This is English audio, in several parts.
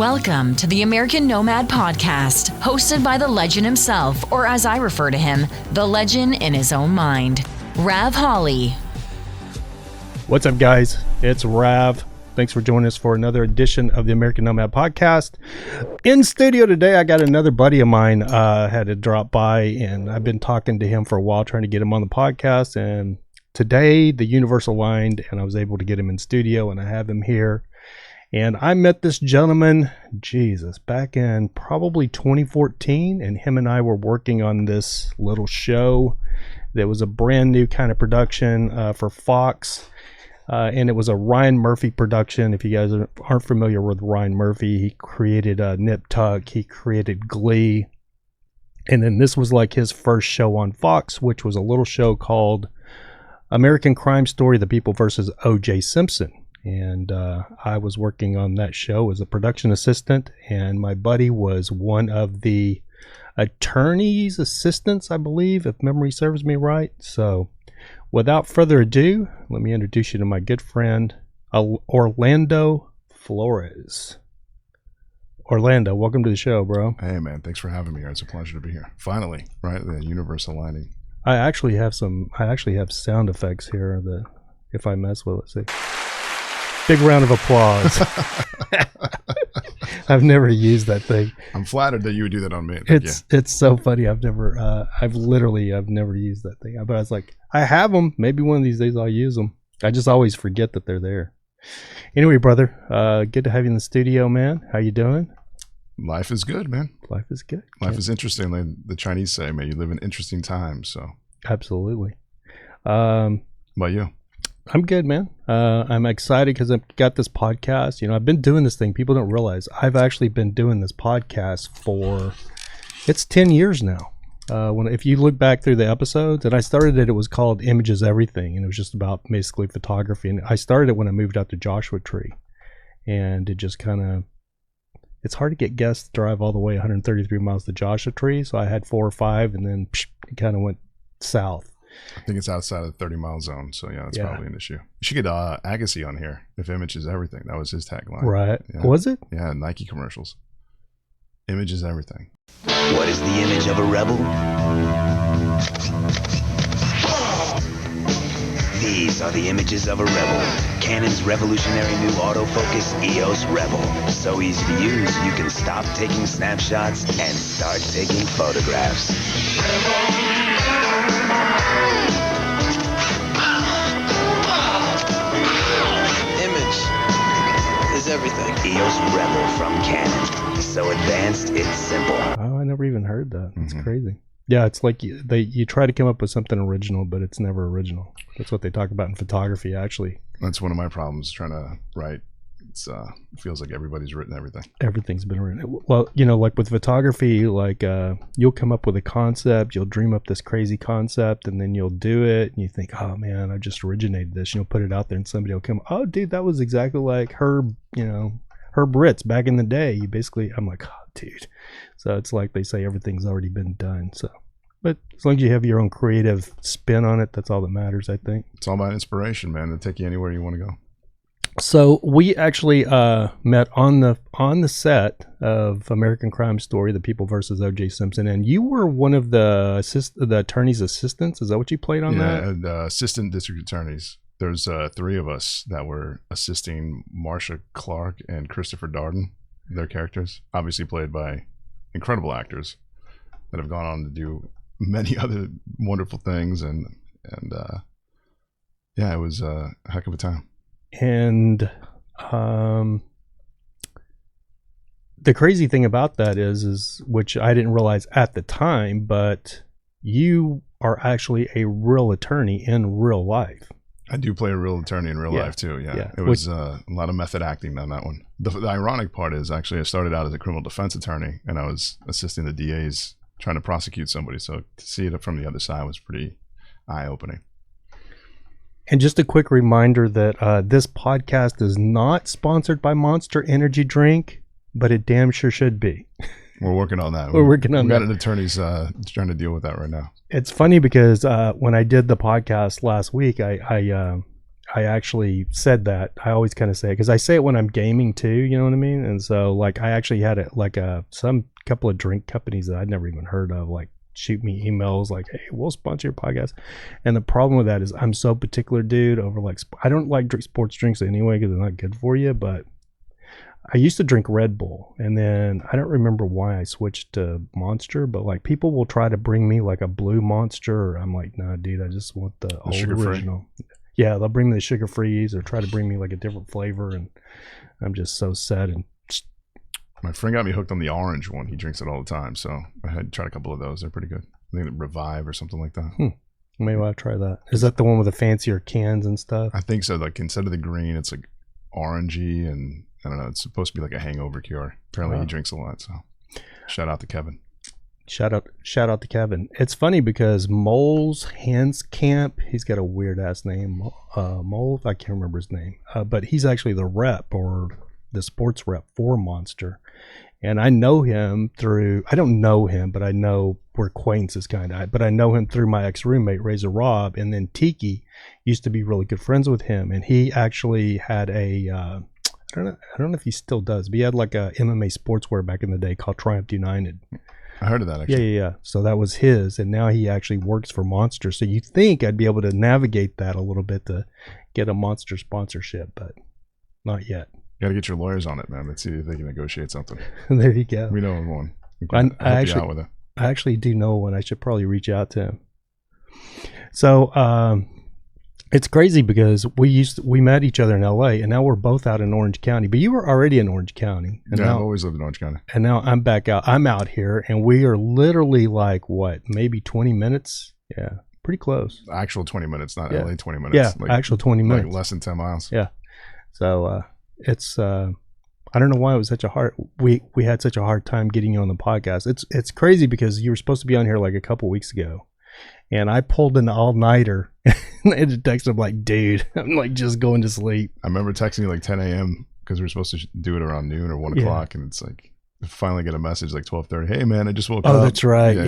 Welcome to the American Nomad Podcast, hosted by the legend himself, or as I refer to him, the legend in his own mind, Rav Holly. What's up, guys? It's Rav. Thanks for joining us for another edition of the American Nomad Podcast. In studio today, I got another buddy of mine had to drop by, and I've been talking to him for a while, trying to get him on the podcast. And today, the universe aligned, and I was able to get him in studio, and I have him here. And I met this gentleman, back in probably 2014, and him and I were working on this little show that was a brand new kind of production for Fox. And it was a Ryan Murphy production. If you guys aren't familiar with Ryan Murphy, he created Nip Tuck, he created Glee. And then this was like his first show on Fox, which was a little show called American Crime Story, The People versus OJ Simpson. And I was working on that show as a production assistant, and my buddy was one of the attorney's assistants, I believe, if memory serves me right. So without further ado, let me introduce you to my good friend, Orlando Flores. Orlando, welcome to the show, bro. Hey, man. Thanks for having me here. It's a pleasure to be here. Finally, right? The universe aligning. I actually have sound effects here that if I mess with it, see. Big round of applause. I've never used that thing. I'm flattered that you would do that on me. It's so funny. I've never used that thing. But I was like, I have them. Maybe one of these days I'll use them. I just always forget that they're there. Anyway, brother, good to have you in the studio, man. How you doing? Life is good, man. Life is good. Life is interesting. Like the Chinese say, man, you live in interesting times. So absolutely. About you? I'm good, man. I'm excited because I've got this podcast. You know, I've been doing this thing. People don't realize I've actually been doing this podcast it's 10 years now. If you look back through the episodes, and I started it was called Images Everything, and it was just about basically photography. And I started it when I moved out to Joshua Tree, and it just it's hard to get guests to drive all the way 133 miles to Joshua Tree. So I had 4 or 5, and then it kind of went south. I think it's outside of the 30-mile zone, so yeah, that's probably an issue. You should get Agassi on here. If image is everything, that was his tagline. Right? Yeah. Was it? Yeah, Nike commercials. Image is everything. What is the image of a rebel? These are the images of a rebel. Canon's revolutionary new autofocus EOS Rebel. So easy to use, you can stop taking snapshots and start taking photographs. Image is everything. EOS Rebel from Canon. So advanced, it's simple. Oh, I never even heard that. That's crazy. Yeah, it's like you try to come up with something original, but it's never original. That's what they talk about in photography, actually. That's one of my problems trying to write. It feels like everybody's written everything. Everything's been written. Well, you know, like with photography, like you'll come up with a concept, you'll dream up this crazy concept, and then you'll do it, and you think, oh man, I just originated this. And you'll put it out there, and somebody will come, oh dude, that was exactly like Herb Ritz back in the day. I'm like, oh dude. So it's like they say everything's already been done. So, but as long as you have your own creative spin on it, that's all that matters, I think. It's all about inspiration, man. It'll take you anywhere you want to go. So we actually met on the set of American Crime Story, The People versus OJ Simpson, and you were one of the attorney's assistants. Is that what you played on that? Yeah, and assistant district attorneys. There's 3 of us that were assisting Marsha Clark and Christopher Darden, their characters, obviously played by incredible actors that have gone on to do many other wonderful things, and yeah, it was a heck of a time. And the crazy thing about that is which I didn't realize at the time, but you are actually a real attorney in real life. I do play a real attorney in real life too. Yeah. It was a lot of method acting on that one. The ironic part is actually I started out as a criminal defense attorney, and I was assisting the DAs trying to prosecute somebody. So to see it from the other side was pretty eye-opening. And just a quick reminder that this podcast is not sponsored by Monster Energy Drink, but it damn sure should be. We're working on that. We're working on that. We've got an attorney's trying to deal with that right now. It's funny because when I did the podcast last week, I I actually said that. I always kind of say it because I say it when I'm gaming too. You know what I mean? And so like I actually had it like some couple of drink companies that I'd never even heard of like shoot me emails like, hey, we'll sponsor your podcast. And the problem with that is I'm so particular, dude, over like I don't like drink sports drinks anyway because they're not good for you. But I used to drink Red Bull, and then I don't remember why I switched to Monster, but like people will try to bring me like a blue Monster. I'm like, nah, dude, I just want the old original. Yeah, they'll bring me the sugar frees or try to bring me like a different flavor, and I'm just so sad. And my friend got me hooked on the orange one. He drinks it all the time, so I had tried a couple of those. They're pretty good. I think Revive or something like that. Maybe I'll try that. Is that the one with the fancier cans and stuff? I think so. Like instead of the green, it's like orangey, and I don't know. It's supposed to be like a hangover cure. Apparently, he drinks a lot. So, shout out to Kevin. Shout out to Kevin. It's funny because Moles Hanscamp, he's got a weird ass name. Mole, I can't remember his name, but he's actually the rep or the sports rep for Monster. And I know him through, I don't know him, but I know we're acquaintances kind of, but I know him through my ex-roommate, Razor Rob, and then Tiki used to be really good friends with him. And he actually had a, I don't know if he still does, but he had like a MMA sportswear back in the day called Triumph United. I heard of that actually. Yeah. So that was his, and now he actually works for Monster. So you think I'd be able to navigate that a little bit to get a Monster sponsorship, but not yet. You got to get your lawyers on it, man. Let's see if they can negotiate something. There you go. We know one. I actually do know one. I should probably reach out to him. So it's crazy because we met each other in LA, and now we're both out in Orange County. But you were already in Orange County. And yeah, now, I've always lived in Orange County. And now I'm back out. I'm out here, and we are literally like what, maybe 20 minutes? Yeah, pretty close. Actual 20 minutes, not LA 20 minutes. Yeah, like, actual 20 minutes. Like less than 10 miles. Yeah. So it's I don't know why it was such a hard we had such a hard time getting you on the podcast. It's crazy because you were supposed to be on here like a couple weeks ago, and I pulled an all-nighter and I texted him like, dude, I'm like just going to sleep. I remember texting you like 10 a.m. because we were supposed to do it around noon or 1 o'clock, and it's like I finally get a message like 12:30. Hey man, I just woke up. Oh, that's right. I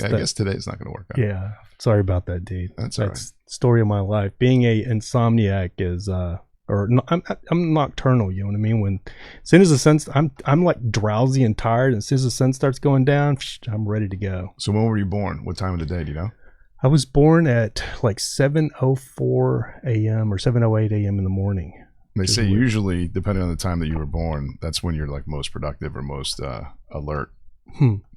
guess today's not going to work out. Yeah, sorry about that, dude. That's all right. Story of my life. Being a insomniac is I'm nocturnal, you know what I mean? When as soon as the sun, I'm like drowsy and tired, and as soon as the sun starts going down, I'm ready to go. So when were you born? What time of the day, do you know? I was born at like 7:04 a.m. or 7:08 a.m. in the morning. They say usually, depending on the time that you were born, that's when you're like most productive or most alert.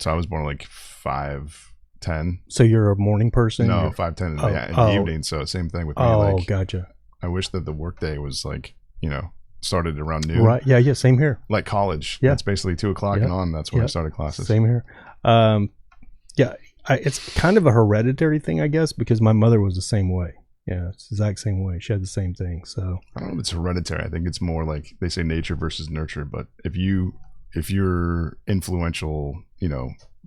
So I was born like 5:10. So you're a morning person? No, 5:10 in the evening. So same thing with me. Oh, gotcha. I wish that the workday was like, started around noon. Right. Yeah. Same here. Like college. Yeah. It's basically 2 o'clock and on. That's when I started classes. Same here. It's kind of a hereditary thing, I guess, because my mother was the same way. Yeah, it's the exact same way. She had the same thing. So I don't know if it's hereditary. I think it's more like they say nature versus nurture. But if your influential,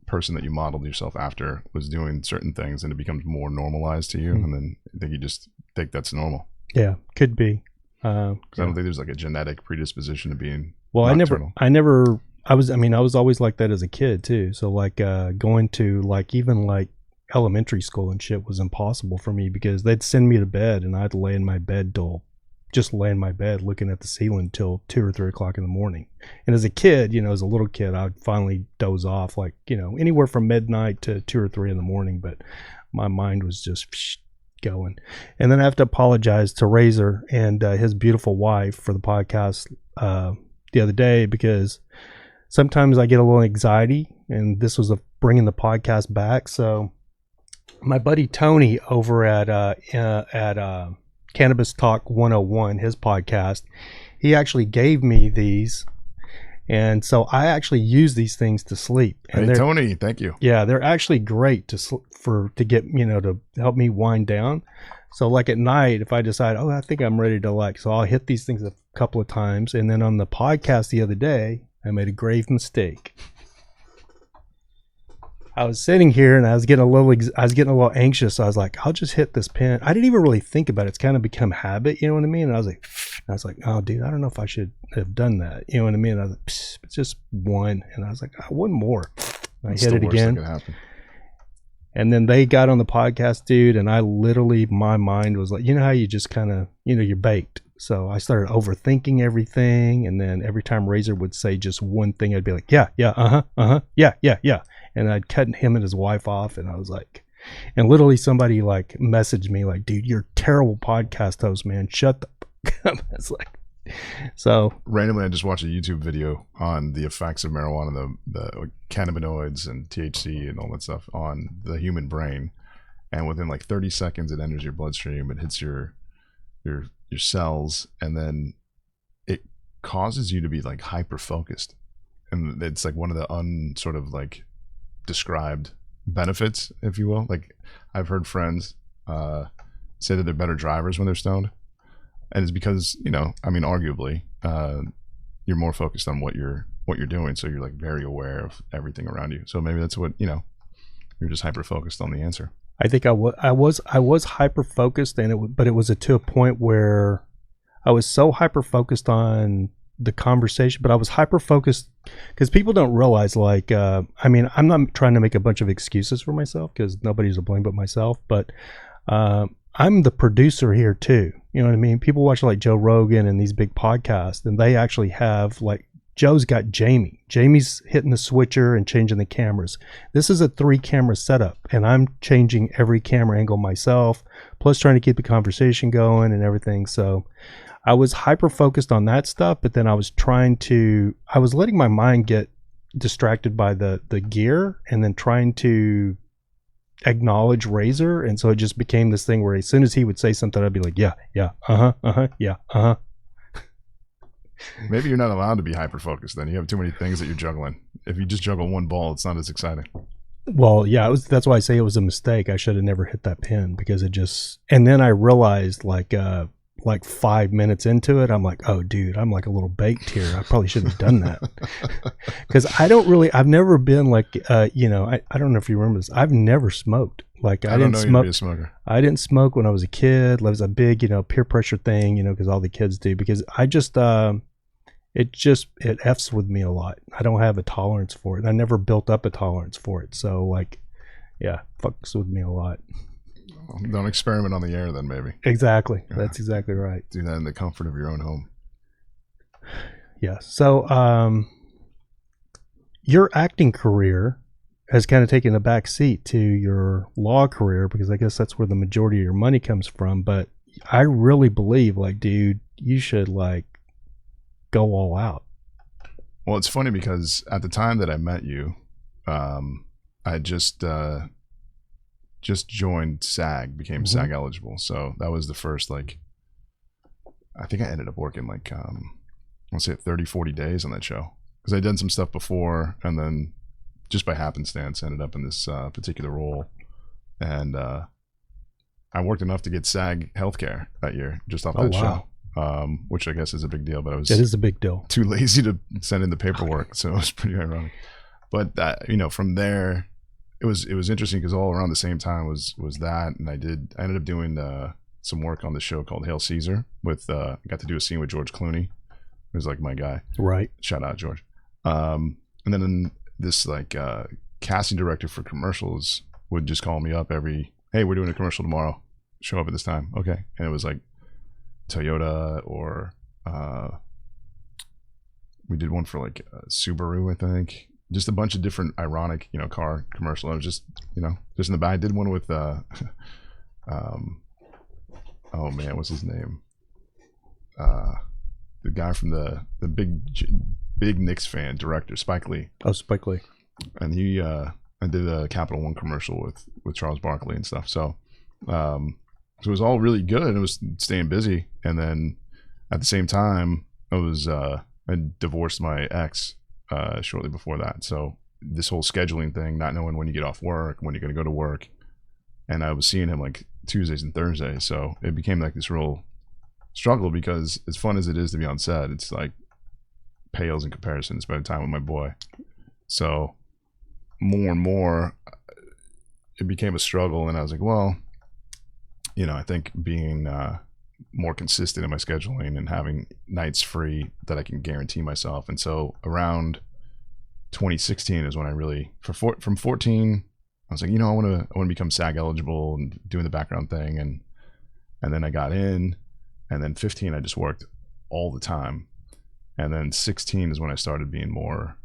person that you modeled yourself after was doing certain things, and it becomes more normalized to you, and then I think you just think that's normal. Yeah, could be. Because I don't think there's like a genetic predisposition to being. Well, nocturnal. I was always like that as a kid too. So like going to like even like elementary school and shit was impossible for me because they'd send me to bed and I'd lay in my bed looking at the ceiling till 2 or 3 o'clock in the morning. And as a kid, as a little kid, I'd finally doze off like, anywhere from midnight to 2 or 3 in the morning. But my mind was just going. And then I have to apologize to Razor and his beautiful wife for the podcast the other day because sometimes I get a little anxiety, and this was bringing the podcast back. So my buddy Tony over at Cannabis Talk 101, his podcast, he actually gave me these, and so I actually use these things to sleep. And hey Tony, thank you. Yeah, they're actually great to get to help me wind down. So like at night, if I decide, I think I'm ready to so I'll hit these things a couple of times, and then on the podcast the other day, I made a grave mistake. I was sitting here and I was getting a little anxious. So I was like, I'll just hit this pen. I didn't even really think about it. It's kind of become habit, you know what I mean? And I was like, oh dude, I don't know if I should have done that. You know what I mean? And I was like, it's just one. And I was like, one more. And I hit it again. And then they got on the podcast, dude, and I literally, my mind was like, you know how you just kind of, you're baked. So I started overthinking everything, and then every time Razor would say just one thing, I'd be like, yeah, yeah. And I'd cut him and his wife off, and I was like, and literally somebody like messaged me like, dude, you're a terrible podcast host, man. Shut the fuck up. It's like, so randomly I just watched a YouTube video on the effects of marijuana, the cannabinoids and THC and all that stuff on the human brain, and within like 30 seconds it enters your bloodstream, it hits your cells, and then it causes you to be like hyper focused, and it's like one of the sort of like described benefits, if you will. Like I've heard friends say that they're better drivers when they're stoned. And it's because, arguably, you're more focused on what you're doing, so you're like very aware of everything around you. So maybe that's what you're just hyper focused on the answer. I think I was hyper focused, but it was to a point where I was so hyper focused on the conversation, but I was hyper focused because people don't realize, like, I'm not trying to make a bunch of excuses for myself because nobody's to blame but myself, but I'm the producer here too. You know what I mean? People watch like Joe Rogan and these big podcasts, and they actually have, like, Joe's got Jamie. Jamie's hitting the switcher and changing the cameras. This is a 3-camera setup, and I'm changing every camera angle myself, plus trying to keep the conversation going and everything. So I was hyper focused on that stuff, but then I was letting my mind get distracted by the gear, and then trying to acknowledge Razor, and so it just became this thing where as soon as he would say something, I'd be like, yeah, yeah. Maybe you're not allowed to be hyper focused then. You have too many things that you're juggling. If you just juggle one ball, it's not as exciting. Well, yeah, that's why I say it was a mistake. I should have never hit that pin, because it just, and then I realized like 5 minutes into it, I'm like, oh dude, I'm like a little baked here. I probably shouldn't have done that. Because I've never been like, I don't know if you remember this. I've never smoked. Like I didn't smoke. Be a smoker. I didn't smoke when I was a kid. It was a big, peer pressure thing, because all the kids do, because I just, it F's with me a lot. I don't have a tolerance for it. I never built up a tolerance for it. So like, yeah, fucks with me a lot. Don't experiment on the air then, maybe. Exactly. Yeah. That's exactly right. Do that in the comfort of your own home. Yeah. So your acting career has kind of taken a back seat to your law career, because I guess that's where the majority of your money comes from. But I really believe, like, dude, you should like go all out. Well, it's funny because at the time that I met you, I just joined SAG, became SAG eligible. So that was the first, like, I think I ended up working like, let's say 30, 40 days on that show. Because I'd done some stuff before, and then just by happenstance ended up in this particular role. And I worked enough to get SAG healthcare that year just off that show. Which I guess is a big deal, but it is a big deal. Too lazy to send in the paperwork. So it was pretty ironic. But that, from there, it was interesting because all around the same time was that, and I ended up doing some work on the show called Hail Caesar with I got to do a scene with George Clooney, who's like my guy. Right. Shout out George. And then this like casting director for commercials would just call me up hey, we're doing a commercial tomorrow. Show up at this time. Okay. And it was like Toyota, or we did one for like Subaru, I think. Just a bunch of different ironic, car commercial. I was just, just in the back. I did one with, oh man, what's his name? The guy from the big Knicks fan, director, Spike Lee. Oh, Spike Lee. And I did a Capital One commercial with Charles Barkley and stuff. So, so it was all really good. It was staying busy. And then at the same time, I divorced my ex shortly before that. So this whole scheduling thing, not knowing when you get off work, when you're going to go to work. And I was seeing him like Tuesdays and Thursdays. So it became like this real struggle, because as fun as it is to be on set, it's like pales in comparison to spending time with my boy. So more and more it became a struggle. And I was like, well, I think being more consistent in my scheduling and having nights free that I can guarantee myself. And so around 2016 is when I really, from 14 I was like, I want to become SAG eligible and doing the background thing. And then I got in, and then 15, I just worked all the time. And then 16 is when I started being more,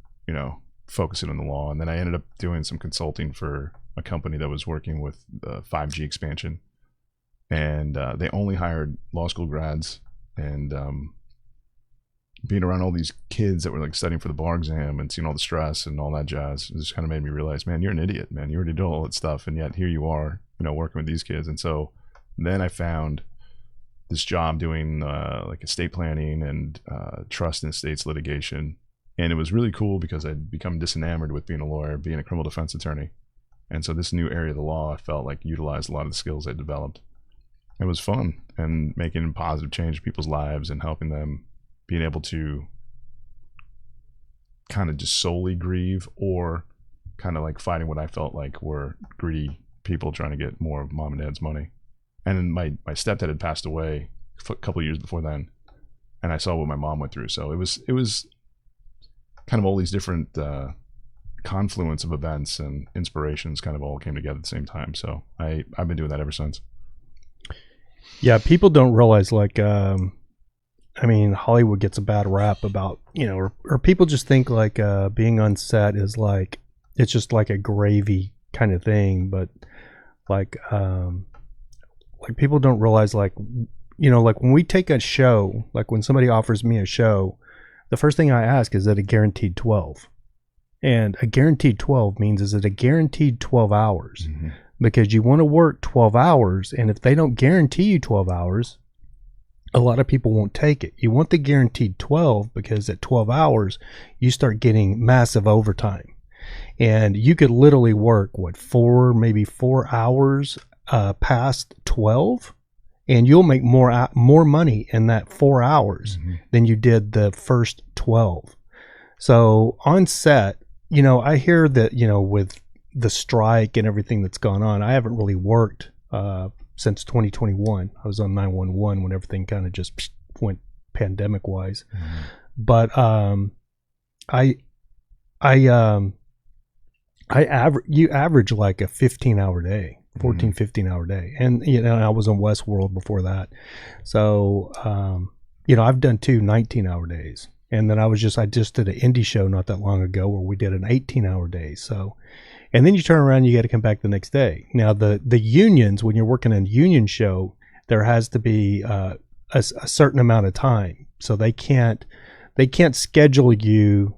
focusing on the law. And then I ended up doing some consulting for a company that was working with the 5G expansion. And they only hired law school grads. And being around all these kids that were like studying for the bar exam and seeing all the stress and all that jazz, it just kind of made me realize, man, you're an idiot, man. You already did all that stuff. And yet here you are, working with these kids. And so then I found this job doing like estate planning and trust and estates litigation. And it was really cool because I'd become disenamored with being a lawyer, being a criminal defense attorney. And so this new area of the law, I felt like utilized a lot of the skills I developed. It was fun and making a positive change in people's lives and helping them, being able to kind of just solely grieve or kind of like fighting what I felt like were greedy people trying to get more of mom and dad's money. And then my stepdad had passed away a couple of years before then, and I saw what my mom went through. So it was kind of all these different confluence of events and inspirations kind of all came together at the same time. So I've been doing that ever since. Yeah, people don't realize Hollywood gets a bad rap about, or people just think like being on set is like, it's just like a gravy kind of thing. But like people don't realize like when we take a show, like when somebody offers me a show, the first thing I ask is it a guaranteed 12? And a guaranteed 12 means is it a guaranteed 12 hours? Mm-hmm. Because you want to work 12 hours, and if they don't guarantee you 12 hours, a lot of people won't take it. You want the guaranteed 12 because at 12 hours, you start getting massive overtime. And you could literally work, maybe 4 hours past 12, and you'll make more money in that 4 hours mm-hmm. than you did the first 12. So on set, I hear that, with the strike and everything that's gone on, I haven't really worked since 2021. I was on 911 when everything kind of just went pandemic wise. Mm-hmm. But you average like a 15-hour day, 14, 15-hour day. And, I was on Westworld before that. So, I've done 2 19-hour days. And then I just did an indie show not that long ago where we did an 18-hour day. So, and then you turn around, you got to come back the next day. Now, the unions, when you're working a union show, there has to be a certain amount of time. So they can't schedule you.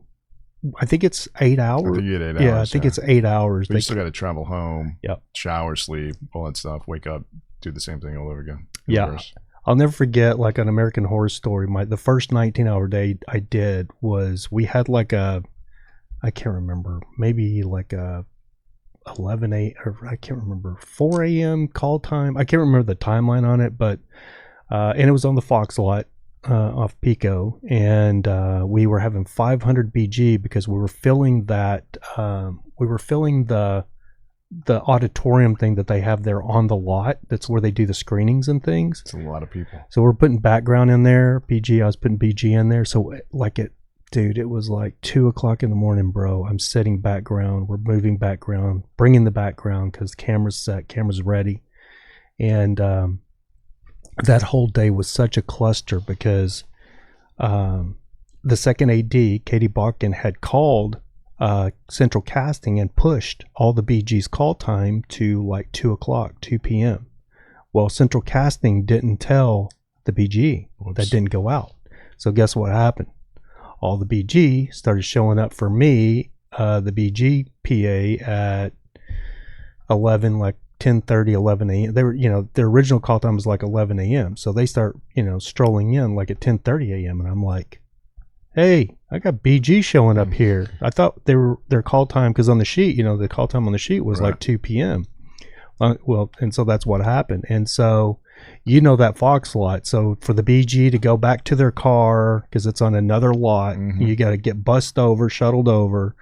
I think it's 8 hours. I think you get 8 hours. Yeah, I think it's 8 hours. But you still got to travel home, yep. Shower, sleep, all that stuff, wake up, do the same thing all over again. Yeah. I'll never forget, like on American Horror Story, the first 19-hour day I did was we had like I can't remember, maybe like a 11 a.m. or I can't remember, 4 a.m. call time. I can't remember the timeline on it, but and it was on the Fox lot off Pico, and we were having 500 BG because we were filling that. We were filling the auditorium thing that they have there on the lot. That's where they do the screenings and things. It's a lot of people. So we're putting background in there. I was putting BG in there. So it was like 2:00 in the morning, bro. I'm setting background. We're moving background, bringing the background because the camera's set, camera's ready. And that whole day was such a cluster because the second AD, Katie Botkin, had called Central Casting and pushed all the BG's call time to like 2 p.m. Well, Central Casting didn't tell the BG. Whoops. That didn't go out. So guess what happened? All the BG started showing up for me, the BG PA at 11, like 10:30, 11 a.m. They were, their original call time was like 11 a.m. So they start, strolling in like at 10:30 a.m. And I'm like, hey, I got BG showing up here. I thought their call time, because on the sheet, the call time on the sheet was like 2 p.m. Well, and so that's what happened. And so, that Fox lot. So for the BG to go back to their car, because it's on another lot, mm-hmm. you got to get bussed over, shuttled over.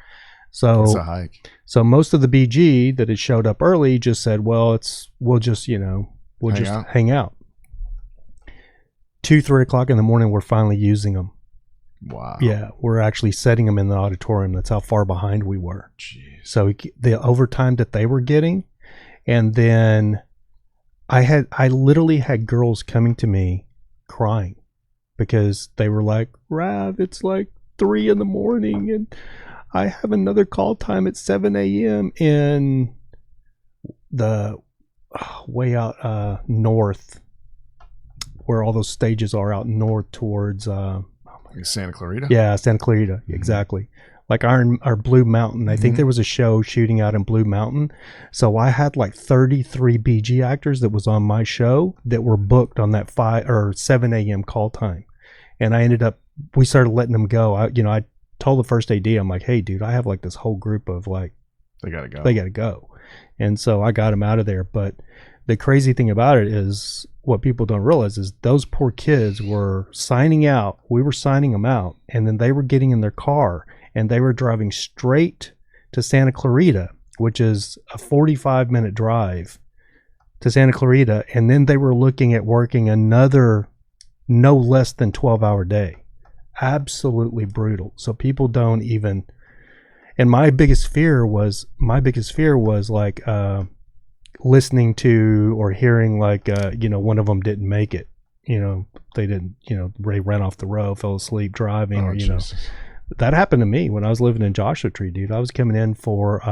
So it's a hike. So most of the BG that had showed up early just said, well, we'll just hang out. 2, 3 o'clock in the morning, we're finally using them. Wow. Yeah, we're actually setting them in the auditorium. That's how far behind we were. Jeez. So the overtime that they were getting, and then I literally had girls coming to me crying because they were like, Rav, it's like 3 a.m. and I have another call time at 7 a.m. in the way out north, where all those stages are out north towards Santa Clarita? Yeah, Santa Clarita, exactly. Like our Blue Mountain. I think there was a show shooting out in Blue Mountain. So I had like 33 BG actors that was on my show that were booked on that 5 or 7 a.m. call time. And we started letting them go. I told the first AD, I'm like, hey, dude, I have like this whole group of like, They got to go. And so I got them out of there. But the crazy thing about it is what people don't realize is those poor kids were signing out. We were signing them out. And then they were getting in their car and they were driving straight to Santa Clarita, which is a 45-minute drive to Santa Clarita. And then they were looking at working another no less than 12-hour day. Absolutely brutal. So people don't even. And my biggest fear was like listening to or hearing like one of them didn't make it. They didn't. They ran off the road, fell asleep driving, or Jesus. That happened to me when I was living in Joshua Tree, dude. I was coming in for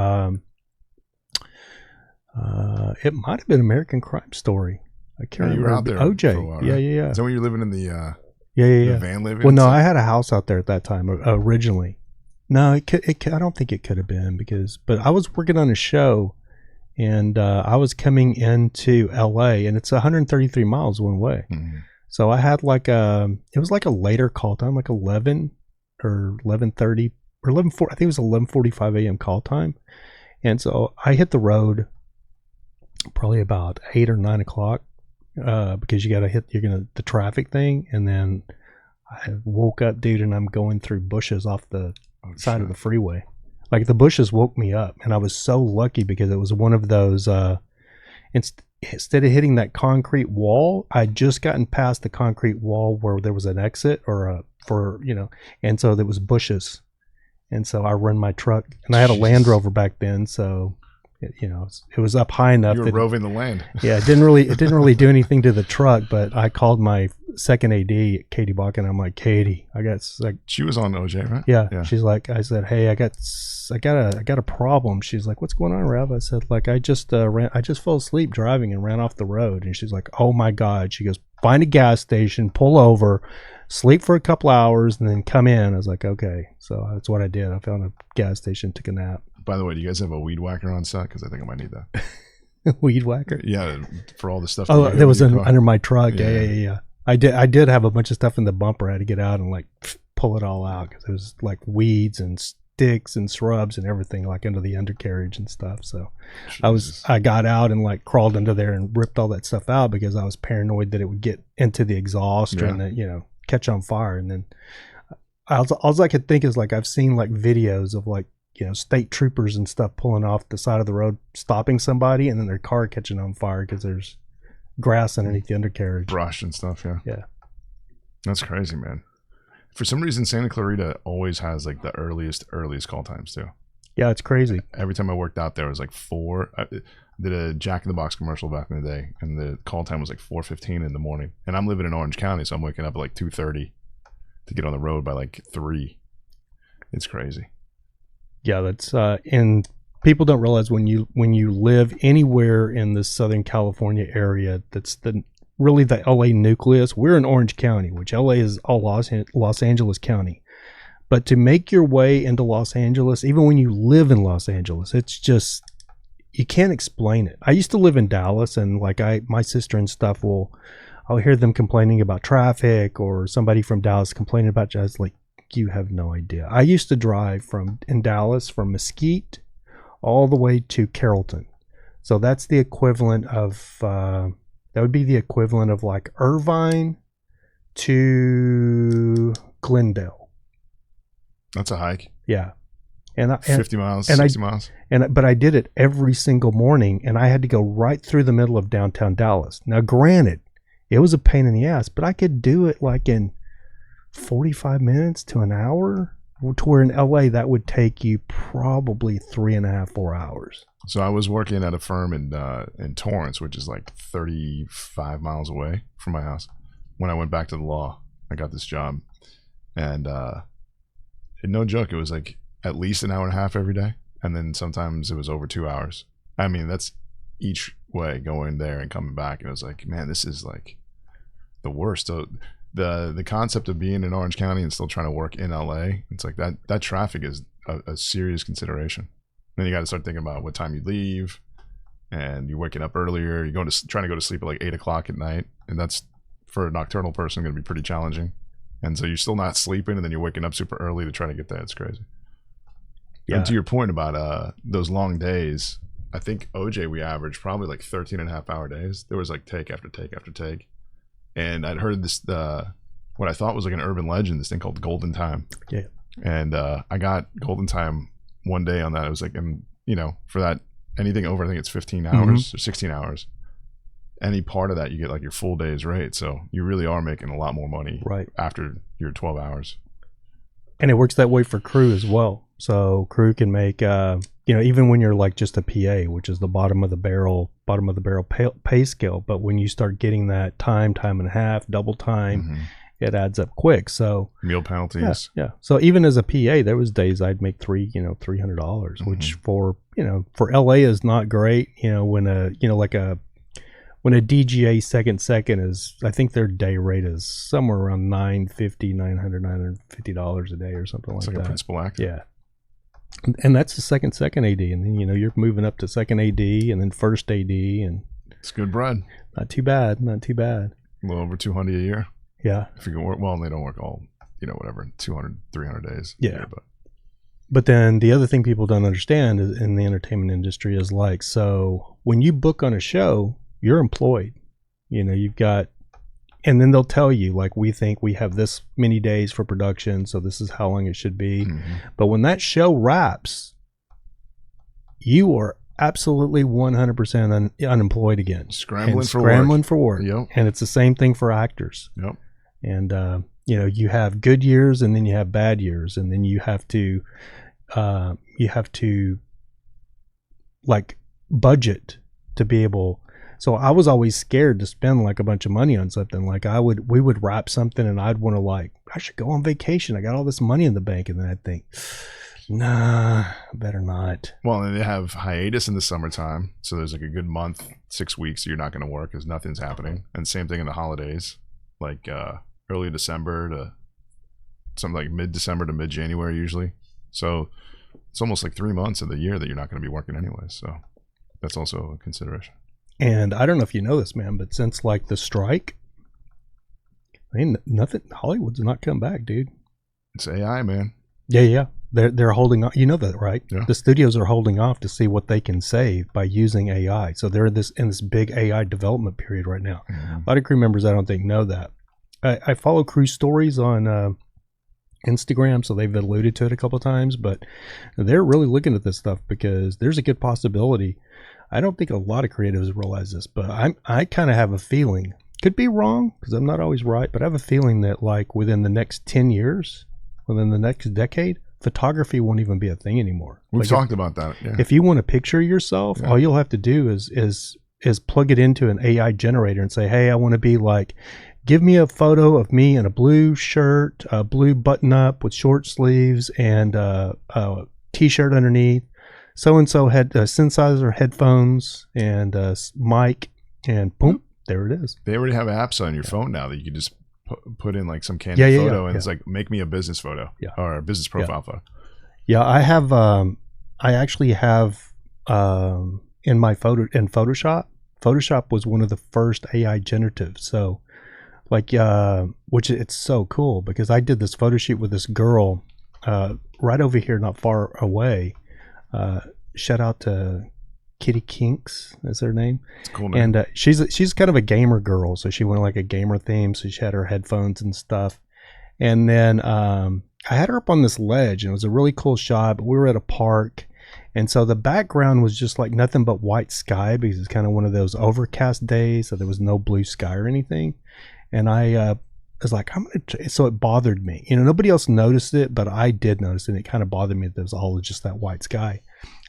it might have been American Crime Story. I can't remember. You were out there OJ. for a while, Yeah, right? yeah. Is that when you were living in the Yeah. van living? Well, no, I had a house out there at that time originally. No, I don't think it could have been but I was working on a show, and I was coming into LA, and it's 133 miles one way. Mm-hmm. So I had like it was like a later call time, like 11 or 11:30 or 11:40. I think it was 11:45 a.m. call time, and so I hit the road probably about 8 or 9 o'clock because you got to hit the traffic thing, and then I woke up, dude, and I'm going through bushes off the side of the freeway. Like the bushes woke me up, and I was so lucky because it was one of those instead of hitting that concrete wall, I'd just gotten past the concrete wall where there was an exit and so there was bushes, and so I run my truck, and I had a Land Rover back then, so it was up high enough. You were roving the land. Yeah, it didn't really do anything to the truck, but I called my second AD, Katie Bach, and I'm like, Katie, I got like. She was on OJ, right? Yeah. She's like, I said, hey, I got a problem. She's like, what's going on, Rav? I said, like, I just fell asleep driving and ran off the road. And she's like, oh my God. She goes, find a gas station, pull over, sleep for a couple hours, and then come in. I was like, okay. So that's what I did. I found a gas station, took a nap. By the way, do you guys have a weed whacker on set? Because I think I might need that. Weed whacker? Yeah, for all the stuff. Oh, that was under my truck. Yeah. I did have a bunch of stuff in the bumper. I had to get out and like pull it all out because it was like weeds and sticks and shrubs and everything like under the undercarriage and stuff. So Jesus. I got out and like crawled under there and ripped all that stuff out because I was paranoid that it would get into the exhaust and that, catch on fire. And then all I could think is like I've seen like videos of like state troopers and stuff pulling off the side of the road, stopping somebody, and then their car catching on fire because there's grass underneath the undercarriage, brush and stuff. Yeah, that's crazy, man. For some reason, Santa Clarita always has like the earliest call times too. Yeah, it's crazy. Every time I worked out there, it was like 4. I did a Jack in the Box commercial back in the day, and the call time was like 4:15 in the morning. And I'm living in Orange County, so I'm waking up at like 2:30 to get on the road by like 3. It's crazy. Yeah, that's and people don't realize when you live anywhere in the Southern California area, that's really the LA nucleus. We're in Orange County, which LA is all Los Angeles County. But to make your way into Los Angeles, even when you live in Los Angeles, it's just you can't explain it. I used to live in Dallas, and like my sister and stuff I'll hear them complaining about traffic, or somebody from Dallas complaining about jazz. Like, you have no idea. I used to drive in Dallas from Mesquite all the way to Carrollton. So that's the equivalent of that would be the equivalent of like Irvine to Glendale. That's a hike. Yeah. 50 miles, 60 miles. But I did it every single morning, and I had to go right through the middle of downtown Dallas. Now, granted, it was a pain in the ass, but I could do it like in 45 minutes to an hour, to where in LA that would take you probably 3.5, 4 hours. So I was working at a firm in Torrance, which is like 35 miles away from my house. When I went back to the law, I got this job, and no joke, it was like at least an hour and a half every day, and then sometimes it was over 2 hours. I mean, that's each way, going there and coming back. And it was like, man, this is like the worst. So the concept of being in Orange County and still trying to work in LA, it's like that traffic is a serious consideration. Then you got to start thinking about what time you leave, and you're waking up earlier. You're trying to go to sleep at like 8 o'clock at night, and that's, for a nocturnal person, going to be pretty challenging. And so you're still not sleeping, and then you're waking up super early to try to get that. It's crazy. Yeah. And to your point about those long days, I think OJ, we averaged probably like 13.5-hour days. There was like take after take after take. And I'd heard this, what I thought was like an urban legend, this thing called Golden Time. Yeah. And I got Golden Time one day on that. It was like, and for that, anything over, I think it's 15 hours or 16 hours. Any part of that, you get like your full day's rate. So you really are making a lot more money after your 12 hours. And it works that way for crew as well. So crew can make, even when you're like just a PA, which is the bottom of the barrel pay scale. But when you start getting that time and a half, double time, it adds up quick. So meal penalties. Yeah. So even as a PA, there was days I'd make $300, which for LA is not great. When a DGA second is, I think their day rate is somewhere around $950 a day or something like that. It's like a principal actor. Yeah. And that's the second AD. And then, you're moving up to second AD and then first AD. And it's good bread. Not too bad. A little over 200 a year. Yeah. If you can work, well, they don't work all, 200, 300 days. Yeah. But then the other thing people don't understand is in the entertainment industry is like, so when you book on a show, you're employed. You've got, and then they'll tell you, like, we think we have this many days for production, so this is how long it should be. But when that show wraps, you are absolutely 100% unemployed again. Scrambling for work. Yep. And it's the same thing for actors. Yep. And, you have good years and then you have bad years. And then you have to like budget to be able. So I was always scared to spend like a bunch of money on something. Like we would wrap something and I'd want to I should go on vacation. I got all this money in the bank. And then I'd think, nah, better not. Well, and they have hiatus in the summertime. So there's like a good month, 6 weeks you're not going to work because nothing's happening. And same thing in the holidays, like early December to something like mid-December to mid-January usually. So it's almost like 3 months of the year that you're not going to be working anyway. So that's also a consideration. And I don't know if you know this, man, but since like the strike, nothing, Hollywood's not come back, dude. It's AI, man. Yeah. They're holding on. You know that, right? Yeah. The studios are holding off to see what they can save by using AI. So they're in this big AI development period right now. A lot of crew members, I don't think, know that. I follow crew stories on Instagram, so they've alluded to it a couple of times, but they're really looking at this stuff because there's a good possibility. I don't think a lot of creatives realize this, but I kind of have a feeling, could be wrong because I'm not always right, but I have a feeling that like within the next 10 years, within the next decade, photography won't even be a thing anymore. We've like talked about that. Yeah. If you want to picture yourself, all you'll have to do is plug it into an AI generator and say, hey, I want to be like, give me a photo of me in a blue shirt, a blue button up with short sleeves and a t-shirt underneath. So-and-so had a synthesizer, headphones, and a mic, and boom, there it is. They already have apps on your phone now that you can just put in like some candid photo, and it's like, make me a business photo or a business profile photo. Yeah, I have. I actually have in my Photoshop. Photoshop was one of the first AI generatives. So, like, which it's so cool because I did this photo shoot with this girl right over here, not far away. Shout out to Kitty Kinks, is her name. It's a cool name. And she's kind of a gamer girl, so she went like a gamer theme, so she had her headphones and stuff. And then I had her up on this ledge, and it was a really cool shot, but we were at a park, and so the background was just like nothing but white sky because it's kind of one of those overcast days, so there was no blue sky or anything. And I was like, so it bothered me. You know, nobody else noticed it, but I did notice it. And it kind of bothered me that it was all just that white sky.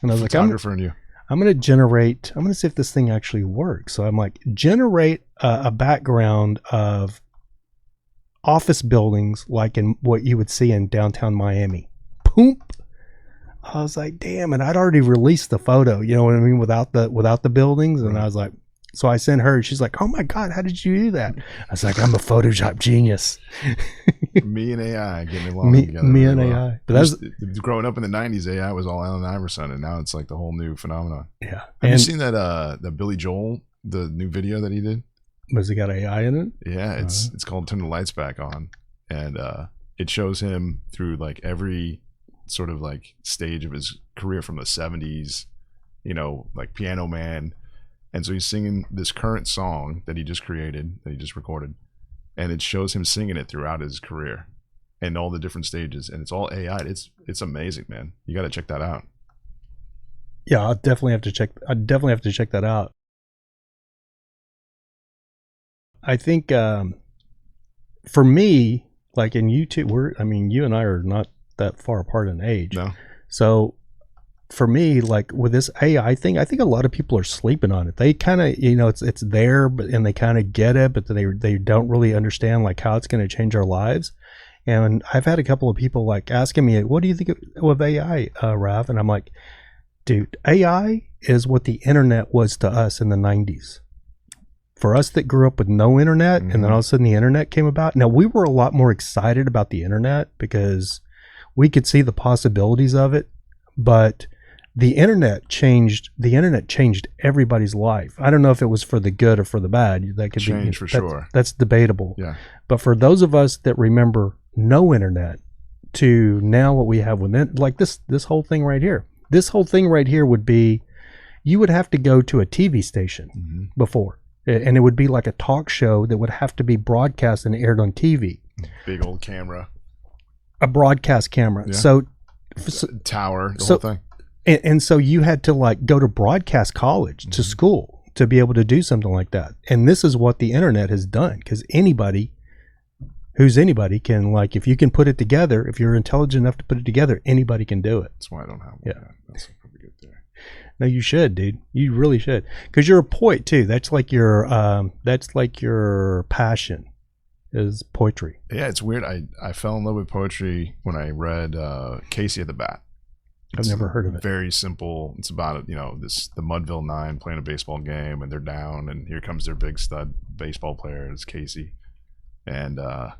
And I was like, I'm going to see if this thing actually works. So I'm like, generate a background of office buildings like in what you would see in downtown Miami. Boom. I was like, damn, and I'd already released the photo, you know what I mean, without the buildings. And I was like, so I sent her, she's like, oh my God, how did you do that? I was like, I'm a Photoshop genius. Me and AI getting along together. Me and AI. But that's growing up in the 90s, AI was all Allen Iverson, and now it's like the whole new phenomenon. Yeah. Have you seen that Billy Joel, the new video that he did? Was it got AI in it? Yeah, it's called Turn the Lights Back On. And it shows him through like every sort of like stage of his career from the 70s, you know, like Piano Man. And so he's singing this current song that he just created, that he just recorded, and it shows him singing it throughout his career and all the different stages, and it's all AI. It's amazing, man. You got to check that out. Yeah, I definitely have to check that out. I think for me, like in you two, you and I are not that far apart in age. No. So for me, like with this AI thing, I think a lot of people are sleeping on it. They kind of, you know, it's there, and they kind of get it, but they don't really understand like how it's going to change our lives. And I've had a couple of people like asking me, what do you think of AI, Rav? And I'm like, dude, AI is what the internet was to us in the 90s. For us that grew up with no internet, and then all of a sudden the internet came about. Now, we were a lot more excited about the internet because we could see the possibilities of it, but the internet changed everybody's life. I don't know if it was for the good or for the bad. That could change for sure. That's debatable. Yeah. But for those of us that remember no internet to now what we have with it, like this whole thing right here. This whole thing right here would be, you would have to go to a TV station before, and it would be like a talk show that would have to be broadcast and aired on TV. Big old camera. A broadcast camera. Yeah. So tower, the whole thing. And so you had to like go to broadcast college to school to be able to do something like that. And this is what the internet has done, because anybody can, like, if you can put it together, if you're intelligent enough to put it together, anybody can do it. That's why I don't have one. Yeah. That's probably good there. No, you should, dude. You really should, because you're a poet too. That's like your passion is poetry. Yeah, it's weird. I fell in love with poetry when I read Casey at the Bat. I've never heard of it. Very simple. It's about, you know, the Mudville Nine playing a baseball game, and they're down, and here comes their big stud baseball player. It's Casey, and the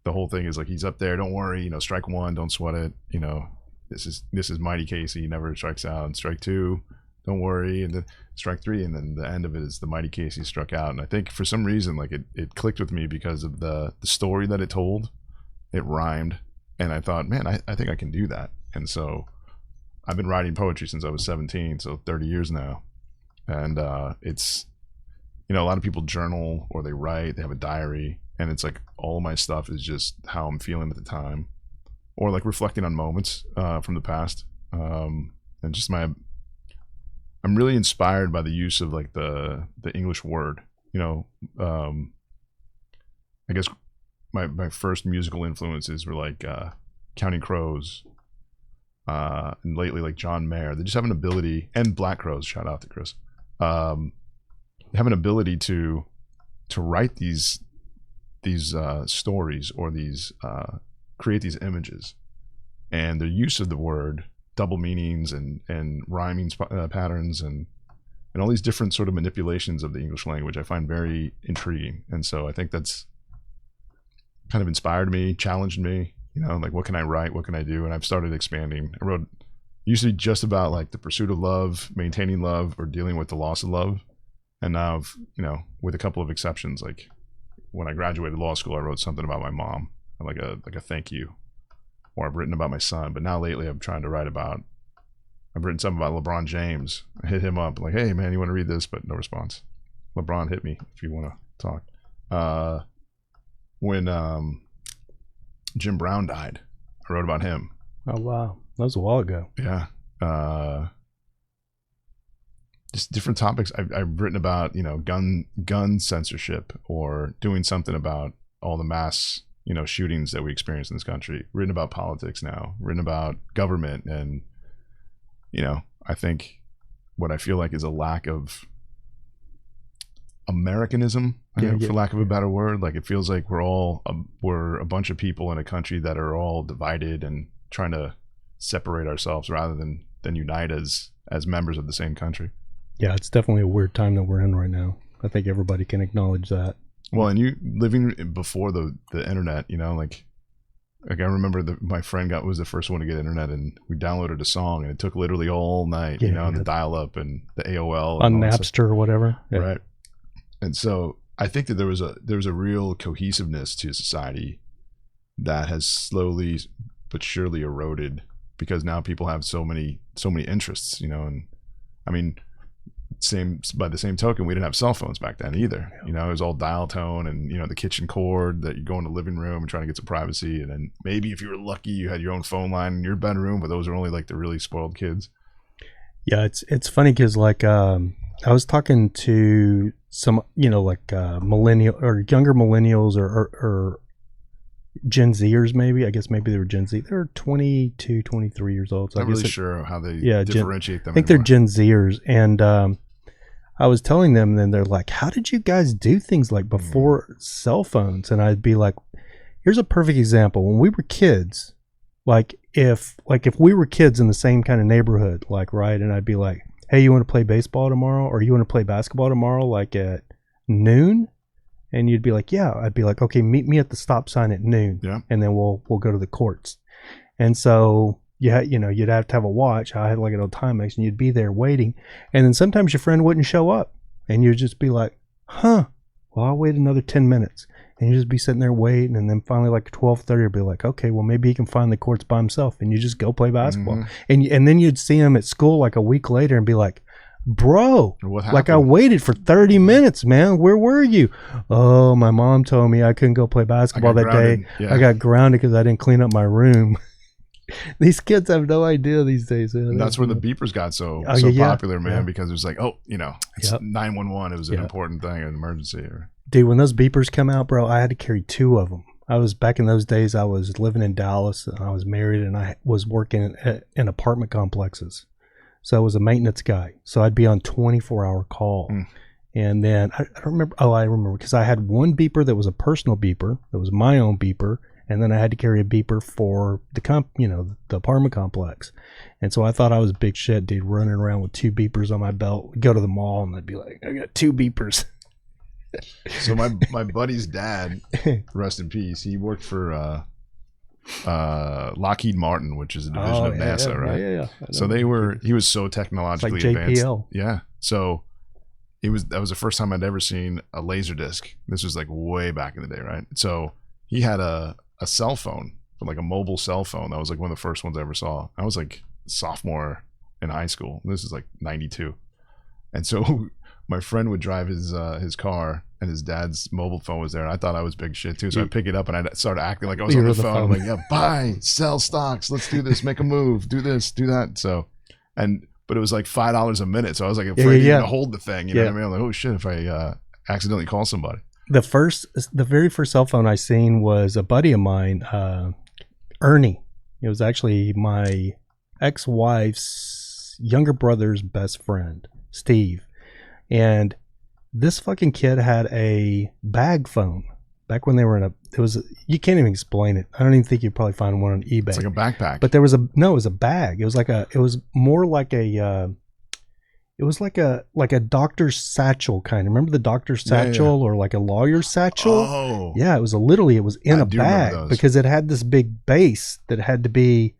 whole thing is like, he's up there. Don't worry, you know, strike one, don't sweat it. You know, this is mighty Casey. He never strikes out. And strike two, don't worry, and then strike three, and then the end of it is the mighty Casey struck out. And I think for some reason, like it clicked with me because of the story that it told. It rhymed, and I thought, man, I think I can do that. And so I've been writing poetry since I was 17, so 30 years now. And it's, you know, a lot of people journal or they write, they have a diary, and it's like all my stuff is just how I'm feeling at the time, or like reflecting on moments from the past. And just I'm really inspired by the use of like the English word. You know, I guess my first musical influences were like Counting Crows, and lately like John Mayer. They just have an ability, and Black Crows, shout out to Chris, have an ability to write these stories, or these create these images, and their use of the word, double meanings and rhyming patterns and all these different sort of manipulations of the English language, I find very intriguing. And so I think that's kind of inspired me, challenged me. You know, like, what can I write? What can I do? And I've started expanding. I wrote usually just about like the pursuit of love, maintaining love, or dealing with the loss of love. And now I've, you know, with a couple of exceptions, like when I graduated law school, I wrote something about my mom, like a thank you. Or I've written about my son. But now lately I'm trying to write about, I've written something about LeBron James. I hit him up like, hey man, you want to read this? But no response. LeBron, hit me if you want to talk. When Jim Brown died, I wrote about him. Oh wow, that was a while ago. Yeah. Just different topics. I've written about, you know, gun censorship, or doing something about all the mass, shootings that we experience in this country, written about politics now, written about government. And, I think what I feel like is a lack of Americanism, for lack of a better word. Like, it feels like we're a bunch of people in a country that are all divided and trying to separate ourselves rather than unite as members of the same country. Yeah, it's definitely a weird time that we're in right now. I think everybody can acknowledge that. Well, and you living before the internet, like I remember my friend was the first one to get internet, and we downloaded a song, and it took literally all night, the dial up and the AOL on Napster or whatever. Yeah. Right. And so I think that there was a real cohesiveness to society that has slowly but surely eroded, because now people have so many interests, and I mean, by the same token, we didn't have cell phones back then either. It was all dial tone and the kitchen cord that you go in the living room and trying to get some privacy, and then maybe if you were lucky you had your own phone line in your bedroom, but those are only like the really spoiled kids. Yeah, it's funny because like I was talking to some millennial or younger millennials or Gen Zers, maybe. I guess maybe they were Gen Z. They're 22, 23 years old. So I'm really sure how they differentiate them. I think they're Gen Zers. And I was telling them, and they're like, how did you guys do things like before cell phones? And I'd be like, here's a perfect example. When we were kids, if we were kids in the same kind of neighborhood, right? And I'd be like, hey, you want to play baseball tomorrow? Or you want to play basketball tomorrow, like at noon? And you'd be like, yeah. I'd be like, okay, meet me at the stop sign at noon. Yeah. And then we'll go to the courts. And so, you'd have to have a watch. I had like an old Timex, and you'd be there waiting. And then sometimes your friend wouldn't show up, and you'd just be like, well, I'll wait another 10 minutes. And you'd just be sitting there waiting. And then finally, like 12:30, you'd be like, okay, well, maybe he can find the courts by himself. And you just go play basketball. Mm-hmm. And then you'd see him at school like a week later and be like, bro, like I waited for 30 minutes, man. Where were you? Oh, my mom told me I couldn't go play basketball that day. Yeah. I got grounded because I didn't clean up my room. These kids have no idea these days. And that's where the beepers got so popular, man, because it was like, it's 911. It was an important thing, an emergency. Dude, when those beepers come out, bro, I had to carry 2 of them. Back in those days, I was living in Dallas, and I was married, and I was working in apartment complexes. So I was a maintenance guy. So I'd be on 24-hour call. And then I remember because I had one beeper that was a personal beeper. That was my own beeper. And then I had to carry a beeper for the apartment complex. And so I thought I was big shit, dude, running around with 2 beepers on my belt. We'd go to the mall, and I'd be like, I got 2 beepers. So my buddy's dad, rest in peace, he worked for Lockheed Martin, which is a division of NASA, right? Yeah. So he was so technologically advanced. Yeah. So that was the first time I'd ever seen a laser disc. This was like way back in the day, right? So he had a cell phone, like a mobile cell phone. That was like one of the first ones I ever saw. I was like sophomore in high school. This is like 92. And so my friend would drive his car, and his dad's mobile phone was there, and I thought I was big shit too. So I'd pick it up, and I'd start acting like I was on the phone. I'm like, yeah, buy, sell stocks, let's do this, make a move, do this, do that. So, but it was like $5 a minute, so I was like afraid to hold the thing. You know what I mean? I'm like, oh shit, if I accidentally call somebody. The very first cell phone I seen was a buddy of mine, Ernie. It was actually my ex-wife's younger brother's best friend, Steve. And this fucking kid had a bag phone back when they were you can't even explain it. I don't even think you'd probably find one on eBay. It's like a backpack. But it was a bag. It was more like a doctor's satchel kind. Remember the doctor's satchel or like a lawyer's satchel? Oh. Yeah, it was in a bag because it had this big base that had to be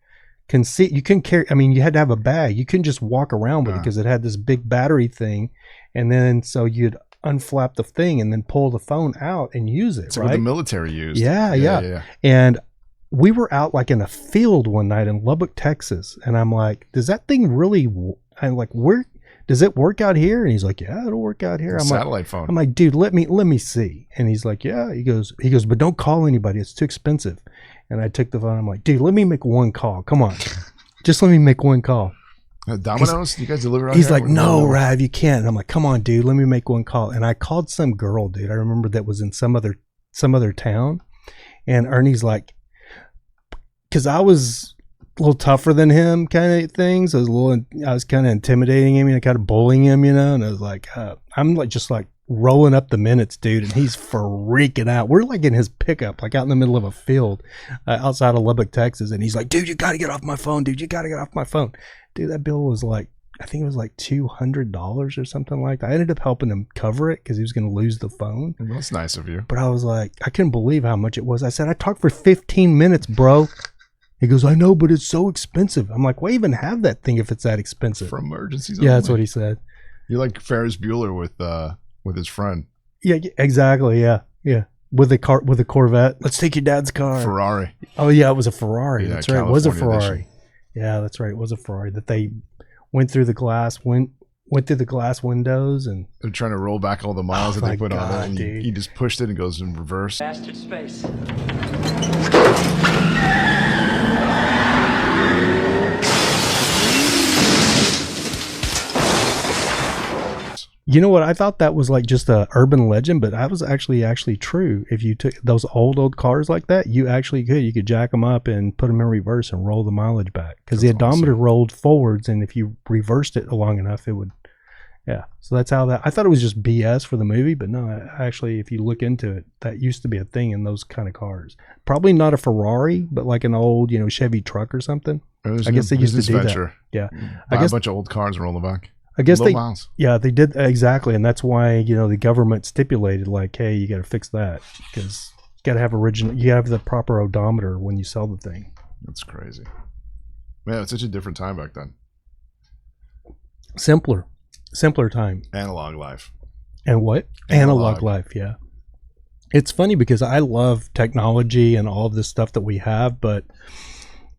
concealed. You couldn't carry, you had to have a bag. You couldn't just walk around with it because it had this big battery thing. And then so you'd unflap the thing and then pull the phone out and use it. It's right? What the military used. Yeah. And we were out like in a field one night in Lubbock, Texas. And I'm like, does that thing really, where does it work out here? And he's like, yeah, it'll work out here. Satellite phone. I'm like, dude, let me see. And he's like, yeah. He goes, but don't call anybody. It's too expensive. And I took the phone. I'm like, dude, let me make one call. Come on. Just let me make one call. Domino's? You guys deliver out He's here? like, no, Rav, you can't. And I'm like, come on, dude, let me make one call. And I called some girl, dude. I remember that was in some other some other town, and Ernie's like, because I was a little tougher than him, kind of things. I was kind of intimidating him, kind of bullying him, and I was like, I'm like just like rolling up the minutes, dude, and he's freaking out. We're like in his pickup, like out in the middle of a field outside of Lubbock, Texas, and he's like, dude, you got to get off my phone, dude, you got to get off my phone. Dude, that bill was like, I think it was like $200 or something like that. I ended up helping him cover it because he was going to lose the phone. That's nice of you. But I was like, I couldn't believe how much it was. I said, I talked for 15 minutes, bro. He goes, I know, but it's so expensive. I'm like, why even have that thing if it's that expensive? For emergencies. Yeah, that's what he said. You're like Ferris Bueller with his friend. Yeah, exactly. Yeah. With a Corvette. Let's take your dad's car. Ferrari. Oh yeah, it was a Ferrari. Yeah, that's right. It was a California Ferrari. edition. Yeah, that's right. It was a Ferrari that they went through the glass, went through the glass windows, and they're trying to roll back all the miles that they put on it. And he just pushed it and goes in reverse. Bastard space. You know what? I thought that was like just a urban legend, but that was actually true. If you took those old cars like that, you actually could. You could jack them up and put them in reverse and roll the mileage back because the odometer rolled forwards, and if you reversed it long enough, it would. Yeah. So that's how that. I thought it was just BS for the movie, but no, actually, if you look into it, that used to be a thing in those kind of cars. Probably not a Ferrari, but like an old, Chevy truck or something. I guess they used to do that. Yeah. I guess a bunch of old cars and roll them back. I guess they did exactly, and that's why the government stipulated like, hey, you got to fix that because you got to have you have the proper odometer when you sell the thing. That's crazy, man. It's such a different time back then. Simpler time. Analog life. And what? Analog life. Yeah. It's funny because I love technology and all of this stuff that we have, but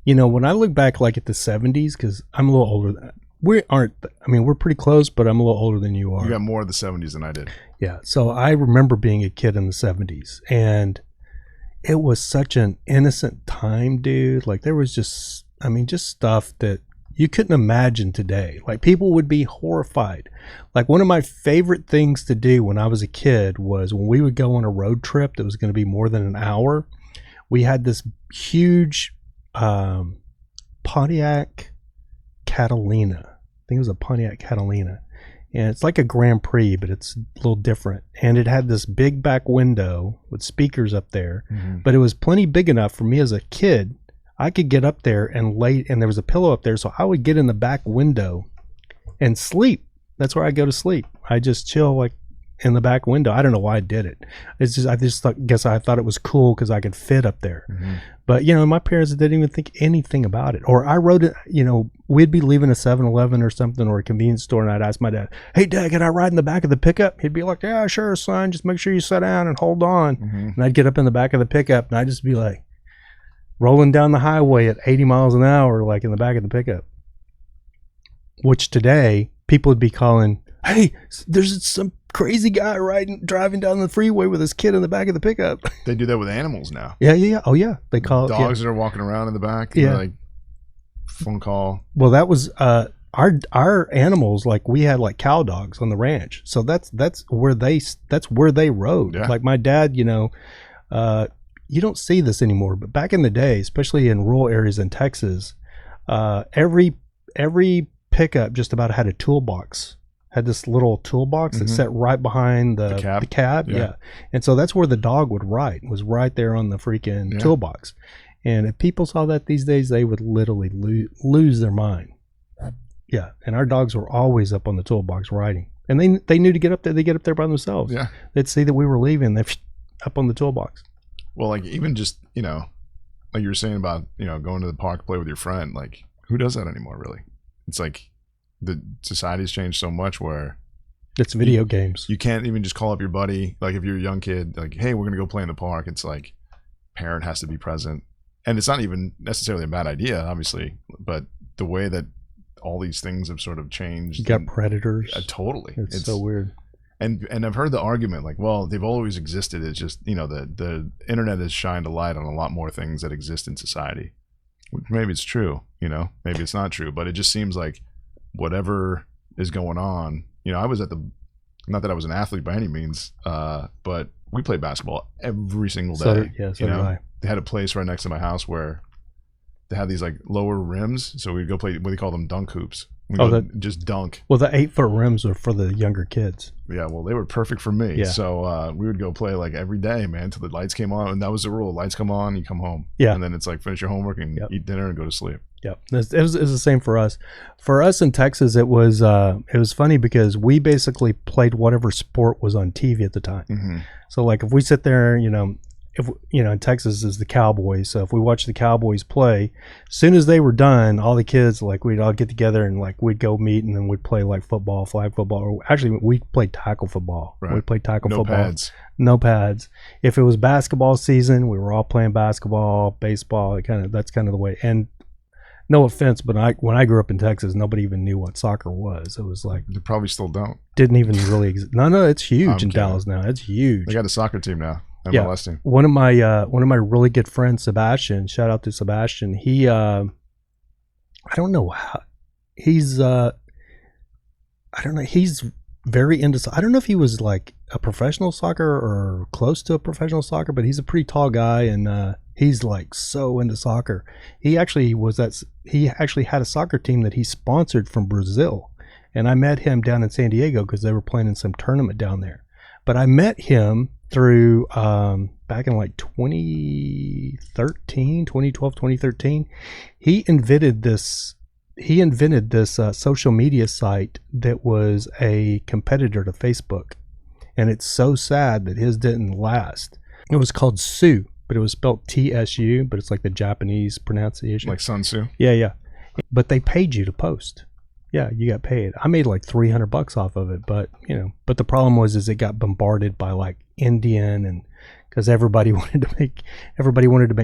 when I look back like at the 70s, because I'm a little older than that. We're pretty close, but I'm a little older than you are. You got more of the 70s than I did. Yeah. So I remember being a kid in the 70s, and it was such an innocent time, dude. Like there was just stuff that you couldn't imagine today. Like people would be horrified. Like one of my favorite things to do when I was a kid was when we would go on a road trip that was going to be more than an hour. We had this huge Pontiac Catalina. I think it was a Pontiac Catalina, and it's like a Grand Prix, but it's a little different. And it had this big back window with speakers up there, but it was plenty big enough for me as a kid. I could get up there and there was a pillow up there, so I would get in the back window and sleep. That's where I go to sleep. I just chill like in the back window. I don't know why I did it. It's just I thought it was cool because I could fit up there. But my parents didn't even think anything about it. Or I rode it. We'd be leaving a 7-Eleven or something or a convenience store, and I'd ask my dad, "Hey, Dad, can I ride in the back of the pickup?" He'd be like, "Yeah, sure, son. Just make sure you sit down and hold on." And I'd get up in the back of the pickup, and I'd just be like rolling down the highway at 80 miles an hour, like in the back of the pickup. Which today people would be calling, "Hey, there's some crazy guy driving down the freeway with his kid in the back of the pickup." They do that with animals now. Yeah. Oh yeah, they call dogs that are walking around in the back. Yeah, like phone call. Well, that was our animals. Like we had like cow dogs on the ranch, so that's where they rode. Yeah. Like my dad, you don't see this anymore, but back in the day, especially in rural areas in Texas, every pickup just about had a toolbox. Had this little toolbox that sat right behind the cab. Yeah. And so that's where the dog would ride, was right there on the freaking toolbox. And if people saw that these days, they would literally lose their mind. Yeah. And our dogs were always up on the toolbox riding. And they knew to get up there. They get up there by themselves. Yeah. They'd see that we were leaving. They're up on the toolbox. Well, like even just, like you were saying about, going to the park, play with your friend, like who does that anymore, really? It's like, the society's changed so much where it's video games. You can't even just call up your buddy. Like if you're a young kid, like, hey, we're going to go play in the park. It's like parent has to be present. And it's not even necessarily a bad idea, obviously, but the way that all these things have sort of changed. You got predators. Totally. It's so weird. And I've heard the argument like, well, they've always existed. It's just, the internet has shined a light on a lot more things that exist in society. Maybe it's true, maybe it's not true, but it just seems like whatever is going on, I was at not that I was an athlete by any means, but we played basketball every single day. So did I. They had a place right next to my house where they had these like lower rims, so we'd go play what they call them dunk hoops. Just dunk. Well, the 8-foot rims are for the younger kids. Yeah, well, they were perfect for me. Yeah. So we would go play like every day, man, until the lights came on, and that was the rule. Lights come on, you come home. Yeah, and then it's like finish your homework and eat dinner and go to sleep. Yep, it was the same for us. For us in Texas, it was funny because we basically played whatever sport was on TV at the time. Mm-hmm. So like if we sit there, in Texas is the Cowboys. So if we watch the Cowboys play, as soon as they were done, all the kids, like, we'd all get together and like we'd go meet, and then we'd play like football, flag football, or actually we played tackle football. Right. We played tackle football. No pads. No pads. If it was basketball season, we were all playing basketball, baseball. That's kind of the way. And no offense, but when I grew up in Texas, nobody even knew what soccer was. It was like, They probably still don't. didn't even really exist. No, it's huge I'm in kidding. Dallas now. It's huge. They got a soccer team now. MLS team. One of my really good friends, Sebastian, shout out to Sebastian. He I don't know how he's I don't know, he's very into, I don't know if he was like a professional soccer or close to a professional soccer, but he's a pretty tall guy, and he's like so into soccer. He actually had a soccer team that he sponsored from Brazil, and I met him down in San Diego because they were playing in some tournament down there. But I met him through back in like 2012, 2013. He invented this social media site that was a competitor to Facebook, and it's so sad that his didn't last. It was called Sue, but it was spelled TSU, but it's like the Japanese pronunciation, Like Sun Tzu. yeah. But they paid you to post. Yeah, you got paid. I made like $300 off of it, but the problem was it got bombarded by like Indian, and because everybody wanted to make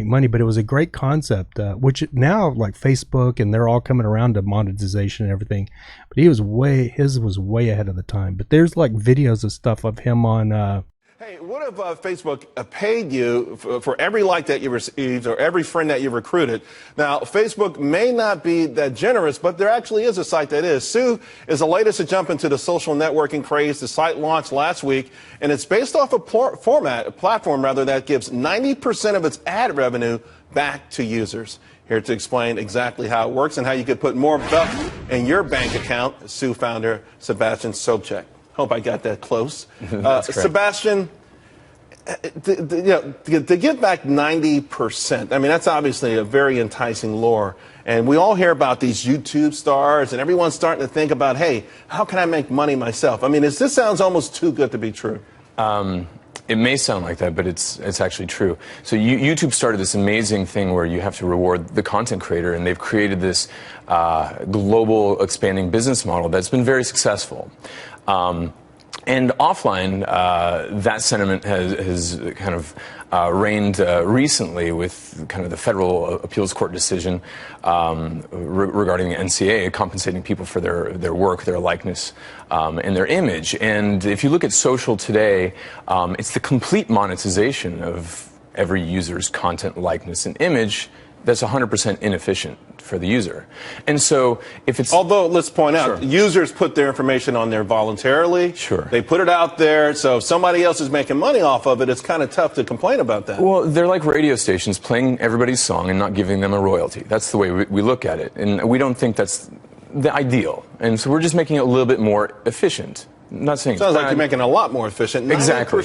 money. But it was a great concept, which now like Facebook and they're all coming around to monetization and everything. But his was way ahead of the time. But there's like videos of stuff of him on. Hey, what if Facebook paid you for every like that you received or every friend that you recruited? Now, Facebook may not be that generous, but there actually is a site that is. Sue is the latest to jump into the social networking craze. The site launched last week, and it's based off a platform that gives 90% of its ad revenue back to users. Here to explain exactly how it works and how you could put more buck in your bank account, Sue founder Sebastian Sobchak. Hope I got that close. Sebastian, to give back 90%, I mean, that's obviously a very enticing lure. And we all hear about these YouTube stars, and everyone's starting to think about, hey, how can I make money myself? I mean, this sounds almost too good to be true. It may sound like that, but it's actually true. So YouTube started this amazing thing where you have to reward the content creator, and they've created this global expanding business model that's been very successful. And offline, that sentiment has kind of reigned recently with kind of the federal appeals court decision regarding the NCA compensating people for their work, their likeness, and their image. And if you look at social today, it's the complete monetization of every user's content, likeness, and image that's 100% inefficient for the user. And so if it's... Although, let's point out, users put their information on there voluntarily. Sure. They put it out there, so if somebody else is making money off of it, it's kind of tough to complain about that. Well, they're like radio stations playing everybody's song and not giving them a royalty. That's the way we look at it. And we don't think that's the ideal. And so we're just making it a little bit more efficient. I'm not saying... Sounds like you're making it a lot more efficient. 90%, exactly.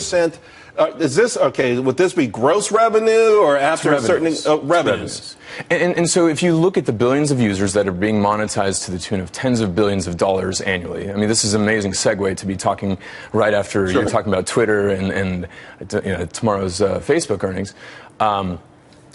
Is this, okay, would this be gross revenue or after a certain... revenues. And so if you look at the billions of users that are being monetized to the tune of tens of billions of dollars annually, I mean, this is an amazing segue to be talking right after you're talking about Twitter and tomorrow's Facebook earnings.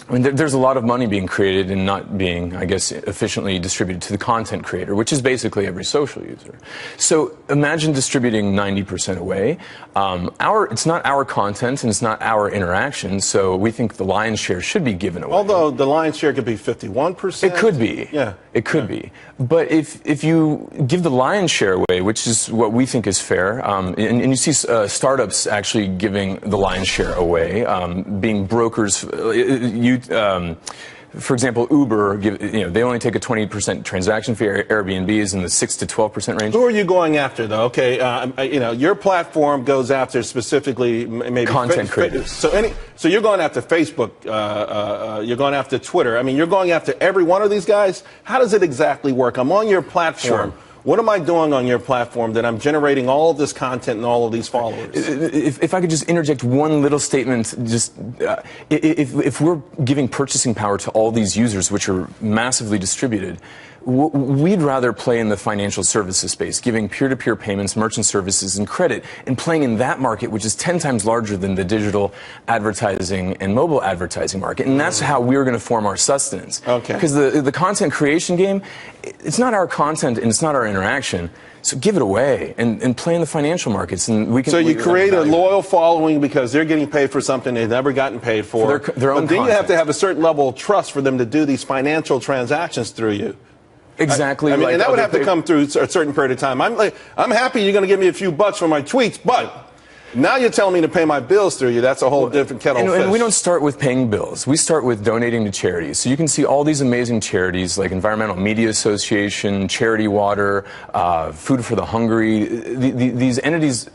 I mean, there's a lot of money being created and not being, I guess, efficiently distributed to the content creator, which is basically every social user. So imagine distributing 90% away. It's not our content and it's not our interaction, so we think the lion's share should be given away. Although the lion's share could be 51%. It could be. Yeah. It could be. But if you give the lion's share away, which is what we think is fair, and you see startups actually giving the lion's share away, being brokers, for example, Uber, they only take a 20% transaction fee. Airbnb is in the 6 to 12% range. Who are you going after, though? Okay, your platform goes after specifically maybe content creators. So you're going after Facebook. You're going after Twitter. I mean, you're going after every one of these guys. How does it exactly work? I'm on your platform. Sure. What am I doing on your platform that I'm generating all of this content and all of these followers? If I could just interject one little statement, if we're giving purchasing power to all these users, which are massively distributed, we'd rather play in the financial services space, giving peer-to-peer payments, merchant services, and credit, and playing in that market, which is 10 times larger than the digital advertising and mobile advertising market. And that's how we're going to form our sustenance. Okay. Because the content creation game, it's not our content and it's not our interaction. So give it away and play in the financial markets, and we can. So you create a loyal following because they're getting paid for something they've never gotten paid for. Their own but then content. you have to have a certain level of trust for them to do these financial transactions through you. Exactly. I mean, and that would have to come through a certain period of time. I'm happy you're going to give me a few bucks for my tweets, but now you're telling me to pay my bills through you. That's a whole different kettle of fish. And we don't start with paying bills. We start with donating to charities. So you can see all these amazing charities like Environmental Media Association, Charity Water, Food for the Hungry. These entities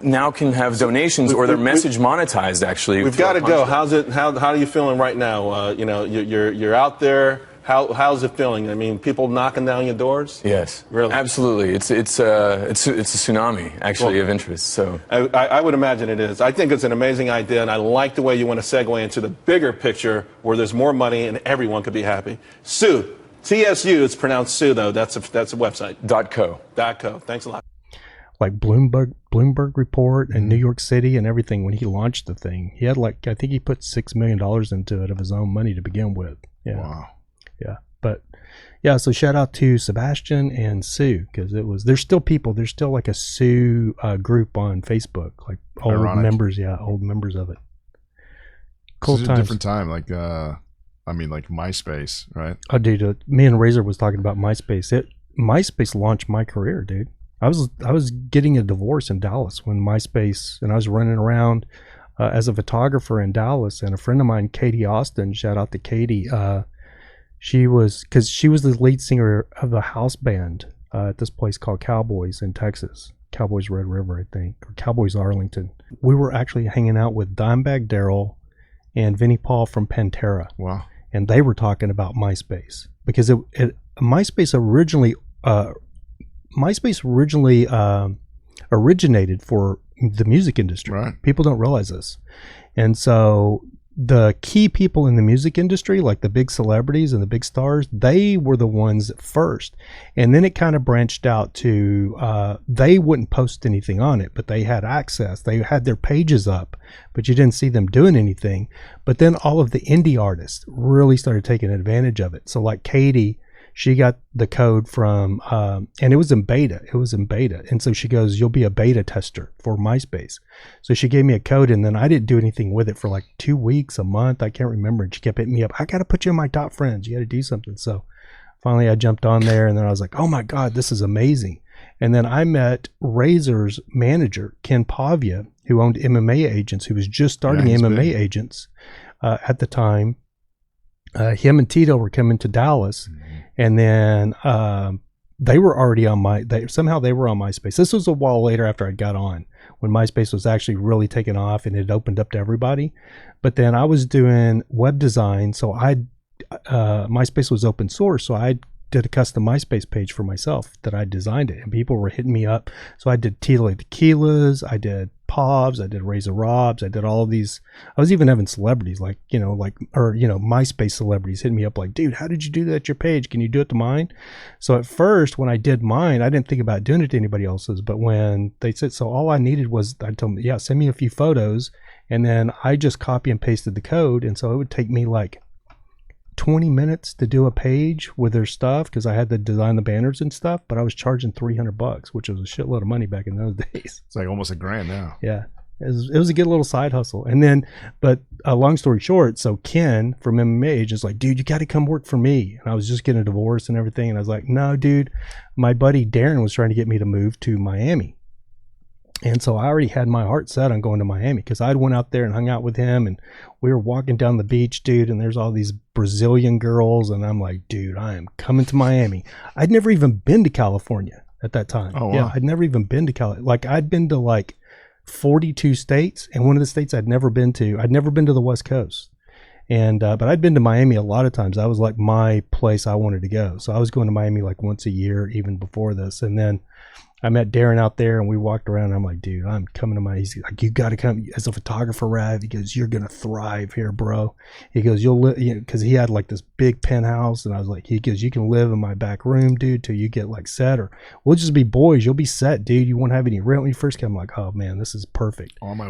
now can have donations or their message monetized. Actually, we've got to go. How are you feeling right now? You're out there. How's it feeling? I mean, people knocking down your doors? Yes, really, absolutely. It's a tsunami actually of interest. So I would imagine it is. I think it's an amazing idea, and I like the way you want to segue into the bigger picture where there's more money and everyone could be happy. Sue, TSU. It's pronounced Sue though. That's a website. .co. .co. Thanks a lot. Like Bloomberg report and New York City and everything. When he launched the thing, he had I think he put $6 million into it of his own money to begin with. Yeah. Wow. Yeah, but yeah, so shout out to Sebastian and Sue, because there's still people, there's still like a Sue group on Facebook, like old members of it. Cool It's times. a different time, like MySpace, right? Oh, dude, me and Razor was talking about MySpace. MySpace launched my career, dude. I was getting a divorce in Dallas when MySpace, and I was running around as a photographer in Dallas, and a friend of mine, Katie Austin, shout out to Katie. She was the lead singer of a house band at this place called Cowboys in Texas. Cowboys Red River, I think, or Cowboys Arlington. We were actually hanging out with Dimebag Darrell and Vinnie Paul from Pantera. Wow. And they were talking about MySpace, because MySpace originally originated for the music industry. Right. People don't realize this. And so the key people in the music industry, like the big celebrities and the big stars, they were the ones first. And then it kind of branched out to, they wouldn't post anything on it, but they had access. They had their pages up, but you didn't see them doing anything. But then all of the indie artists really started taking advantage of it. So like Katie, she got the code from, and it was in beta. And so she goes, you'll be a beta tester for MySpace. So she gave me a code, and then I didn't do anything with it for like 2 weeks, a month. I can't remember. And she kept hitting me up. I got to put you in my top friends. You got to do something. So finally I jumped on there, and then I was like, oh my God, this is amazing. And then I met Razor's manager, Ken Pavia, who owned MMA Agents, who was just starting MMA Agents at the time. Him and Tito were coming to Dallas. Mm-hmm. And then they were already on somehow they were on MySpace. This was a while later after I got on, when MySpace was actually really taking off and it opened up to everybody. But then I was doing web design, so MySpace was open source, so I did a custom MySpace page for myself that I designed it, and people were hitting me up. So I did Tila Tequilas, I did Pavs, I did Razor Robs, I did all of these. I was even having celebrities MySpace celebrities hitting me up like, dude, how did you do that at your page? Can you do it to mine? So at first, when I did mine, I didn't think about doing it to anybody else's. But when they said, so all I needed was, I told them, yeah, send me a few photos. And then I just copy and pasted the code. And so it would take me like 20 minutes to do a page with their stuff, because I had to design the banners and stuff, but I was charging $300, which was a shitload of money back in those days. It's like almost $1,000 now. Yeah, it was a good little side hustle. And then, but long story short, so Ken from MMA Agents like, dude, you got to come work for me. And I was just getting a divorce and everything, and I was like, no, dude, my buddy Darren was trying to get me to move to Miami. And so I already had my heart set on going to Miami because I'd went out there and hung out with him, and we were walking down the beach, dude, and there's all these Brazilian girls, and I'm like, dude, I am coming to Miami. I'd never even been to California at that time. Oh, wow. Yeah, I'd never even been to California. Like, I'd been to like 42 states, and one of the states I'd never been to the West Coast. And but I'd been to Miami a lot of times. That was like my place I wanted to go. So I was going to Miami like once a year, even before this. And then I met Darren out there, and we walked around, and I'm like, dude, I'm coming to Miami. He's like, you got to come as a photographer, Rav. He goes, you're going to thrive here, bro. He goes, you'll live, because he had like this big penthouse, and I was like, he goes, you can live in my back room, dude, till you get like set, or we'll just be boys. You'll be set, dude. You won't have any rent when you first come. I'm like, oh man, this is perfect. On my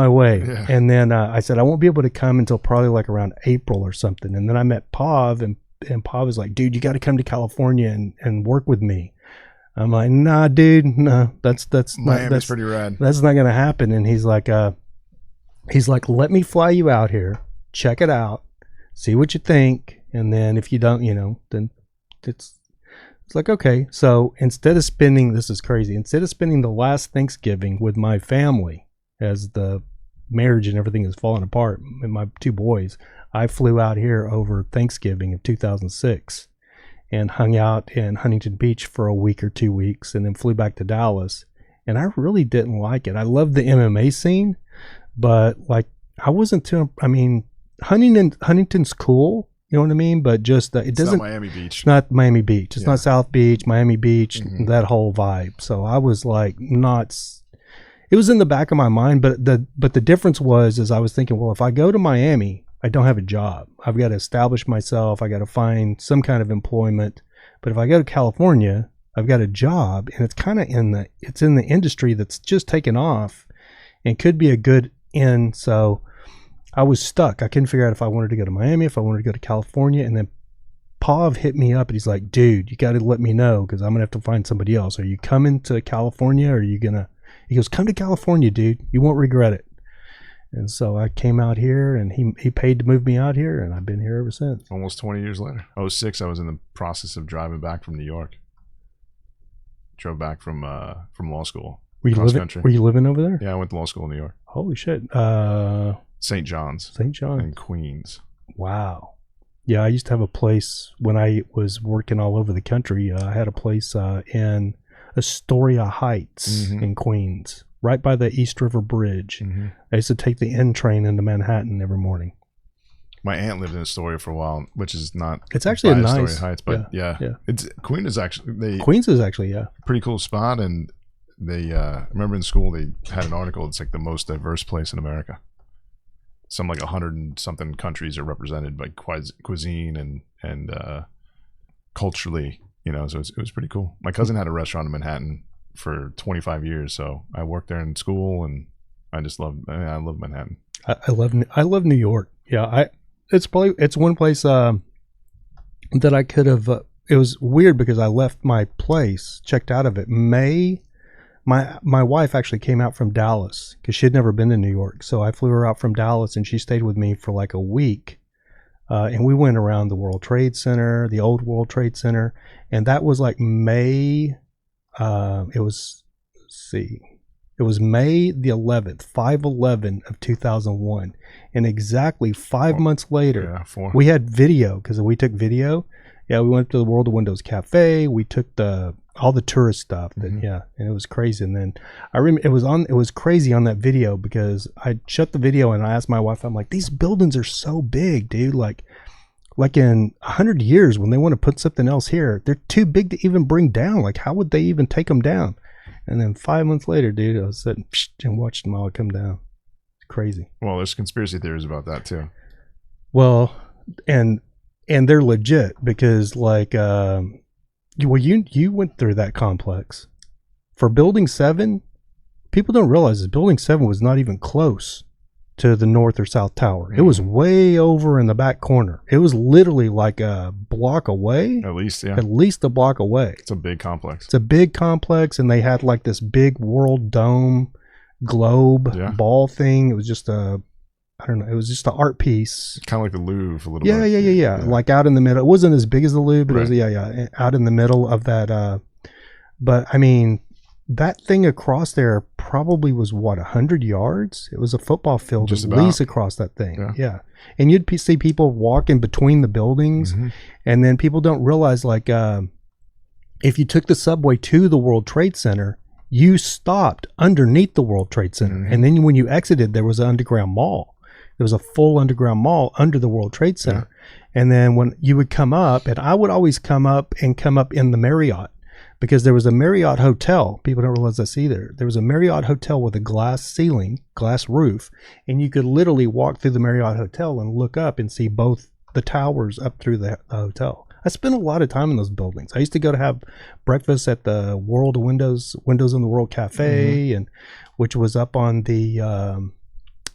way. Yeah. And then I said, I won't be able to come until probably like around April or something. And then I met Pav, and Pav was like, dude, you got to come to California and work with me. I'm like, nah, dude, no, that's Miami's pretty rad. That's not gonna happen. And he's like, let me fly you out here, check it out, see what you think, and then if you don't, then it's like, okay. So instead of spending the last Thanksgiving with my family, as the marriage and everything is falling apart, and my two boys, I flew out here over Thanksgiving of 2006. And hung out in Huntington Beach for a week or 2 weeks, and then flew back to Dallas. And I really didn't like it. I love the MMA scene, but like I wasn't too. I mean, Huntington's cool, you know what I mean. But just it doesn't. Not Miami Beach. It's not Miami Beach. It's not South Beach, Miami Beach, that whole vibe. So I was like, not. It was in the back of my mind, but the difference was I was thinking, well, if I go to Miami, I don't have a job. I've got to establish myself. I got to find some kind of employment. But if I go to California, I've got a job, and it's kind of in the industry that's just taken off and could be a good in. So I was stuck. I couldn't figure out if I wanted to go to Miami, if I wanted to go to California. And then Pav hit me up, and he's like, dude, you got to let me know, because I'm going to have to find somebody else. Are you coming to California, or are you going to, he goes, come to California, dude. You won't regret it. And so I came out here, and he paid to move me out here, and I've been here ever since. Almost 20 years later. 2006, I was in the process of driving back from New York. Drove back from law school. Were you living over there? Yeah, I went to law school in New York. Holy shit. St. John's. St. John's. In Queens. Wow. Yeah, I used to have a place when I was working all over the country. I had a place in Astoria Heights in Queens, right by the East River Bridge. I used to take the N train into Manhattan every morning. My aunt lived in Astoria for a while, which is not. It's actually a nice Astoria Heights, but yeah. Queens is actually pretty cool spot, and they remember in school they had an article. It's like the most diverse place in America. Some like 100 and something countries are represented by cuisine and culturally, So it was pretty cool. My cousin had a restaurant in Manhattan for 25 years, so I worked there in school, and I love Manhattan. I love New York. Yeah, it's one place that I could have. It was weird because I left my place, checked out of it. My wife actually came out from Dallas because she had never been to New York, so I flew her out from Dallas, and she stayed with me for like a week. And we went around the World Trade Center, the old World Trade Center, and that was like May. It was May the 11th, 5/11 of 2001, and exactly 5 months later, we had video because we took video. Yeah, we went to the World of Windows Cafe. We took all the tourist stuff. And it was crazy. And then I remember it was crazy on that video because I shut the video and I asked my wife, I'm like, these buildings are so big, dude. Like in 100 years when they want to put something else here, they're too big to even bring down. Like, how would they even take them down? And then 5 months later, dude, I was sitting and watched them all come down. It's crazy. Well, there's conspiracy theories about that too. Well, and they're legit because like, you went through that complex for Building 7. People don't realize that Building 7 was not even close to the north or south tower. It was way over in the back corner. It was literally like a block away. At least a block away. It's a big complex. It's a big complex, and they had like this big world dome globe ball thing. It was just I don't know. It was just an art piece. Kind of like the Louvre a little bit. Yeah. Like out in the middle. It wasn't as big as the Louvre, but it was, out in the middle of that. But I mean, that thing across there probably was what, 100 yards? It was a football field Just at about. least across that thing. Yeah. And you'd see people walking between the buildings, and then people don't realize, like, if you took the subway to the World Trade Center, you stopped underneath the World Trade Center. And then when you exited, there was an underground mall. There was a full underground mall under the World Trade Center. And then when you would come up, and I would always come up in the Marriott, because there was a Marriott hotel. People don't realize this either. There was a Marriott hotel with a glass ceiling, glass roof, and you could literally walk through the Marriott hotel and look up and see both the towers up through the hotel. I spent a lot of time in those buildings. I used to go to have breakfast at the World of Windows in the World Cafe, and which was up on the I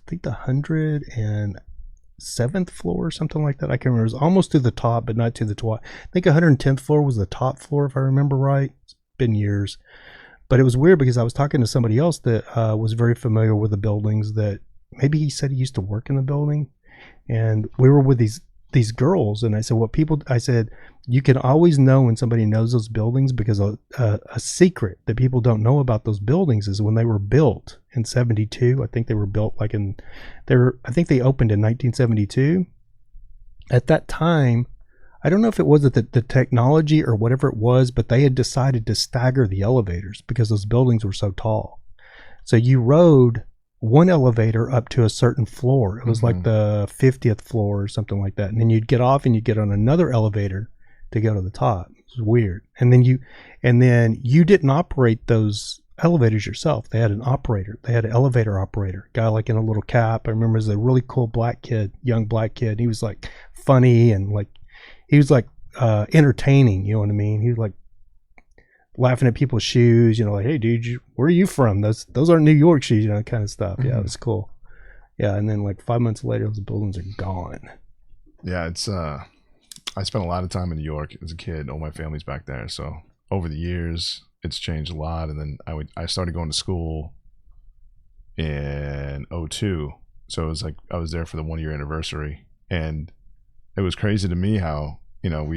think the 107th floor or something like that. I can't remember. It was almost to the top, but not to the top. I think 110th floor was the top floor, if I remember right. It's been years. But it was weird because I was talking to somebody else that was very familiar with the buildings, that maybe he said he used to work in the building. And we were with these girls, and I said, you can always know when somebody knows those buildings, because a secret that people don't know about those buildings is when they were built in 72. I think they were built I think they opened in 1972. At that time, I don't know if it was the technology or whatever it was, but they had decided to stagger the elevators because those buildings were so tall. So you rode one elevator up to a certain floor. It was like the 50th floor or something like that. And then you'd get off and you'd get on another elevator to go to the top. It was weird. And then you didn't operate those elevators yourself. They had an operator. They had an elevator operator, guy like in a little cap. I remember, as a really cool young black kid. He was like funny, and like, he was like entertaining, you know what I mean? He was like laughing at people's shoes, you know, like, hey dude, where are you from? Those aren't New York shoes, you know, kind of stuff. Yeah, it was cool. Yeah, and then like 5 months later, those buildings are gone. Yeah, it's I spent a lot of time in New York as a kid. All my family's back there, so over the years it's changed a lot. And then I started going to school in 2002, so it was like I was there for the 1 year anniversary, and it was crazy to me how, you know,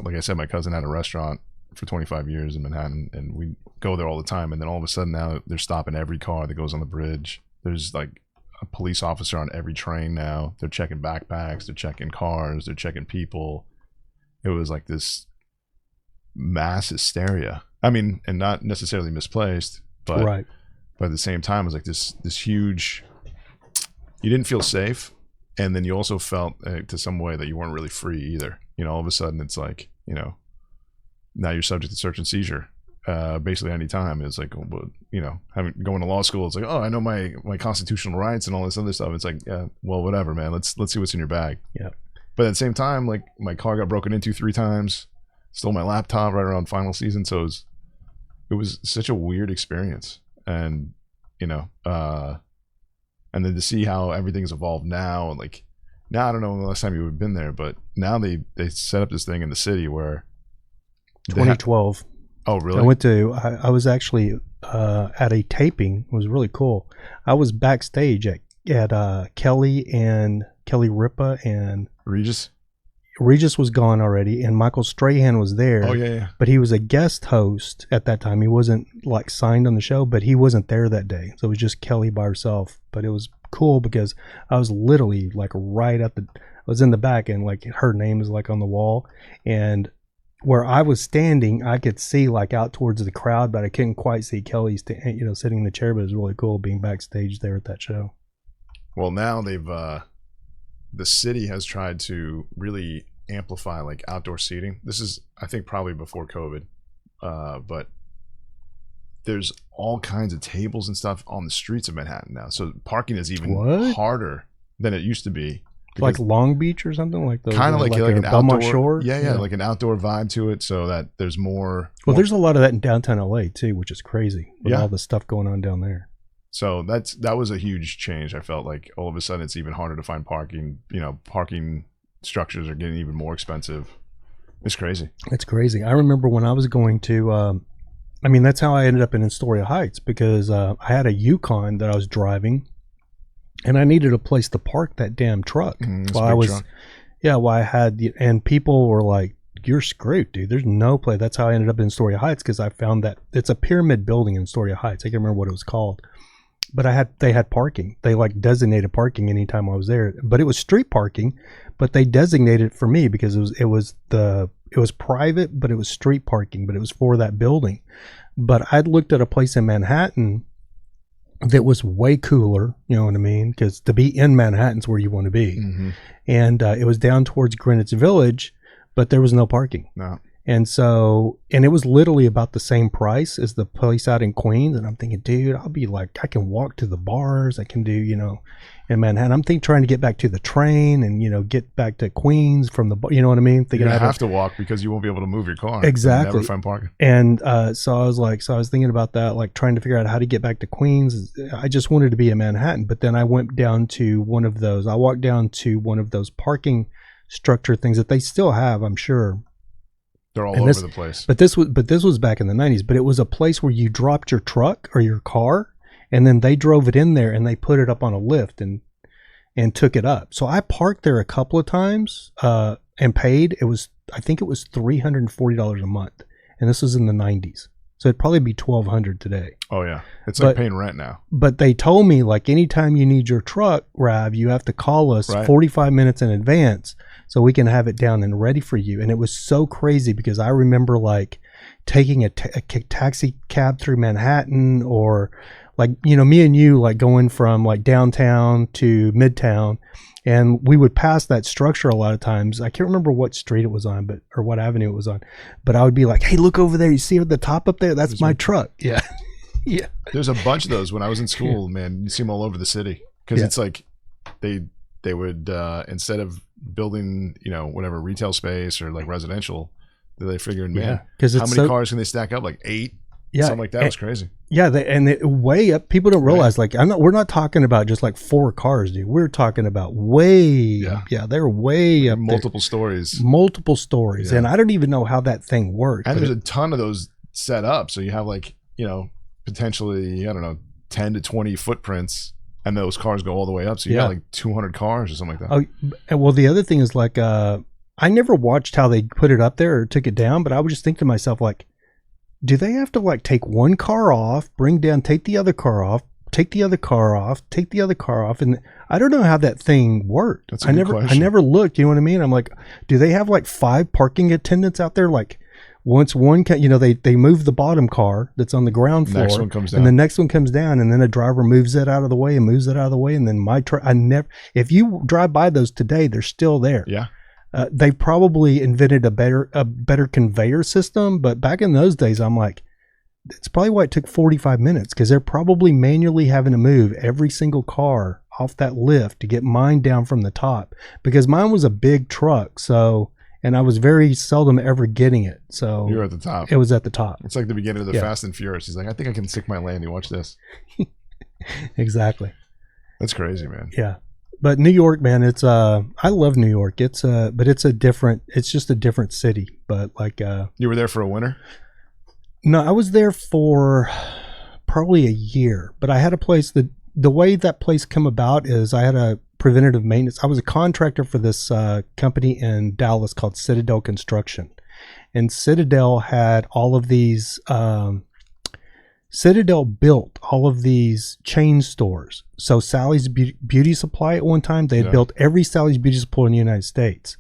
like I said, my cousin had a restaurant for 25 years in Manhattan, and we go there all the time. And then all of a sudden now they're stopping every car that goes on the bridge. There's like a police officer on every train now. They're checking backpacks, they're checking cars, they're checking people. It was like this mass hysteria. I mean, and not necessarily misplaced, but right. But at the same time, it was like this huge, you didn't feel safe. And then you also felt to some way that you weren't really free either. You know, all of a sudden it's like, you know, now you're subject to search and seizure basically any time. It's like, you know, going to law school, it's like, oh, I know my constitutional rights and all this other stuff. It's like, yeah, well, whatever, man. Let's see what's in your bag. Yeah. But at the same time, like, my car got broken into 3 times, stole my laptop right around final season. So it was such a weird experience. And, you know, and then to see how everything's evolved now, and like, now I don't know the last time you've been there, but now they set up this thing in the city where 2012. Oh, really? I was actually at a taping. It was really cool. I was backstage at Kelly Ripa and Regis. Regis was gone already, and Michael Strahan was there. Oh, yeah. But he was a guest host at that time. He wasn't like signed on the show, but he wasn't there that day. So it was just Kelly by herself. But it was cool because I was literally like I was in the back, and like her name is like on the wall, and where I was standing, I could see like out towards the crowd, but I couldn't quite see Kelly, sitting in the chair. But it was really cool being backstage there at that show. Well, now they've the city has tried to really amplify like outdoor seating. This is, I think, probably before COVID, but there's all kinds of tables and stuff on the streets of Manhattan now. So parking is even harder than it used to be. Like Long Beach or something like that. Kind of like an Belmont outdoor Shore. Yeah, like an outdoor vibe to it, so that there's more. Well, there's a lot of that in downtown LA too, which is crazy with Yeah. all the stuff going on down there. So that was a huge change. I felt like all of a sudden it's even harder to find parking. You know, parking structures are getting even more expensive. It's crazy. It's crazy. I remember when I was going to, that's how I ended up in Astoria Heights, because I had a Yukon that I was driving, and I needed a place to park that damn truck. While I had, and people were like you're screwed, dude. There's no place. That's how I ended up in Astoria Heights, because I found that it's a pyramid building in Astoria Heights. I can't remember what it was called, but they had parking. They like designated parking anytime I was there, but it was street parking, but they designated it for me because it was private, but it was street parking, but it was for that building. But I'd looked at a place in Manhattan that was way cooler, you know what I mean? Because to be in Manhattan's where you want to be. Mm-hmm. And it was down towards Greenwich Village, but there was no parking. No. And so, and it was literally about the same price as the place out in Queens. And I'm thinking, dude, I'll be like, I can walk to the bars. I can do, you know, in Manhattan. I'm trying to get back to the train and, you know, get back to Queens from the, you know what I mean? You're going to have to walk because you won't be able to move your car. Exactly. Never find parking. And so I was thinking about that, like trying to figure out how to get back to Queens. I just wanted to be in Manhattan. But then I went down to I walked down to one of those parking structure things that they still have, I'm sure. They're all over the place. But this was back in the 90s, but it was a place where you dropped your truck or your car, and then they drove it in there and they put it up on a lift and took it up. So I parked there a couple of times and paid. I think it was $340 a month, and this was in the 90s. So it'd probably be $1,200 today. Oh yeah, it's like paying rent now. But they told me, like, anytime you need your truck, Rav, you have to call us 45 minutes in advance so we can have it down and ready for you. And it was so crazy because I remember like taking a taxi cab through Manhattan, or like, you know, me and you like going from like downtown to Midtown, and we would pass that structure a lot of times. I can't remember what street it was on, or what avenue it was on, but I would be like, hey, look over there. You see at the top up there? That's my truck. Yeah. Yeah. There's a bunch of those when I was in school, man. You see them all over the city because it's like they would, instead of building, you know, whatever retail space or like residential, they figured, man, how many cars can they stack up? Like 8? Yeah, something like that. Was crazy. Yeah, way up. People don't realize, like, we're not talking about just like 4 cars, dude. We're talking about way up. Yeah, they're way up. Multiple stories. Yeah. And I don't even know how that thing works. And there's a ton of those set up. So you have like, you know, potentially, I don't know, 10 to 20 footprints, and those cars go all the way up. So you got like 200 cars or something like that. Oh, and well, the other thing is like, I never watched how they put it up there or took it down, but I would just think to myself, like, do they have to like take one car off, bring down, take the other car off, take the other car off, take the other car off? And I don't know how that thing worked. That's a good question. I never looked. You know what I mean? I'm like, do they have like 5 parking attendants out there? Like, once one, you know, they move the bottom car that's on the ground floor, next one comes down, and the next one comes down, and then a driver moves it out of the way and moves it out of the way, and then my truck. If you drive by those today, they're still there. Yeah. They probably invented a better conveyor system, but back in those days, I'm like, it's probably why it took 45 minutes, because they're probably manually having to move every single car off that lift to get mine down from the top, because mine was a big truck. So, and I was very seldom ever getting it. So you were at the top. It was at the top. It's like the beginning of the Fast and Furious. He's like, I think I can stick my landing. Watch this. Exactly. That's crazy, man. Yeah. But New York, man, I love New York. but it's just a different city. But like, you were there for a winter? No, I was there for probably a year, but I had a place the way that place come about is I had a preventative maintenance. I was a contractor for this company in Dallas called Citadel Construction, and Citadel had all of these, Citadel built all of these chain stores. So Sally's Beauty Supply at one time, they had built every Sally's Beauty Supply in the United States.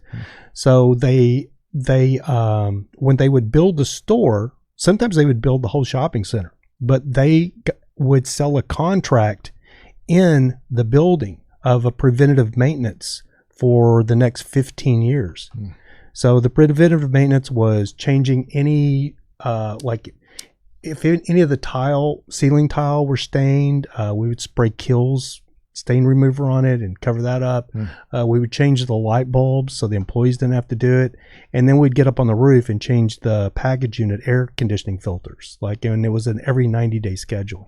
So they when they would build the store, sometimes they would build the whole shopping center, but they would sell a contract in the building of a preventative maintenance for the next 15 years. So the preventative maintenance was changing any, like if any of the ceiling tile were stained, we would spray Kills stain remover on it and cover that up. We would change the light bulbs so the employees didn't have to do it. And then we'd get up on the roof and change the package unit air conditioning filters. And it was an every 90-day schedule.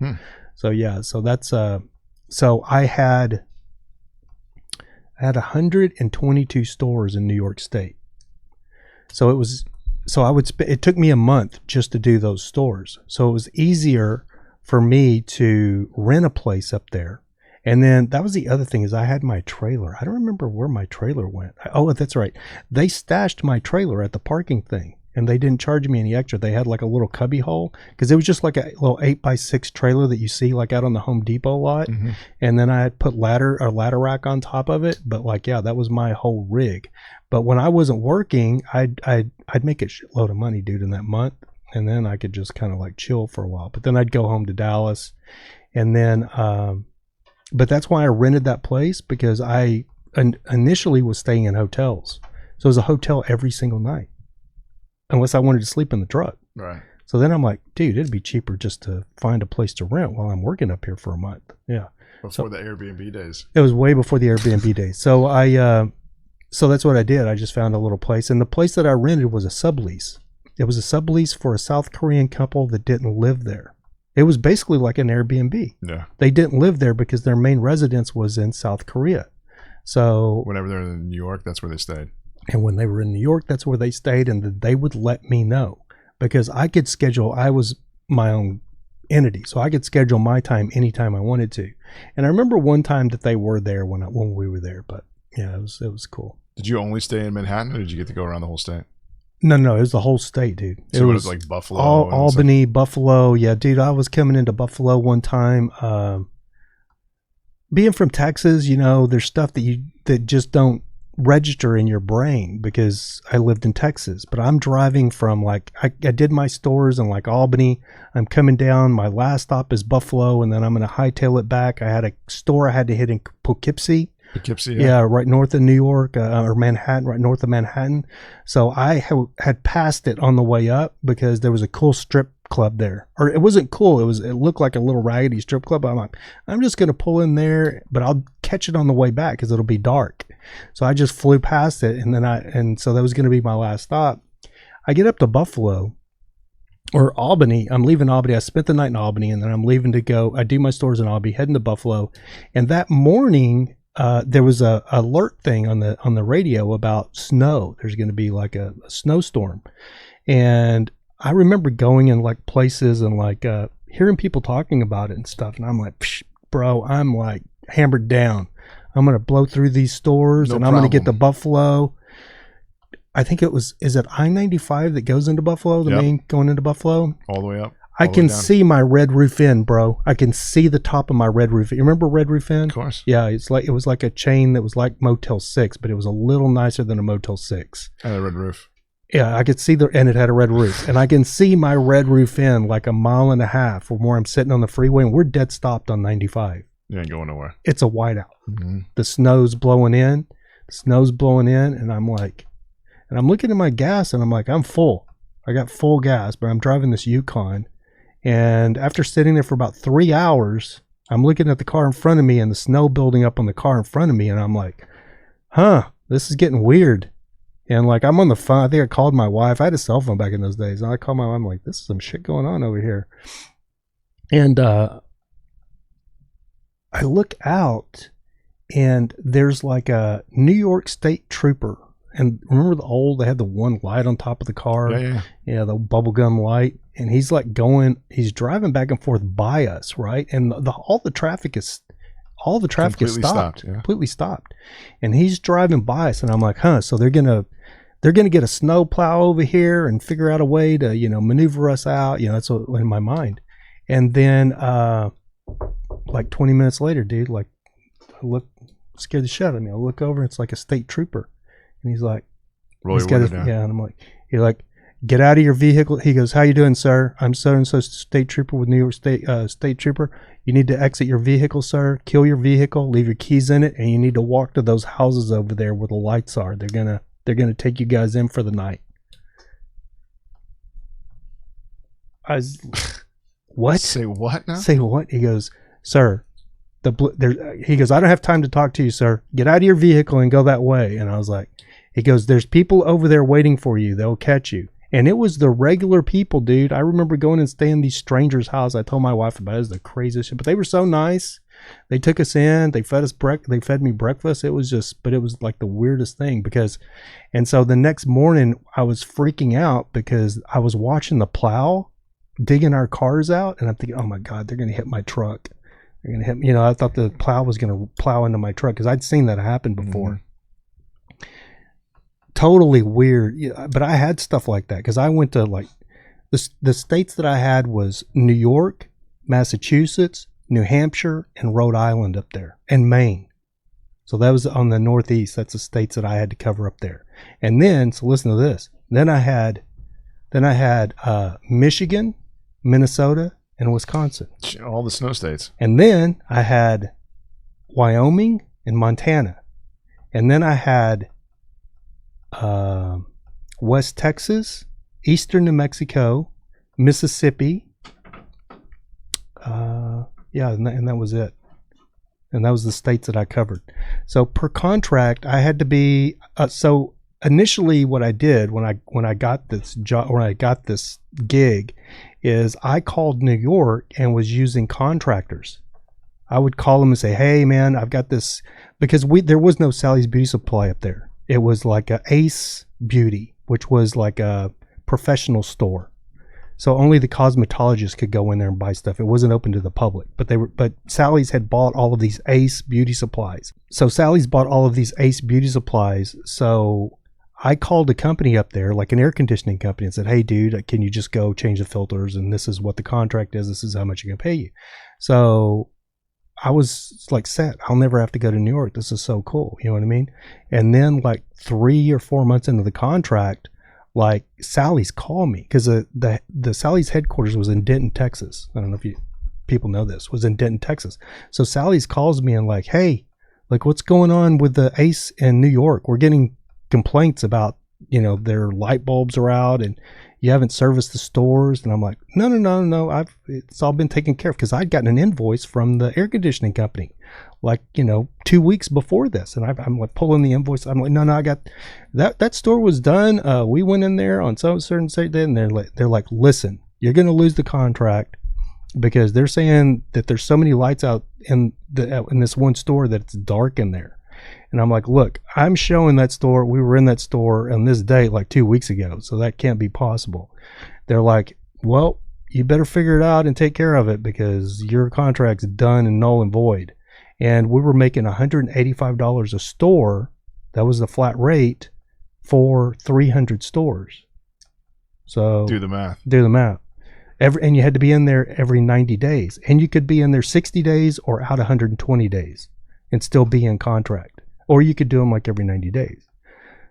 So yeah, so that's, so I had 122 stores in New York State. So it took me a month just to do those stores. So it was easier for me to rent a place up there And then that was the other thing is I had my trailer. I don't remember where my trailer went. Oh, that's right. They stashed my trailer at the parking thing, and they didn't charge me any extra. They had like a little cubby hole because it was just like a little 8x6 trailer that you see like out on the Home Depot lot. Mm-hmm. And then I had put a ladder rack on top of it. But like, yeah, that was my whole rig. But when I wasn't working, I'd make a shitload of money, dude, in that month. And then I could just kind of like chill for a while. But then I'd go home to Dallas. And then, but that's why I rented that place, because I initially was staying in hotels. So it was a hotel every single night, unless I wanted to sleep in the truck. Right. So then I'm like, dude, it'd be cheaper just to find a place to rent while I'm working up here for a month. Yeah. Before the Airbnb days. It was way before the Airbnb days. So so that's what I did. I just found a little place, and the place that I rented was a sublease. It was a sublease for a South Korean couple that didn't live there. It was basically like an Airbnb. Yeah. They didn't live there because their main residence was in South Korea. So whenever they're in New York, that's where they stayed. And when they were in New York, that's where they stayed, and they would let me know, because I could schedule. I was my own entity, so I could schedule my time anytime I wanted to. And I remember one time that they were there when we were there, but yeah, it was cool. Did you only stay in Manhattan, or did you get to go around the whole state? No, it was the whole state, dude. So it was like Buffalo, Albany, Buffalo. Yeah, dude, I was coming into Buffalo one time. Being from Texas, you know, there's stuff that just don't register in your brain because I lived in Texas. But I'm driving from like I did my stores in like Albany. I'm coming down. My last stop is Buffalo, and then I'm gonna hightail it back. I had a store I had to hit in Poughkeepsie. Yeah, right north of New York, or Manhattan, right north of Manhattan. So I had passed it on the way up because there was a cool strip club there. Or it wasn't cool. It looked like a little raggedy strip club. I'm like, I'm just going to pull in there, but I'll catch it on the way back because it'll be dark. So I just flew past it, and so that was going to be my last stop. I get up to Buffalo. Or Albany. I'm leaving Albany. I spent the night in Albany, and then I'm leaving to go. I do my stores in Albany, heading to Buffalo. And that morning, there was a alert thing on the radio about snow. There's going to be like a snowstorm, and I remember going in like places and like hearing people talking about it and stuff. And I'm like, bro, I'm like hammered down. I'm going to blow through these stores, and I'm going to get to Buffalo. I think is it I-95 that goes into Buffalo, the main going into Buffalo? All the way up. I can see my Red Roof Inn, bro. I can see the top of my Red Roof Inn. You remember Red Roof Inn? Of course. Yeah, it was like a chain that was like Motel 6, but it was a little nicer than a Motel 6. And a red roof. Yeah, I could see and it had a red roof. And I can see my Red Roof Inn like a mile and a half from where I'm sitting on the freeway, and we're dead stopped on 95. You ain't going nowhere. It's a whiteout. Mm-hmm. The snow's blowing in. And I'm like, and I'm looking at my gas, and I'm like, I'm full. I got full gas, but I'm driving this Yukon. And after sitting there for about 3 hours, I'm looking at the car in front of me and the snow building up on the car in front of me. And I'm like, this is getting weird. And like, I'm on the phone. I think I called my wife. I had a cell phone back in those days. And I called my mom. I'm like, this is some shit going on over here. And I look out, and there's like a New York State trooper. And remember they had the one light on top of the car? Yeah, the bubblegum light. And he's like he's driving back and forth by us, right? And all the traffic is stopped. Completely stopped. And he's driving by us, and I'm like, so they're gonna get a snow plow over here and figure out a way to, maneuver us out. That's what in my mind. And then like 20 minutes later, dude, like I look, scared the shit out of me. I look over, and it's like a state trooper. And he's like, and I'm like, get out of your vehicle. He goes, how you doing, sir? I'm so-and-so state trooper with New York State trooper. You need to exit your vehicle, sir. Kill your vehicle, leave your keys in it, and you need to walk to those houses over there where the lights are. They're gonna take you guys in for the night. What? Say what now? Say what? He goes, sir. He goes, I don't have time to talk to you, sir. Get out of your vehicle and go that way. And I was like, he goes, there's people over there waiting for you. They'll catch you. And it was the regular people, dude. I remember going and staying in these strangers' house. I told my wife about it. It was the craziest shit. But they were so nice. They took us in. They fed us they fed me breakfast. It was like the weirdest thing and so the next morning I was freaking out because I was watching the plow digging our cars out, and I'm thinking, oh my God, they're going to hit my truck. You're gonna hit me. You know, I thought the plow was gonna plow into my truck because I'd seen that happen before. Totally weird. Yeah, but I had stuff like that because I went to like the states that I had was New York, Massachusetts, New Hampshire, and Rhode Island up there, and Maine. So that was on the Northeast. That's the states that I had to cover up there. And then, so listen to this. Then I had Michigan, Minnesota, and Wisconsin. All the snow states. And then I had Wyoming and Montana. And then I had West Texas, Eastern New Mexico, Mississippi. Yeah, and that was it. And that was the states that I covered. So per contract, I had to be. So initially, what I did when I got this job, when I got this gig, is I called New York and was using contractors. I would call them and say, "Hey, man, I've got this," because there was no Sally's Beauty Supply up there. It was like a Ace Beauty, which was like a professional store. So only the cosmetologists could go in there and buy stuff. It wasn't open to the public. But Sally's had bought all of these Ace Beauty Supplies. So Sally's bought all of these Ace Beauty Supplies. So I called a company up there, like an air conditioning company, and said, "Hey, dude, can you just go change the filters? And this is what the contract is. This is how much I'm going to pay you." So I was like set. I'll never have to go to New York. This is so cool. You know what I mean? And then like 3 or 4 months into the contract, like Sally's called me because the Sally's headquarters was in Denton, Texas. I don't know if people know this, was in Denton, Texas. So Sally's calls me and like, "Hey, like what's going on with the Ace in New York? We're getting complaints about, you know, their light bulbs are out and you haven't serviced the stores." And I'm like, no, it's all been taken care of, because I'd gotten an invoice from the air conditioning company, like, you know, 2 weeks before this. And I'm like pulling the invoice. I'm like, no, I got that store was done. We went in there on some certain day, and they're like, "Listen, you're going to lose the contract because they're saying that there's so many lights out in this one store that it's dark in there." And I'm like, "Look, I'm showing that store. We were in that store on this date like 2 weeks ago, so that can't be possible." They're like, "Well, you better figure it out and take care of it because your contract's done and null and void." And we were making $185 a store. That was the flat rate for 300 stores. So do the math. And you had to be in there every 90 days. And you could be in there 60 days or out 120 days and still be in contract. Or you could do them like every 90 days.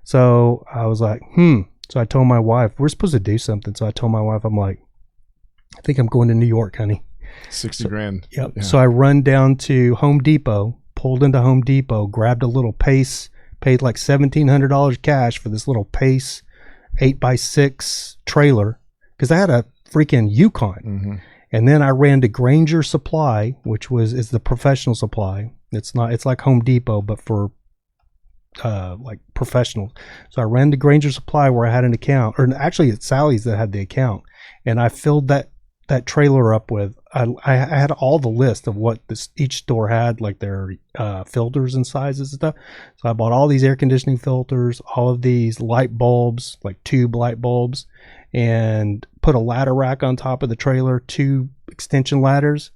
So I was like, So I told my wife, we're supposed to do something. So I told my wife, I'm like, "I think I'm going to New York, honey." 60 grand. Yep. Yeah. So I run down to Home Depot, pulled into Home Depot, grabbed a little Pace, paid like $1,700 cash for this little Pace 8x6 trailer, because I had a freaking Yukon. Mm-hmm. And then I ran to Granger Supply, which is the professional supply. It's like Home Depot, but for like professionals. So I ran to Granger Supply where I had an account, or actually it's Sally's that had the account, and I filled that trailer up with. I had all the list of what each store had, like their filters and sizes and stuff. So I bought all these air conditioning filters, all of these light bulbs, like tube light bulbs, and put a ladder rack on top of the trailer, 2 extension ladders,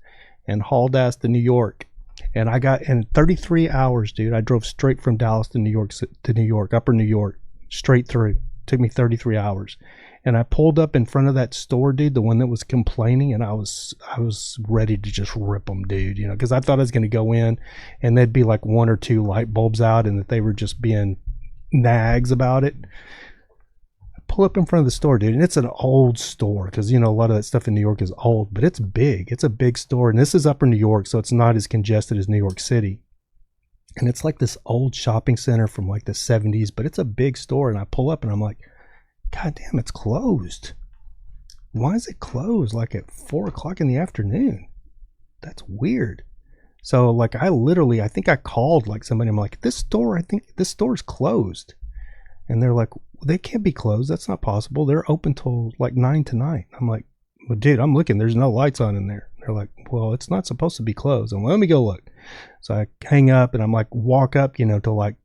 and hauled ass to New York. And I got in 33 hours, dude. I drove straight from Dallas to New York, upper New York, straight through. Took me 33 hours. And I pulled up in front of that store, dude, the one that was complaining, and I was ready to just rip them, dude, you know, because I thought I was going to go in and there'd be like 1 or 2 light bulbs out and that they were just being nags about it. I pull up in front of the store, dude, and it's an old store because, you know, a lot of that stuff in New York is old, but it's big. It's a big store, and this is upper New York, so it's not as congested as New York City. And it's like this old shopping center from like the 70s, but it's a big store. And I pull up and I'm like, "God damn, it's closed. Why is it closed like at 4 o'clock in the afternoon? That's weird." So like I think I called like somebody. I'm like, I think this store's closed. And they're like, "They can't be closed. That's not possible. They're open till like 9 tonight." I'm like, "Well, dude, I'm looking. There's no lights on in there." They're like, "Well, it's not supposed to be closed." I'm like, "Let me go look." So I hang up and I'm like, walk up, you know, to like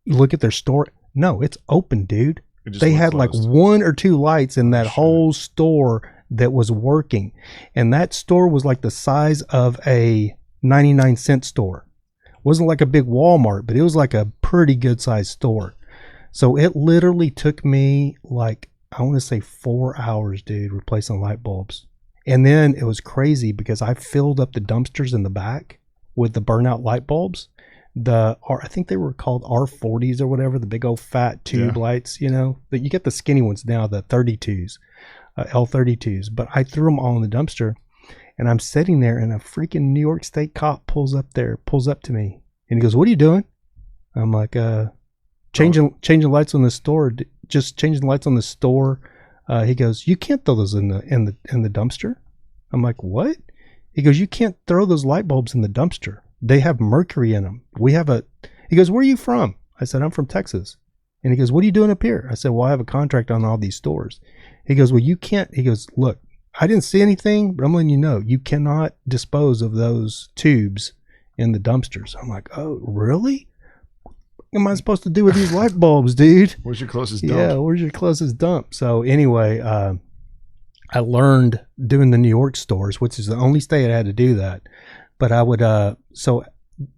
look at their store. No, it's open, dude. They had closed. Like 1 or 2 lights in that whole store that was working. And that store was like the size of a 99-cent store. It wasn't like a big Walmart, but it was like a pretty good sized store. So it literally took me like, I want to say 4 hours, dude, replacing light bulbs. And then it was crazy because I filled up the dumpsters in the back with the burnout light bulbs. I think they were called R40s or whatever, the big old fat tube lights, you know, that you get the skinny ones now, the 32s, L32s. But I threw them all in the dumpster, and I'm sitting there, and a freaking New York State cop pulls up to me, and he goes, "What are you doing?" I'm like, changing lights on the store, just changing the lights on the store. He goes, "You can't throw those in the dumpster." I'm like, "What?" He goes, "You can't throw those light bulbs in the dumpster. They have mercury in them. He goes, "Where are you from?" I said, "I'm from Texas." And he goes, "What are you doing up here?" I said, "Well, I have a contract on all these stores." He goes, "Well, you can't." He goes, "Look, I didn't see anything, but I'm letting you know, you cannot dispose of those tubes in the dumpsters." I'm like, "Oh, really? What am I supposed to do with these light bulbs, dude?" Where's your closest dump? Yeah, where's your closest dump? So anyway, I learned doing the New York stores, which is the only state I had to do that. But I would, so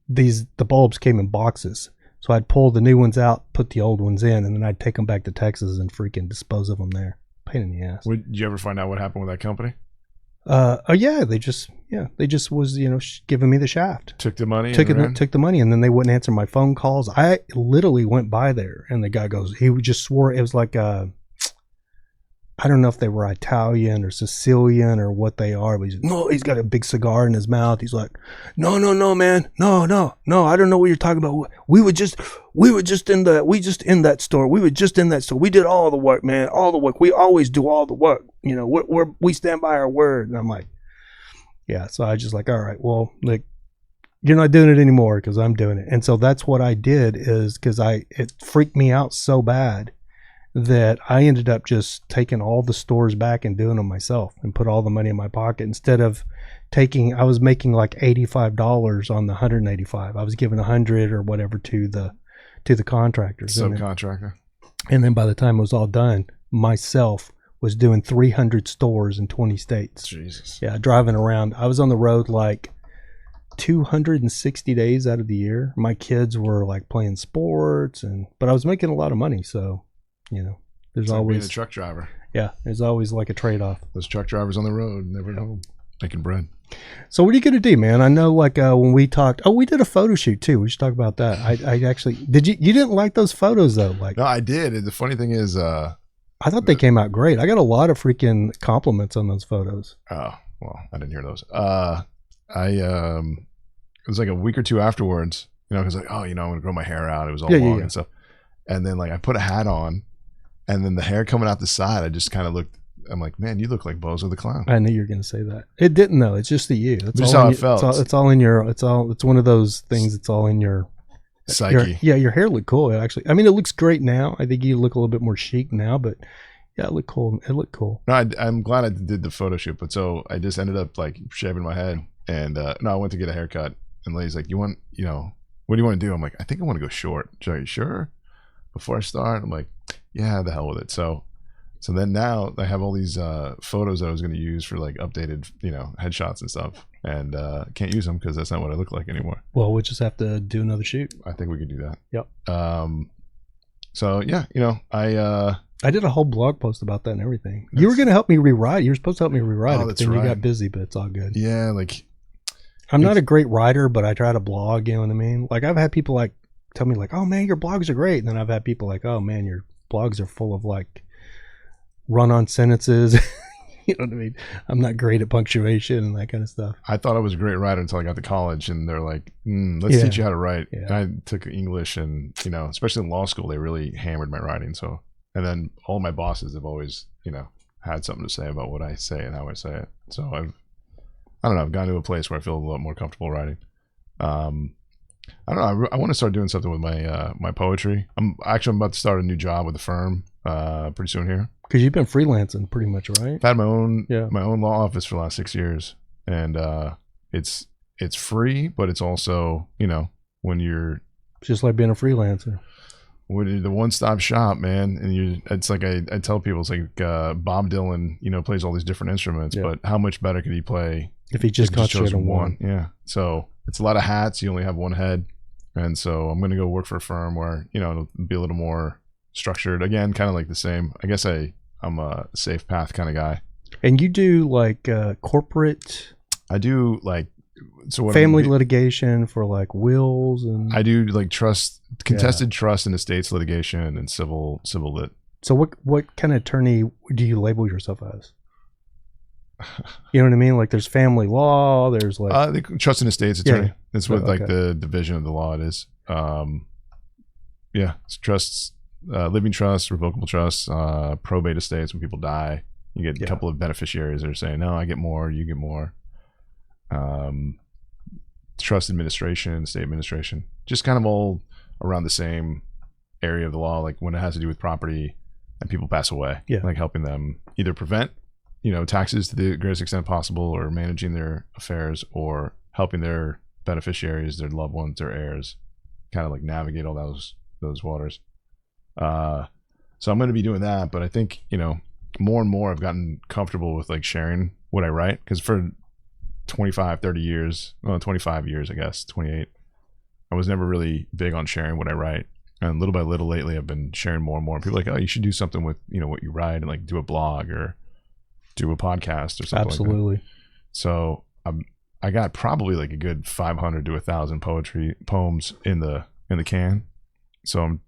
the bulbs came in boxes. So I'd pull the new ones out, put the old ones in, and then I'd take them back to Texas and freaking dispose of them there. Pain in the ass. Did you ever find out what happened with that company? Oh yeah, they just was, you know, giving me the shaft. Took the money. Took the money, and then they wouldn't answer my phone calls. I literally went by there, and the guy goes, he just swore it was like I don't know if they were Italian or Sicilian or what they are, but he's got a big cigar in his mouth. He's like, no, man. No. I don't know what you're talking about. We were just in that store. We did all the work, man. All the work. We always do all the work. You know, we stand by our word. And I'm like, yeah. So I just like, all right, well, like, you're not doing it anymore because I'm doing it. And so that's what I did, is because it freaked me out so bad that I ended up just taking all the stores back and doing them myself and put all the money in my pocket. Instead of I was making like $85 on the 185. I was giving 100 or whatever to the contractors. Subcontractor. And then by the time it was all done, myself was doing 300 stores in 20 states. Jesus. Yeah, driving around. I was on the road like 260 days out of the year. My kids were like playing sports, but I was making a lot of money, so you know, there's always being a truck driver. Yeah, there's always like a trade-off. Those truck drivers on the road, never home, making bread. So what are you gonna do, man? I know, like when we talked, we did a photo shoot too. We should talk about that. I actually did. You didn't like those photos though? Like, no, I did. And the funny thing is, I thought they came out great. I got a lot of freaking compliments on those photos. Oh well, I didn't hear those. It was like a week or two afterwards, you know, because like, oh, you know, I'm gonna grow my hair out. It was all long and stuff. And then like I put a hat on. And then the hair coming out the side, I just kind of looked. I'm like, man, you look like Bozo the Clown. I knew you were going to say that. It didn't though. It's just the you. That's just how it felt. It's all in your. It's one of those things. It's all in your psyche. Your hair looked cool. Actually, I mean, it looks great now. I think you look a little bit more chic now, but yeah, it looked cool. It looked cool. No, I'm glad I did the photo shoot. But so I just ended up like shaving my head, and no, I went to get a haircut, and the lady's like, what do you want to do? I'm like, I think I want to go short. She's like, sure? Before I start, I'm like, yeah, the hell with it. So then now I have all these photos that I was going to use for like updated, you know, headshots and stuff, and can't use them because that's not what I look like anymore. Well, we'll just have to do another shoot. I think we could do that. Yep. So yeah, you know, I did a whole blog post about that and everything. You were going to help me rewrite. You were supposed to help me rewrite it, but then you got busy. But it's all good. Yeah, like I'm not a great writer, but I try to blog. You know what I mean? Like I've had people like tell me like, oh man, your blogs are great, and then I've had people like, oh man, your blogs are full of like run-on sentences. You know what I mean? I'm not great at punctuation and that kind of stuff. I thought I was a great writer until I got to college, and they're like, let's teach you how to write. Yeah. And I took English, and you know, especially in law school, they really hammered my writing. So, and then all my bosses have always, you know, had something to say about what I say and how I say it. So I don't know, I've gotten to a place where I feel a lot more comfortable writing. I don't know. I want to start doing something with my poetry. I'm about to start a new job with a firm pretty soon here. Because you've been freelancing pretty much, right? I've had my own law office for the last 6 years, and it's free, but it's also, you know, when you're just like being a freelancer. When you're the one-stop shop, man, and it's like I tell people, it's like Bob Dylan, you know, plays all these different instruments, but how much better could he play if he just concentrated on one? Yeah. So it's a lot of hats. You only have one head. And so I'm going to go work for a firm where, it'll be a little more structured. Again, kind of like the same. I guess I'm a safe path kind of guy. And you do like corporate? I do like family litigation for like wills, and I do like contested trust and estates litigation and civil lit. So what kind of attorney do you label yourself as? You know what I mean? Like there's family law, there's like the trust and estates attorney. That's what like okay. the division of the law it is. It's trusts, living trusts, revocable trusts, probate estates. When people die, you get a couple of beneficiaries that are saying, no, I get more, you get more. Trust administration, estate administration, just kind of all around the same area of the law. Like when it has to do with property and people pass away, like helping them either prevent taxes to the greatest extent possible, or managing their affairs, or helping their beneficiaries, their loved ones, their heirs, kind of like navigate all those waters. So I'm going to be doing that, but I think, more and more I've gotten comfortable with like sharing what I write, because for 25 years, I guess 28, I was never really big on sharing what I write, and little by little lately I've been sharing more and more. People are like, oh, you should do something with what you write, and like do a blog or do a podcast or something. Absolutely. Like that. So I got probably like a good 500 to 1,000 poems in the can. So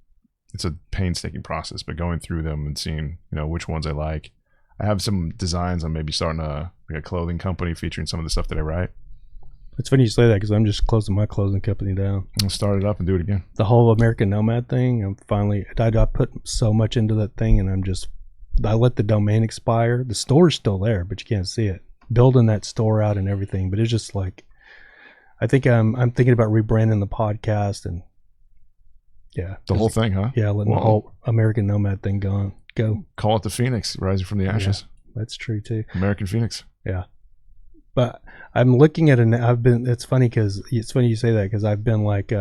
it's a painstaking process, but going through them and seeing which ones I like. I have some designs on maybe starting a clothing company featuring some of the stuff that I write. It's funny you say that, because I'm just closing my clothing company down. I'll start it up and do it again. The whole American Nomad thing, I put so much into that thing, and I let the domain expire. The store's still there, but you can't see it. Building that store out and everything, but it's just like, I think I'm thinking about rebranding the podcast, and the whole thing, huh? Yeah, letting the whole American Nomad thing go. Call it the Phoenix rising from the ashes. Yeah, that's true too. American Phoenix. Yeah, but I'm looking at it's funny you say that, because I've been like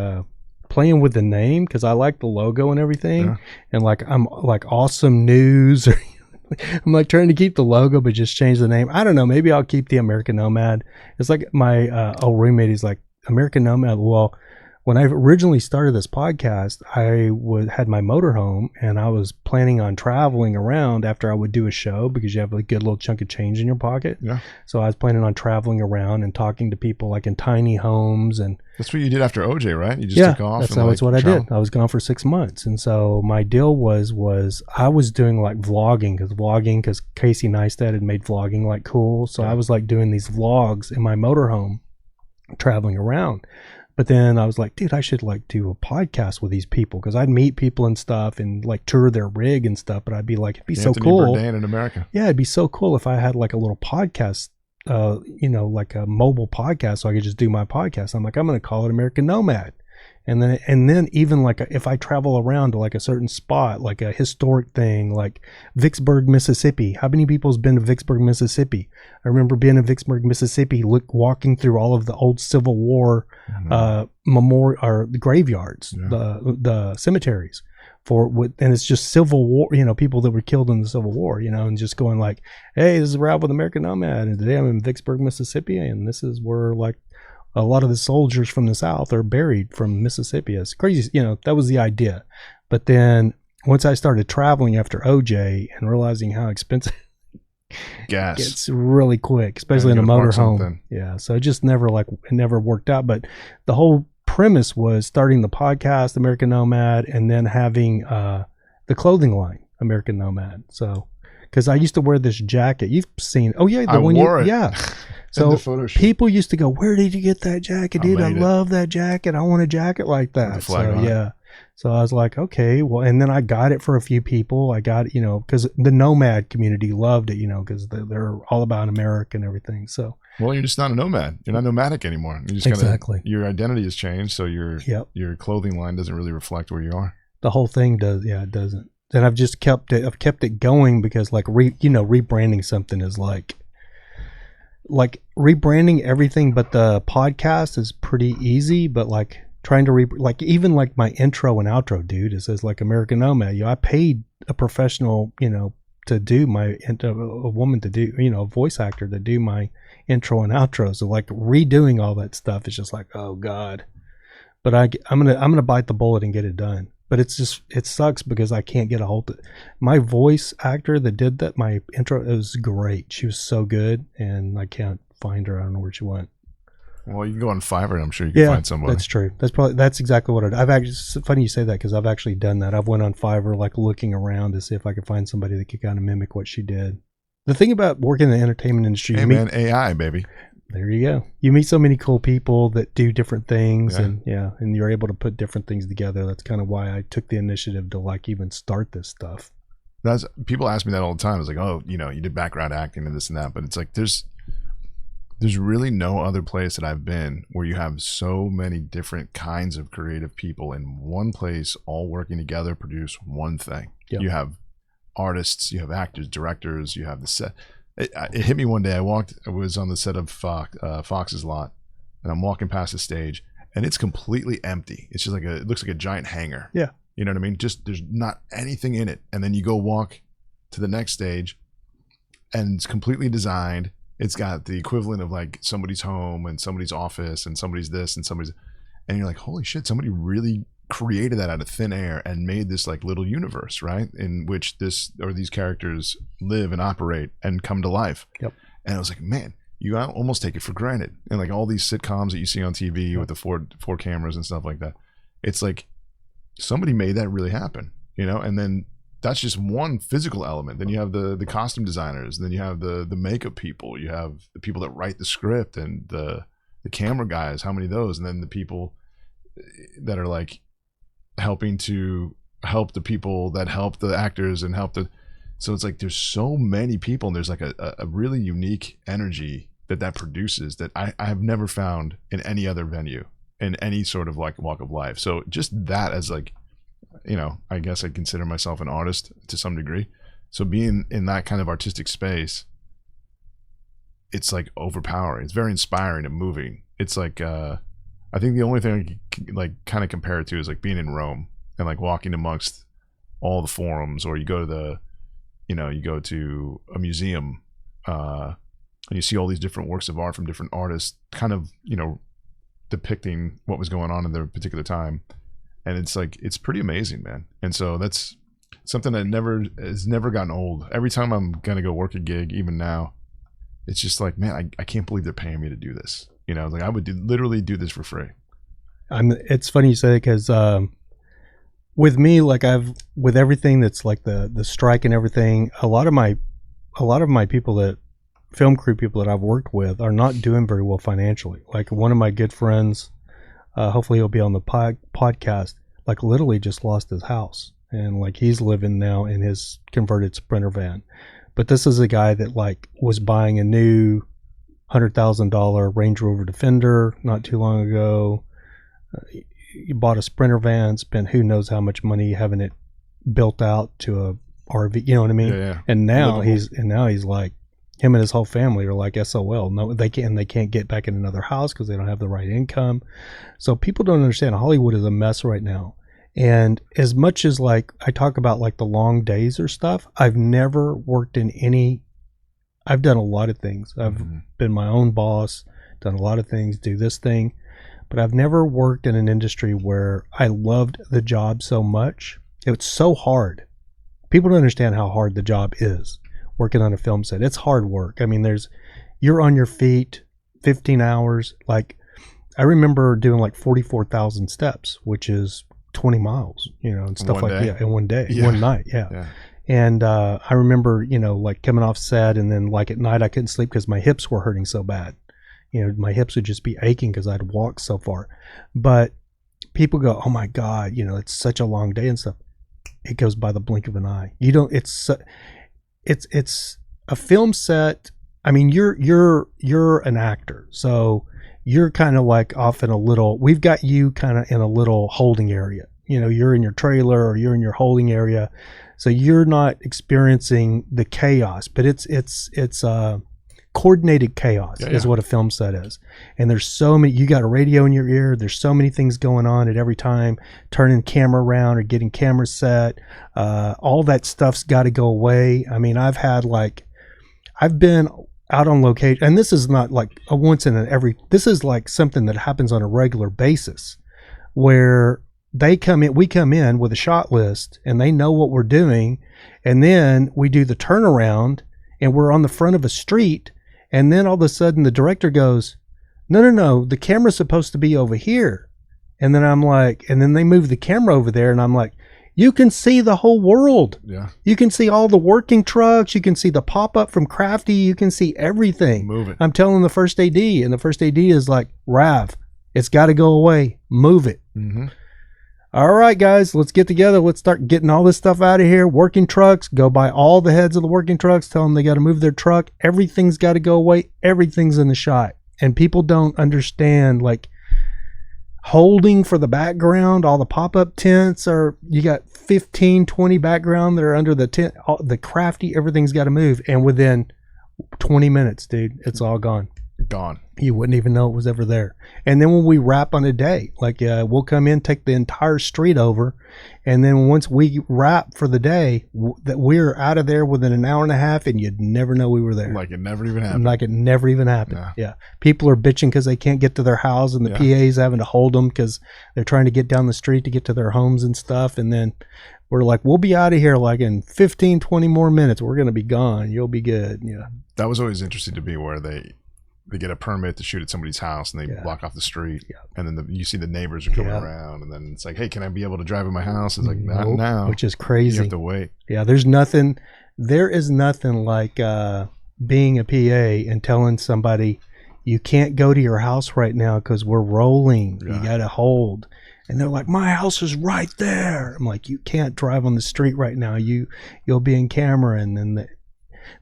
playing with the name, because I like the logo and everything, and like I'm like Awesome News, or I'm like trying to keep the logo but just change the name. I don't know, maybe I'll keep the American Nomad. It's like my old roommate, he's like, American Nomad. Well, when I originally started this podcast, I had my motorhome, and I was planning on traveling around after I would do a show, because you have a good little chunk of change in your pocket. Yeah. So I was planning on traveling around and talking to people like in tiny homes. And that's what you did after OJ, right? You just took off. That's what I did. I was gone for 6 months. And so my deal was I was doing like vlogging, because Casey Neistat had made vlogging like cool. So I was like doing these vlogs in my motorhome traveling around. But then I was like, dude, I should like do a podcast with these people, because I'd meet people and stuff and like tour their rig and stuff. But I'd be like, it'd be so cool. Bourdain in America. Yeah, it'd be so cool if I had like a little podcast, like a mobile podcast, so I could just do my podcast. I'm like, I'm going to call it American Nomad. And then even like if I travel around to like a certain spot, like a historic thing, like Vicksburg, Mississippi. How many people's been to Vicksburg, Mississippi? I remember being in Vicksburg, Mississippi, walking through all of the old Civil War memorial, or the graveyards, the cemeteries and it's just Civil War, people that were killed in the Civil War, and just going like, hey, this is Ralph with American Nomad, and today I'm in Vicksburg, Mississippi, and this is where like a lot of the soldiers from the South are buried from Mississippi. It's crazy. That was the idea. But then once I started traveling after OJ and realizing how expensive gas gets really quick, especially in a motorhome. Yeah. So it just never worked out. But the whole premise was starting the podcast, American Nomad, and then having the clothing line, American Nomad. So, because I used to wear this jacket. You've seen, I wore it. Yeah. So people used to go, where did you get that jacket, dude? I love that jacket. I want a jacket like that. So yeah. So I was like, okay, well, and then I got it for a few people. I got it, because the Nomad community loved it, because they're all about America and everything. So, well, you're just not a nomad. You're not nomadic anymore. You just exactly. Your identity has changed, so your clothing line doesn't really reflect where you are. The whole thing does. Yeah, it doesn't. And I've just kept it going, because like rebranding something is like rebranding everything, but the podcast is pretty easy. But like trying to even like my intro and outro, dude, it says like American Nomad. I paid a professional, to do a woman to do, a voice actor to do my intro and outro. So like redoing all that stuff is just like, oh God. But I'm gonna bite the bullet and get it done. But it sucks because I can't get a hold of it. My voice actor that did that, my intro, it was great. She was so good, and I can't find her. I don't know where she went. Well, you can go on Fiverr, and I'm sure you can find somebody. That's true. That's exactly what I've actually. It's funny you say that because I've actually done that. I've went on Fiverr, like looking around to see if I could find somebody that could kind of mimic what she did. The thing about working in the entertainment industry, man, AI, baby. There you go. You meet so many cool people that do different things, and you're able to put different things together. That's kind of why I took the initiative to like even start this stuff. People ask me that all the time. It's like, oh, you did background acting and this and that, but it's like there's really no other place that I've been where you have so many different kinds of creative people in one place, all working together, produce one thing. Yep. You have artists, you have actors, directors, you have the set. It hit me one day. I was on the set of Fox's Lot, and I'm walking past the stage, and it's completely empty. It's just like it looks like a giant hangar. Yeah. You know what I mean? Just there's not anything in it. And then you go walk to the next stage, and it's completely designed. It's got the equivalent of like somebody's home and somebody's office and somebody's this and somebody's, and you're like, holy shit, somebody really created that out of thin air and made this like little universe, right, in which these characters live and operate and come to life. Yep. And I was like, man, you almost take it for granted. And like all these sitcoms that you see on TV with the four cameras and stuff like that, it's like somebody made that really happen, and then that's just one physical element. Then you have the costume designers, and then you have the makeup people, you have the people that write the script, and the camera guys, how many of those, and then the people that are like helping to help the people that help the actors and so it's like there's so many people, and there's like a really unique energy that produces that I have never found in any other venue in any sort of like walk of life. So just that as like, I guess I consider myself an artist to some degree. So being in that kind of artistic space, it's like overpowering. It's very inspiring and moving. It's like, I think the only thing I can like kind of compare it to is like being in Rome and like walking amongst all the forums, or you go to you go to a museum and you see all these different works of art from different artists, kind of, depicting what was going on in their particular time. And it's like, it's pretty amazing, man. And so that's something that has never gotten old. Every time I'm going to go work a gig, even now, it's just like, man, I can't believe they're paying me to do this. Like I would literally do this for free. It's funny you say it because with me, like with everything that's like the strike and everything, a lot of my people film crew people that I've worked with are not doing very well financially. Like one of my good friends, hopefully he'll be on the podcast, like literally just lost his house, and like he's living now in his converted Sprinter van. But this is a guy that like was buying a new $100,000 Range Rover Defender not too long ago. He bought a Sprinter van, spent who knows how much money having it built out to a RV. You know what I mean? Yeah. And now he's like, him and his whole family are like SOL. No, they can't get back in another house because they don't have the right income. So people don't understand. Hollywood is a mess right now. And as much as like I talk about like the long days or stuff, I've never worked in any. I've done a lot of things. I've been my own boss, done a lot of things, do this thing, but I've never worked in an industry where I loved the job so much. It's so hard. People don't understand how hard the job is. Working on a film set, it's hard work. I mean, you're on your feet 15 hours. Like I remember doing like 44,000 steps, which is 20 miles, and stuff like that in one day, one night. Yeah. And I remember, like coming off set, and then like at night I couldn't sleep because my hips were hurting so bad. My hips would just be aching because I'd walked so far. But people go, oh my God, it's such a long day and stuff. It goes by the blink of an eye. It's a film set. I mean, you're an actor, so you're kind of like off in we've got you kind of in a little holding area. You're in your trailer or you're in your holding area. So you're not experiencing the chaos, but it's coordinated chaos is what a film set is. And there's so many, you got a radio in your ear, there's so many things going on at every time, turning camera around or getting camera set, all that stuff's got to go away. I mean, I've been out on location, and this is not like a once in this is like something that happens on a regular basis, where we come in with a shot list and they know what we're doing, and then we do the turnaround and we're on the front of a street, and then all of a sudden the director goes, no, the camera's supposed to be over here. And then I'm like, and then they move the camera over there, and I'm like, you can see the whole world. Yeah. You can see all the working trucks. You can see the pop-up from Crafty. You can see everything. Move it. I'm telling the first AD, and the first AD is like, Rav, it's got to go away. Move it. Mm-hmm. All right, guys, let's get together. Let's start getting all this stuff out of here. Working trucks, go by all the heads of the working trucks. Tell them they got to move their truck. Everything's got to go away. Everything's in the shot. And people don't understand, like, holding for the background, all the pop-up tents are, you got 15, 20 background that are under the tent, the Crafty, everything's got to move. And within 20 minutes, dude, it's all gone. Gone. You wouldn't even know it was ever there. And then when we wrap on a day, like we'll come in, take the entire street over, and then once we wrap for the day, that we're out of there within an hour and a half, and you'd never know we were there. Like it never even happened. Like it never even happened. Yeah. People are bitching because they can't get to their house, and the PA's having to hold them because they're trying to get down the street to get to their homes and stuff. And then we're like, we'll be out of here like in 15, 20 more minutes. We're going to be gone. You'll be good. Yeah. That was always interesting to me, where they get a permit to shoot at somebody's house and they block off the street, and then you see the neighbors are coming around, and then it's like, hey, can I be able to drive in my house? It's like, not now, which is crazy. You have to wait. Yeah, there is nothing like being a PA and telling somebody you can't go to your house right now because we're rolling. You got to hold. And they're like, my house is right there. I'm like, you can't drive on the street right now. You'll be in camera. And then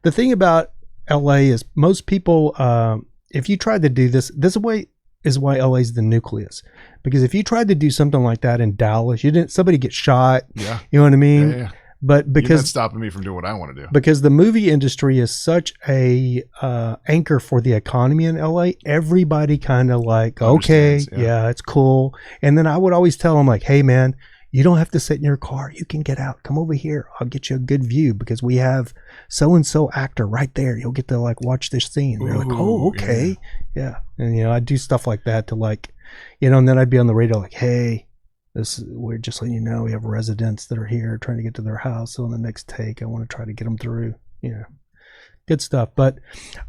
the thing about LA is most people, if you tried to do this way is why LA is the nucleus. Because if you tried to do something like that in Dallas, somebody get shot. Yeah. You know what I mean? Yeah. But because you're not stopping me from doing what I want to do. Because the movie industry is such a anchor for the economy in LA, everybody kind of like, okay, yeah, it's cool. And then I would always tell them like, hey man, you don't have to sit in your car. You can get out. Come over here. I'll get you a good view because we have so-and-so actor right there. You'll get to like watch this scene. They're like, oh, okay. Yeah. And, I do stuff like that to like, and then I'd be on the radio like, hey, we're just letting you know we have residents that are here trying to get to their house. So in the next take, I want to try to get them through. Good stuff. But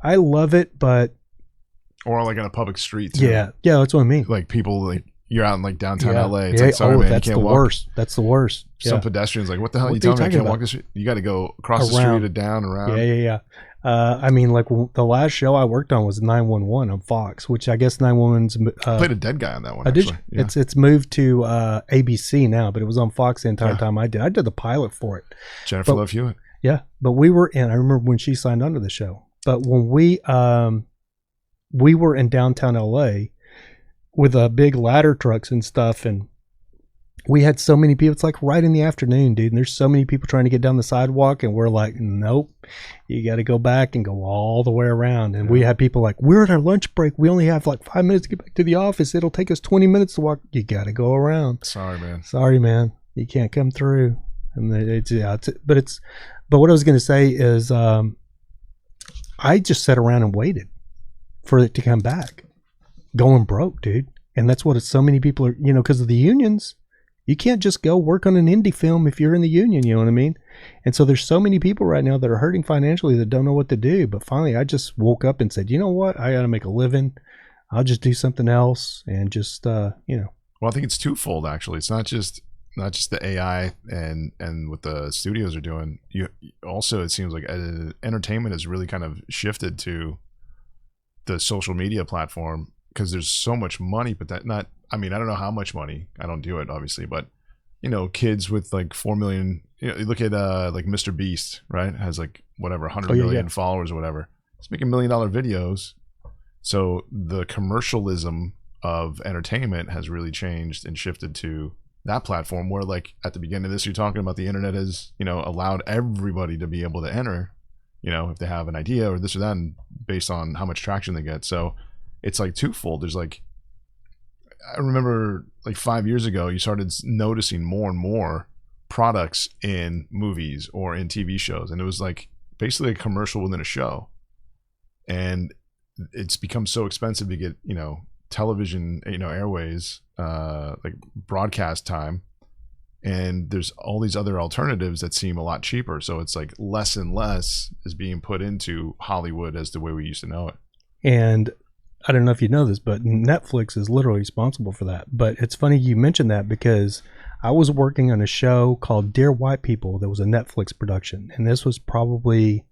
I love it. Or like on a public street too. Yeah. Yeah. That's what I mean. Like people like, you're out in like downtown LA. It's like, sorry, man, that's you can't the walk. worst. That's the worst. Some pedestrians like, what the hell are you telling me? I can't walk the street. You got to go across the street and down around. Yeah. I mean, like the last show I worked on was 911 on Fox, which I guess 911's played a dead guy on that one. I did. Yeah. It's moved to ABC now, but it was on Fox the entire time I did. I did the pilot for it. Jennifer Love Hewitt. Yeah, but we were in. I remember when she signed onto the show. But when we were in downtown LA with big ladder trucks and stuff, and we had so many people. It's like right in the afternoon, dude, and there's so many people trying to get down the sidewalk, and we're like, nope, you got to go back and go all the way around. And we had people like, we're at our lunch break. We only have like 5 minutes to get back to the office. It'll take us 20 minutes to walk. You got to go around. Sorry, man. You can't come through. And but what I was going to say is, I just sat around and waited for it to come back. Going broke, dude. And that's what so many people are, because of the unions. You can't just go work on an indie film if you're in the union, you know what I mean? And so there's so many people right now that are hurting financially that don't know what to do. But finally, I just woke up and said, you know what? I got to make a living. I'll just do something else and just, Well, I think it's twofold, actually. It's not just the AI and what the studios are doing. You also, it seems like entertainment has really kind of shifted to the social media platform, because there's so much money, but I don't know how much money. I don't do it, obviously, but kids with like 4 million, you look at like Mr. Beast, right? Has like whatever 100 million followers or whatever. He's making $1 million videos. So the commercialism of entertainment has really changed and shifted to that platform, where like at the beginning of this, you're talking about the internet has, allowed everybody to be able to enter. you know, if they have an idea or this or that, and based on how much traction they get. So it's like twofold. There's like, I remember like 5 years ago, you started noticing more and more products in movies or in TV shows. And it was like basically a commercial within a show. And it's become so expensive to get, you know, television, you know, airways, like broadcast time. And there's all these other alternatives that seem a lot cheaper. So it's like less and less is being put into Hollywood as the way we used to know it. And I don't know if you know this, but Netflix is literally responsible for that. But it's funny you mentioned that because I was working on a show called Dear White People that was a Netflix production. And this was probably,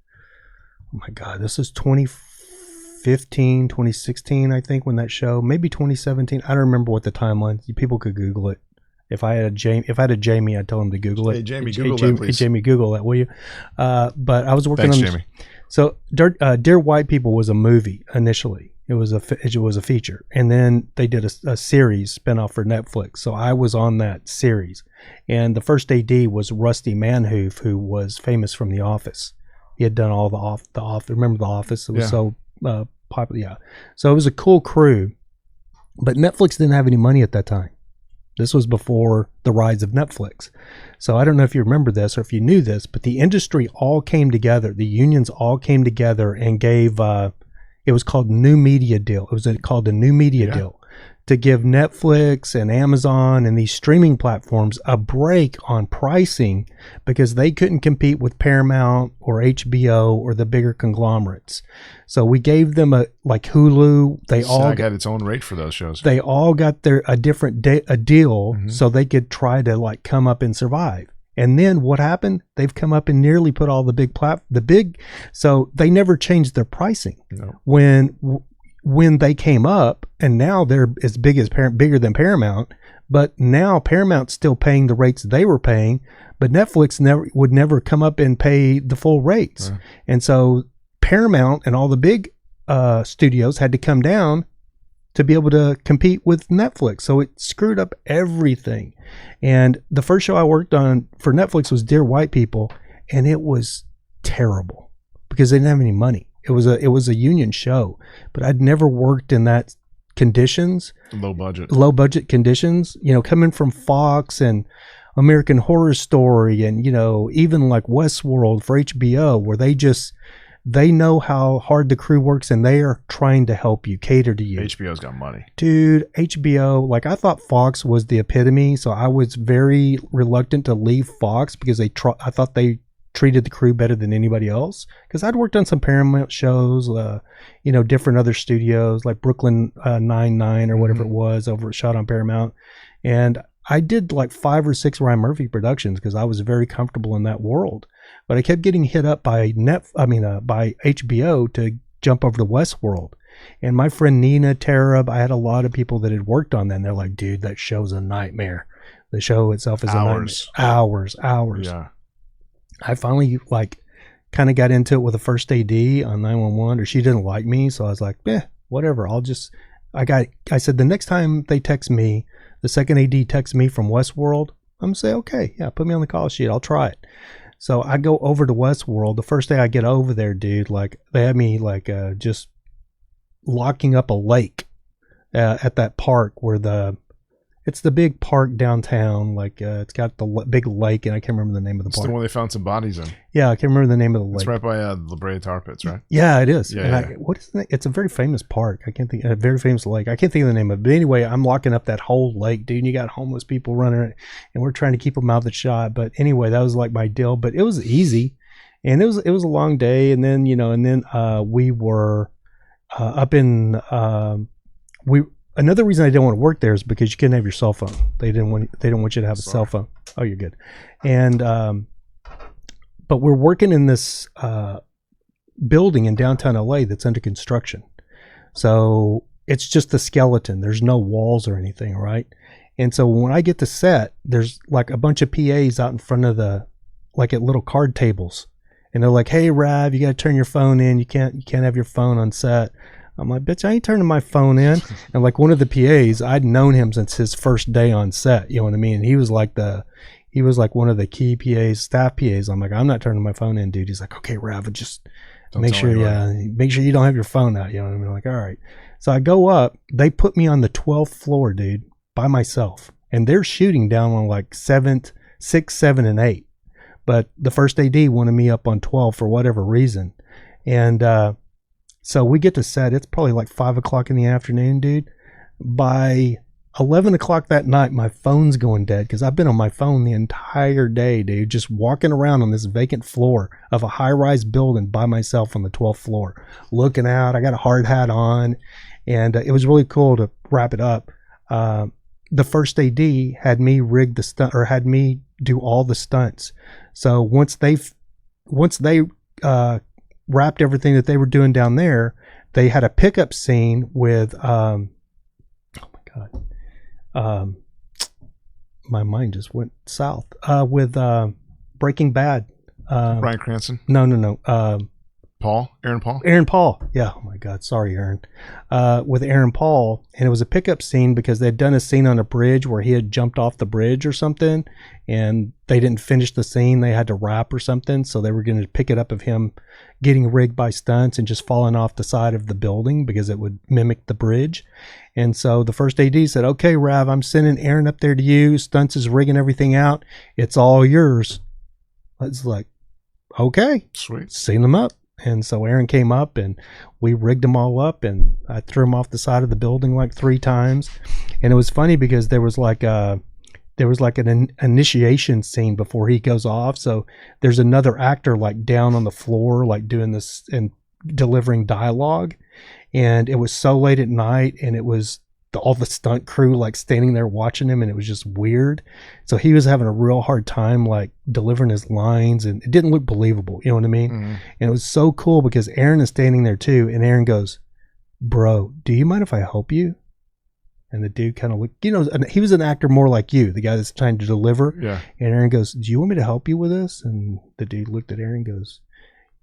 oh my God, this is 2015, 2016, I think, when that show, maybe 2017. I don't remember what the timeline. People could Google it. If I had a Jamie, I'd tell him to Google it. Hey, Jamie, Google that, please. Hey, Jamie, Google that, will you? But I was working Thanks, on. Jamie. So, Dear White People was a movie initially. It was a feature, and then they did a series spinoff for Netflix. So I was on that series, and the first AD was Rusty Manhoof, who was famous from The Office. He had done all the Office. Remember The Office? It was so popular. Yeah. So it was a cool crew, but Netflix didn't have any money at that time. This was before the rise of Netflix. So I don't know if you remember this or if you knew this, but the industry all came together. The unions all came together and gave, it was called New Media Deal. It was called a New Media Deal to give Netflix and Amazon and these streaming platforms a break on pricing because they couldn't compete with Paramount or HBO or the bigger conglomerates. So we gave them like Hulu. They all got its own rate for those shows. They all got a different deal so they could try to like come up and survive. And then what happened? They've come up and nearly put all so they never changed their pricing. No. When they came up, and now they're as bigger than Paramount, but now Paramount's still paying the rates they were paying, but Netflix would never come up and pay the full rates. Right. And so Paramount and all the big studios had to come down to be able to compete with Netflix. So it screwed up everything. And the first show I worked on for Netflix was Dear White People, and it was terrible because they didn't have any money. It was a union show, but I'd never worked in that conditions. Low budget conditions, you know, coming from Fox and American Horror Story and, you know, even like Westworld for HBO, where they know how hard the crew works and they are trying to help you, cater to you. HBO's got money. Dude, HBO, like I thought Fox was the epitome, so I was very reluctant to leave Fox because I thought they treated the crew better than anybody else, because I'd worked on some Paramount shows, you know, different other studios like Brooklyn Nine-Nine or whatever it was shot on Paramount, and I did like 5 or 6 Ryan Murphy productions because I was very comfortable in that world. But I kept getting hit up by by HBO to jump over to Westworld, and my friend Nina Tarab, I had a lot of people that had worked on that, and they're like, dude, that show's a nightmare. The show itself is a nightmare. Hours. Yeah. I finally like kind of got into it with the first AD on 911, or she didn't like me. So I was like, whatever. I said, the next time they text me, the second AD texts me from Westworld, I'm gonna say, okay, yeah, put me on the call sheet. I'll try it. So I go over to Westworld. The first day I get over there, dude, like they had me like just locking up a lake at that park where it's the big park downtown. Like it's got the big lake, and I can't remember the name of the park. It's the one they found some bodies in. Yeah, I can't remember the name of the lake. It's right by La Brea Tar Pits, right? Yeah, it is. Yeah. What is it? It's a very famous park. I can't think. A very famous lake. I can't think of the name of it. But anyway, I'm locking up that whole lake, dude. And you got homeless people running it, and we're trying to keep them out of the shot. But anyway, that was like my deal. But it was easy, and it was a long day. And then we were up in Another reason I didn't want to work there is because you couldn't have your cell phone. They don't want you to have a cell phone. Oh, you're good. And but we're working in this building in downtown LA that's under construction. So it's just the skeleton. There's no walls or anything, right? And so when I get to set, there's like a bunch of PAs out in front of at little card tables. And they're like, "Hey, Rav, you got to turn your phone in. You can't have your phone on set." I'm like, bitch, I ain't turning my phone in. And like one of the PAs, I'd known him since his first day on set. You know what I mean? He was like he was like one of the key PAs, staff PAs. I'm like, I'm not turning my phone in, dude. He's like, okay, Rav, just make sure you don't have your phone out. You know what I mean? I'm like, all right. So I go up. They put me on the 12th floor, dude, by myself. And they're shooting down on like 7th, 6th, 7th, and 8th. But the first AD wanted me up on 12 for whatever reason. And so we get to set. It's probably like 5 o'clock in the afternoon, dude. By 11 o'clock that night, my phone's going dead because I've been on my phone the entire day, dude, just walking around on this vacant floor of a high-rise building by myself on the 12th floor, looking out. I got a hard hat on, and it was really cool to wrap it up. The first AD had me rig the stunt, or had me do all the stunts. So once they wrapped everything that they were doing down there, they had a pickup scene with my mind just went south. With Breaking Bad. Bryan Cranston? No. Aaron Paul? Aaron Paul. Yeah. Oh my God. Sorry, Aaron. With Aaron Paul. And it was a pickup scene because they'd done a scene on a bridge where he had jumped off the bridge or something. And they didn't finish the scene. They had to wrap or something. So they were going to pick it up of him getting rigged by stunts and just falling off the side of the building because it would mimic the bridge. And so the first AD said, okay, Rav, I'm sending Aaron up there to you. Stunts is rigging everything out. It's all yours. I was like, okay. Sweet. Seen them up. And so Aaron came up and we rigged them all up and I threw him off the side of the building like 3 times. And it was funny because there was like an initiation scene before he goes off. So there's another actor like down on the floor, like doing this and delivering dialogue. And it was so late at night and it was all the stunt crew like standing there watching him, and it was just weird. So he was having a real hard time like delivering his lines, and it didn't look believable. You know what I mean? Mm-hmm. And it was so cool because Aaron is standing there too, and Aaron goes, "Bro, do you mind if I help you?" And the dude kind of looked, you know, he was an actor more like you, the guy that's trying to deliver. Yeah. And Aaron goes, "Do you want me to help you with this?" And the dude looked at Aaron and goes,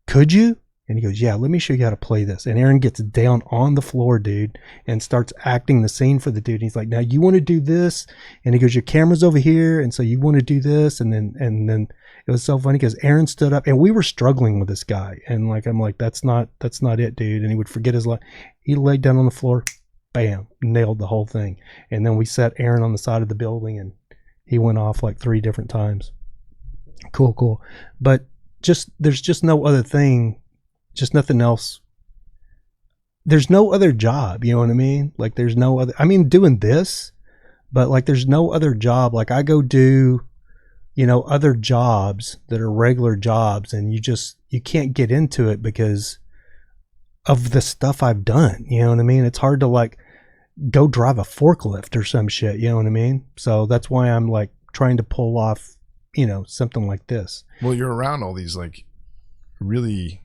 "Could you?" And he goes, "Yeah, let me show you how to play this." And Aaron gets down on the floor, dude, and starts acting the scene for the dude. And he's like, "Now you want to do this?" And he goes, "Your camera's over here, and so you want to do this." And then it was so funny because Aaron stood up, and we were struggling with this guy. And like I'm like, that's not it, dude. And he would forget his line. He laid down on the floor, bam, nailed the whole thing. And then we set Aaron on the side of the building, and he went off like 3 different times. Cool. But there's just no other thing. Just nothing else. There's no other job, you know what I mean? Like there's no other, I mean, doing this, but like there's no other job. Like I go do, you know, other jobs that are regular jobs, and you can't get into it because of the stuff I've done. You know what I mean? It's hard to like go drive a forklift or some shit. You know what I mean? So that's why I'm like trying to pull off, you know, something like this. Well, you're around all these like really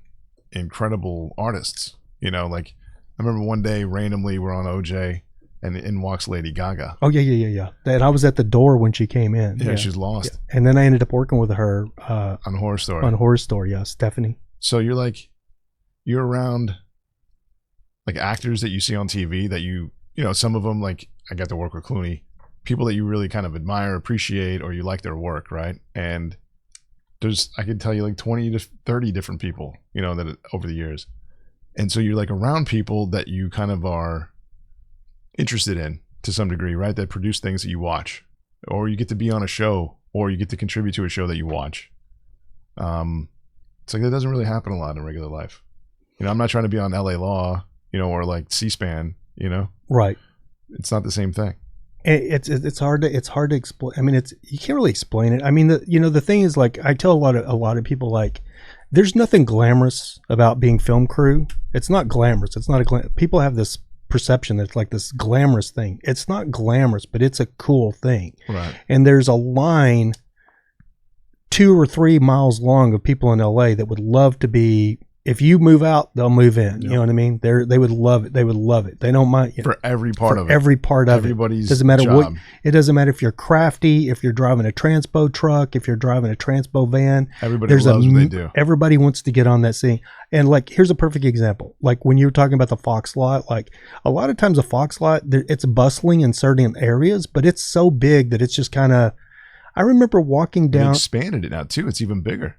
incredible artists, you know, like I remember one day randomly we're on OJ and in walks Lady Gaga. Oh yeah. And I was at the door when she came in. Yeah, she's lost. Yeah. And then I ended up working with her on Horror Story. On Horror Story, yeah, Stephanie. So you're around like actors that you see on TV that you know, some of them, like I got to work with Clooney, people that you really kind of admire, appreciate, or you like their work, right? And I could tell you like 20 to 30 different people, you know, that over the years. And so you're like around people that you kind of are interested in to some degree, right? That produce things that you watch, or you get to be on a show, or you get to contribute to a show that you watch. It's like that doesn't really happen a lot in regular life. You know, I'm not trying to be on LA Law, you know, or like C-SPAN, you know? Right. It's not the same thing. It's hard to explain. I mean, you can't really explain it. I mean, the thing is, like, I tell a lot of people, like, there's nothing glamorous about being film crew. It's not glamorous. It's not people have this perception that it's like this glamorous thing. It's not glamorous, but it's a cool thing. Right. And there's a line 2 or 3 miles long of people in LA that would love to be. If you move out, they'll move in. Yep. You know what I mean? They would love it. They would love it. They don't mind. You know, for every part of it. Every part of Everybody's it. Doesn't matter job. It doesn't matter if you're crafty, if you're driving a transpo truck, if you're driving a transpo van. Everybody loves what they do. Everybody wants to get on that scene. And like, here's a perfect example. Like when you were talking about the Fox lot, like a lot of times a Fox lot, it's bustling in certain areas, but it's so big that it's just kind of, I remember walking They down. expanded it now too. It's even bigger.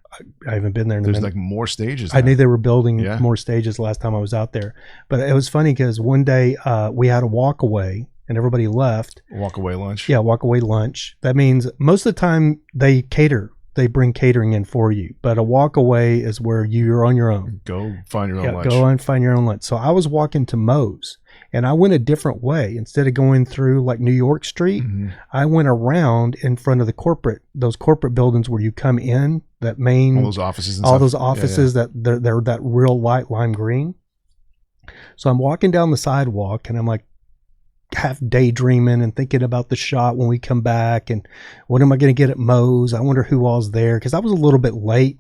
I haven't been there in a There's minute. like more stages. I now. knew they were building Yeah. more stages last time I was out there. But it was funny because one day we had a walk away and everybody left. Walk away lunch. Yeah, walk away lunch. That means most of the time they cater. They bring catering in for you. But a walk away is where you're on your own. Go find your own Yeah, lunch. go and find your own lunch. So I was walking to Moe's and I went a different way. Instead of going through like New York Street, Mhm. I went around in front of those corporate buildings where you come in, that main, All those offices. And all stuff. those Yeah, offices that they're that real light lime green. So I'm walking down the sidewalk and I'm like half daydreaming and thinking about the shot when we come back and what am I going to get at Moe's? I wonder who all's there because I was a little bit late.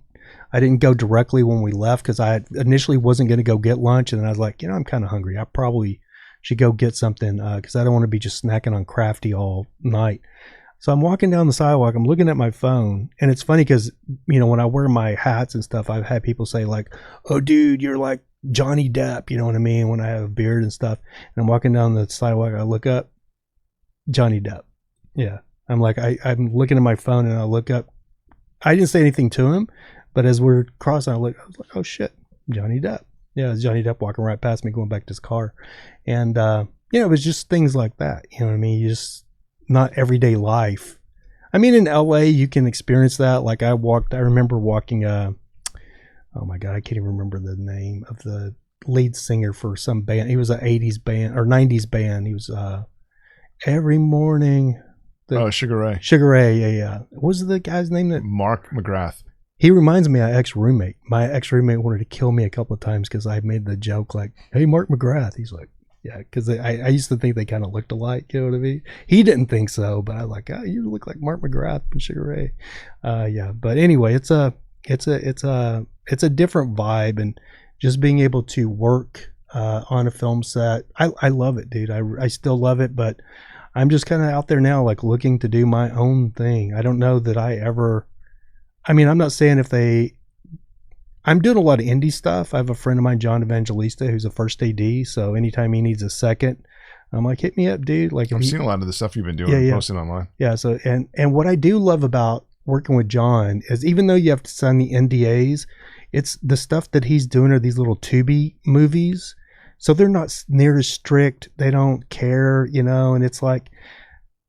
I didn't go directly when we left because I initially wasn't going to go get lunch, and then I was like, I'm kind of hungry. I probably should go get something because I don't want to be just snacking on Crafty all night. So I'm walking down the sidewalk. I'm looking at my phone, and it's funny because when I wear my hats and stuff, I've had people say like, "Oh, dude, you're like Johnny Depp," you know what I mean? When I have a beard and stuff, and I'm walking down the sidewalk, I look up, Johnny Depp. Yeah, I'm like, I'm looking at my phone, and I look up. I didn't say anything to him, but as we're crossing, I was like, oh shit, Johnny Depp. Yeah, it's Johnny Depp walking right past me, going back to his car, and it was just things like that. You know what I mean? You just not everyday life. I mean, in LA, you can experience that. Like I remember walking. Oh my God, I can't even remember the name of the lead singer for some band. He was an 80s band or 90s band. He was every morning. Sugar Ray. Sugar Ray, yeah. What was the guy's name? Mark McGrath. He reminds me of my ex-roommate. My ex-roommate wanted to kill me a couple of times because I made the joke like, "Hey, Mark McGrath." He's like, yeah, because I used to think they kind of looked alike. You know what I mean? He didn't think so, but I was like, "Oh, you look like Mark McGrath and Sugar Ray." Yeah, but anyway, it's a different vibe, and just being able to work on a film set, I love it, dude. I still love it, but I'm just kind of out there now, like looking to do my own thing. I don't know that I'm not saying I'm doing a lot of indie stuff. I have a friend of mine, John Evangelista, who's a first AD. So anytime he needs a second, I'm like, hit me up, dude. Like I've seen a lot of the stuff you've been doing, posting online. Yeah. So, and what I do love about working with John is even though you have to sign the NDAs, it's the stuff that he's doing are these little Tubi movies. So they're not near as strict. They don't care, and it's like,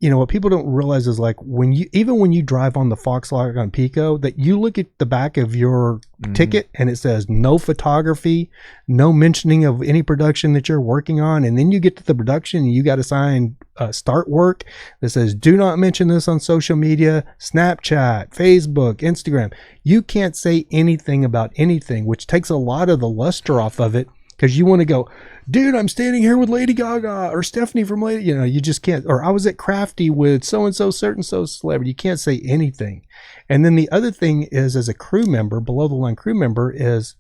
what people don't realize is like when you drive on the Fox Log on Pico, that you look at the back of your ticket and it says no photography, no mentioning of any production that you're working on. And then you get to the production and you got to sign start work that says, do not mention this on social media, Snapchat, Facebook, Instagram. You can't say anything about anything, which takes a lot of the luster off of it. Because you want to go, dude, I'm standing here with Lady Gaga or Stephanie from Lady, you just can't. Or I was at Crafty with so-and-so, certain-so celebrity. You can't say anything. And then the other thing is, as a crew member, below the line crew member is,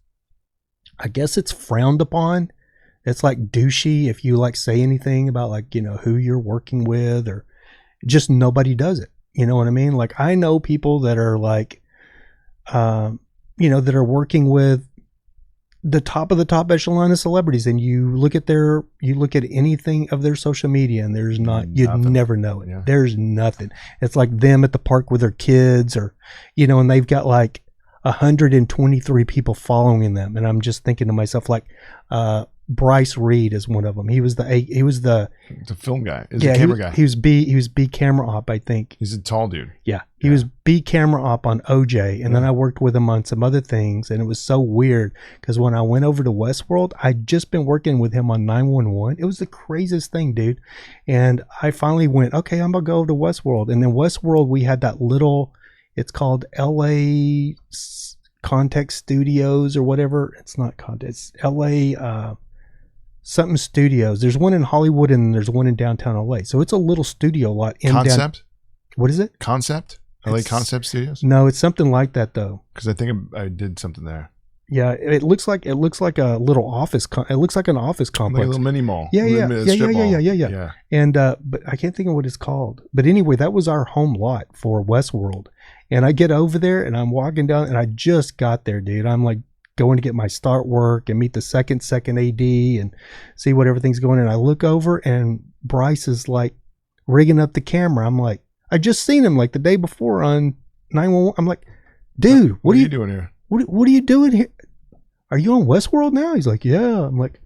I guess it's frowned upon. It's like douchey if you like say anything about like, who you're working with, or just nobody does it. You know what I mean? Like I know people that are like, that are working with the top of the top echelon of celebrities, and you look at anything of their social media and there's you'd never know it. Yeah. There's nothing. It's like them at the park with their kids, or and they've got like 123 people following them, and I'm just thinking to myself like Bryce Reed is one of them. He was the film guy. The camera guy. He was B camera op, I think. He's a tall dude. Yeah. He was B camera op on OJ, and then I worked with him on some other things, and it was so weird because when I went over to Westworld, I'd just been working with him on 911. It was the craziest thing, dude. And I finally went, okay, I'm gonna go over to Westworld. And then Westworld, we had that little, it's called LA Context Studios or whatever. It's not Context, it's LA something studios. There's one in Hollywood and there's one in downtown LA. So it's a little studio lot in Concept. What is it? Concept? LA Concept Studios? No, it's something like that though. Because I think I did something there. Yeah, it looks like a little office. It looks like an office complex, like a little mini mall. Yeah. Yeah. And but I can't think of what it's called. But anyway, that was our home lot for Westworld. And I get over there and I'm walking down, and I just got there, dude. I'm like going to get my start work and meet the second AD and see what everything's going. And I look over and Bryce is like rigging up the camera. I'm like, I just seen him like the day before on 911. I'm like, dude, what are you doing here? What are you doing here? Are you on Westworld now? He's like, yeah. I'm like,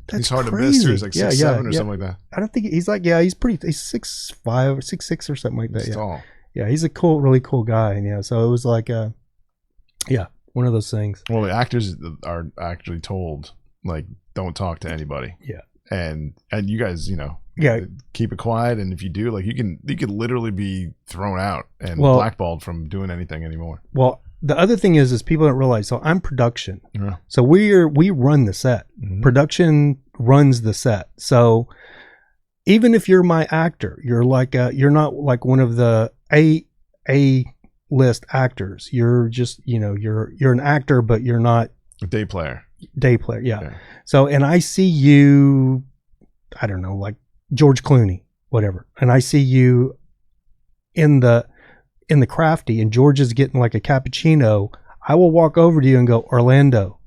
that's he's hard crazy. to miss. Too. He's like 6'7" or something like that. I don't think he's like, he's 6'5" or 6'6" or something like that. He's tall. Yeah, he's a really cool guy. And yeah, so it was like, one of those things. Well, the actors are actually told, like, don't talk to anybody. Yeah. And you guys, yeah, keep it quiet. And if you do, like, you could literally be thrown out and blackballed from doing anything anymore. Well, the other thing is people don't realize. So I'm production. Yeah. So we run the set. Mm-hmm. Production runs the set. So even if you're my actor, you're like you're not like one of the A list actors. You're just you're an actor, but you're not a day player. Yeah. So and I see you, I don't know, like George Clooney, whatever, and I see you in the crafty, and George is getting like a cappuccino. I will walk over to you and go, Orlando,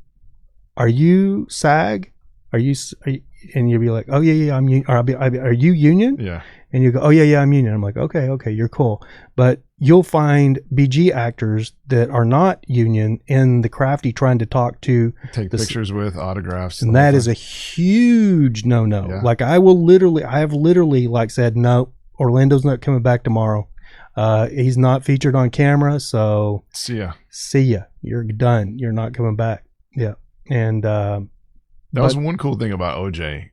are you SAG? Are you? And you'll be like, oh yeah, I'm union. Or are you union? Yeah. And you go, oh yeah, I'm union. I'm like, okay, you're cool. But you'll find BG actors that are not union in the crafty trying to take pictures with autographs, and that is a huge no. Yeah. Like I have literally like said, no, Orlando's not coming back tomorrow. He's not featured on camera, so see ya. You're done. You're not coming back. Yeah, and that was one cool thing about OJ.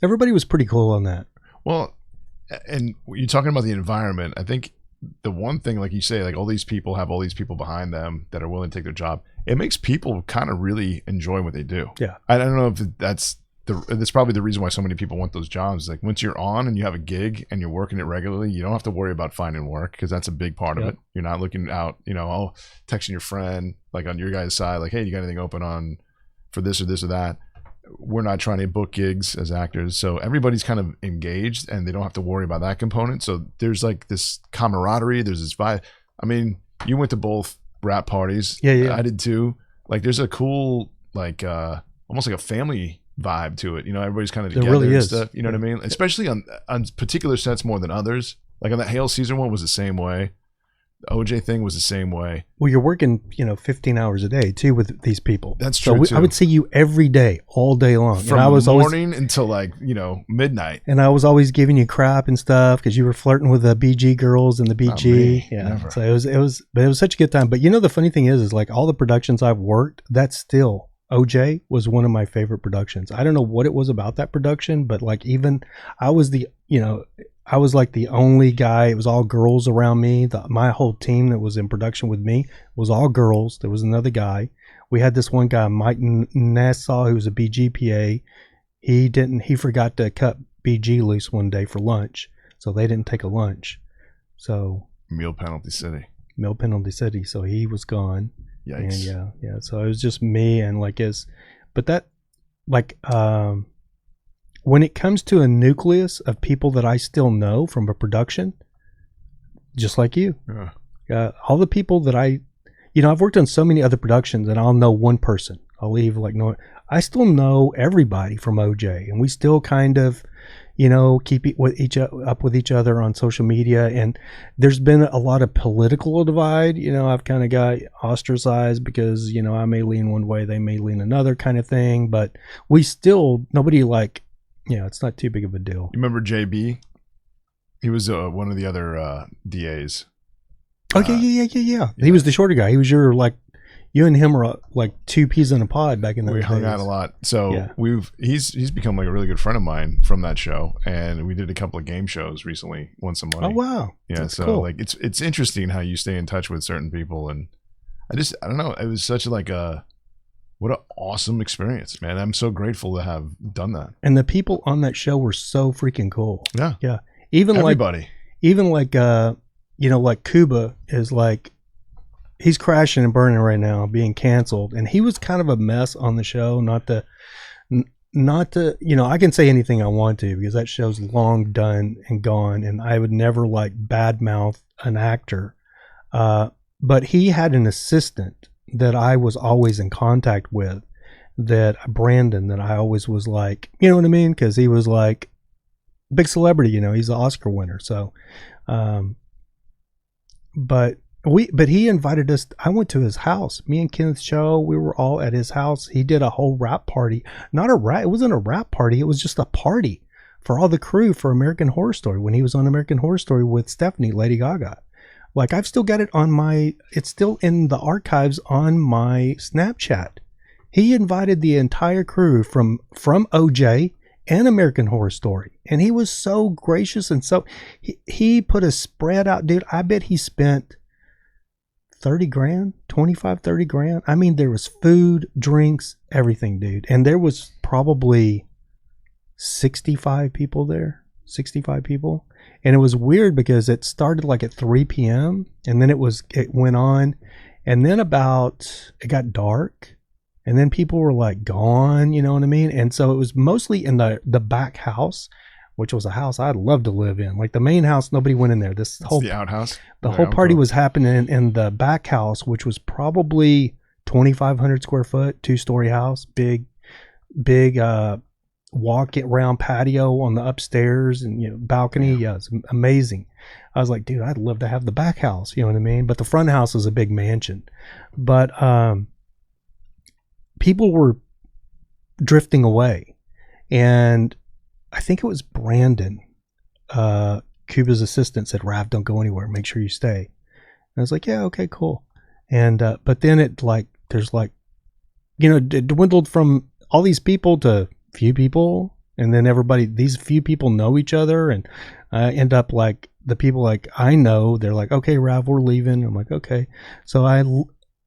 Everybody was pretty cool on that. Well, and you're talking about the environment. I think the one thing, like you say, like all these people have all these people behind them that are willing to take their job. It makes people kind of really enjoy what they do. Yeah, I don't know if that's probably the reason why so many people want those jobs. Like once you're on and you have a gig and you're working it regularly, you don't have to worry about finding work because that's a big part of it. You're not looking out, texting your friend like on your guys' side, like, hey, you got anything open on for this or this or that? We're not trying to book gigs as actors, so everybody's kind of engaged and they don't have to worry about that component. So there's like this camaraderie, there's this vibe. I mean, you went to both rap parties. Yeah. I did too. Like there's a cool, like almost like a family vibe to it. Everybody's kind of together really and is. stuff. You know what I mean? Especially on particular sets more than others. Like on that Hail Caesar one was the same way. The OJ thing was the same way. Well, you're working, 15 hours a day too with these people. That's true. So I would see you every day, all day long. From and I was morning until like, midnight. And I was always giving you crap and stuff because you were flirting with the BG girls and the BG. Yeah. Never. So it was such a good time. But the funny thing is like all the productions I've worked, that's still OJ was one of my favorite productions. I don't know what it was about that production, but like even I was I was like the only guy. It was all girls around me. My whole team that was in production with me was all girls. There was another guy. We had this one guy, Mike Nassau, who was a BGPA. He forgot to cut BG loose one day for lunch, so they didn't take a lunch. So Meal penalty city. So he was gone. Yikes. And yeah. So it was just me and when it comes to a nucleus of people that I still know from a production, just like you, all the people that I've worked on so many other productions and I'll know one person. I'll leave I still know everybody from OJ, and we still kind of, keep up with each other on social media. And there's been a lot of political divide. I've kind of got ostracized because, I may lean one way, they may lean another kind of thing, but we still, nobody it's not too big of a deal. You remember JB? He was one of the other DAs. Oh, yeah. He was the shorter guy. He was you and him were like two peas in a pod back in the days. We hung out a lot. So he's become like a really good friend of mine from that show. And we did a couple of game shows recently, won some money. Oh, wow. Yeah. That's so cool. like it's interesting how you stay in touch with certain people. And I don't know. It was such like what an awesome experience, man. I'm so grateful to have done that. And the people on that show were so freaking cool. Yeah. Yeah. Even everybody. Like Cuba is like, he's crashing and burning right now, being canceled. And he was kind of a mess on the show. Not to, I can say anything I want to because that show's long done and gone. And I would never badmouth an actor. But he had an assistant that I was always in contact with, that Brandon, that I always was like, you know what I mean? Because he was like, big celebrity, you know, he's an Oscar winner. So, but he invited us. I went to his house. Me and Kenneth Cho, we were all at his house. He did a whole rap party. It wasn't a rap party. It was just a party for all the crew for American Horror Story when he was on American Horror Story with Stephanie, Lady Gaga. Like, I've still got it it's still in the archives on my Snapchat. He invited the entire crew from OJ and American Horror Story. And he was so gracious. And so he put a spread out, dude. I bet he spent 30 grand, 25, 30 grand. I mean, there was food, drinks, everything, dude. And there was probably 65 people there, 65 people. And it was weird because it started like at 3 p.m. and then it went on. And then it got dark. And then people were like gone, you know what I mean? And so it was mostly in the back house, which was a house I'd love to live in. Like the main house, nobody went in there. The outhouse. The whole party was happening in the back house, which was probably 2,500 square foot, 2-story house, big, walk around patio on the upstairs and, you know, balcony. Yeah, it's amazing. I was like, dude, I'd love to have the back house, you know what I mean? But the front house is a big mansion. But people were drifting away, and I think it was Brandon, Cuba's assistant, said, Rav, don't go anywhere, make sure you stay. And I was like, yeah, okay, cool. And but then it there's it dwindled from all these people to few people, and then these few people know each other, and I end up like the people like I know, they're like, okay, Rav, we're leaving. I'm like, okay. So I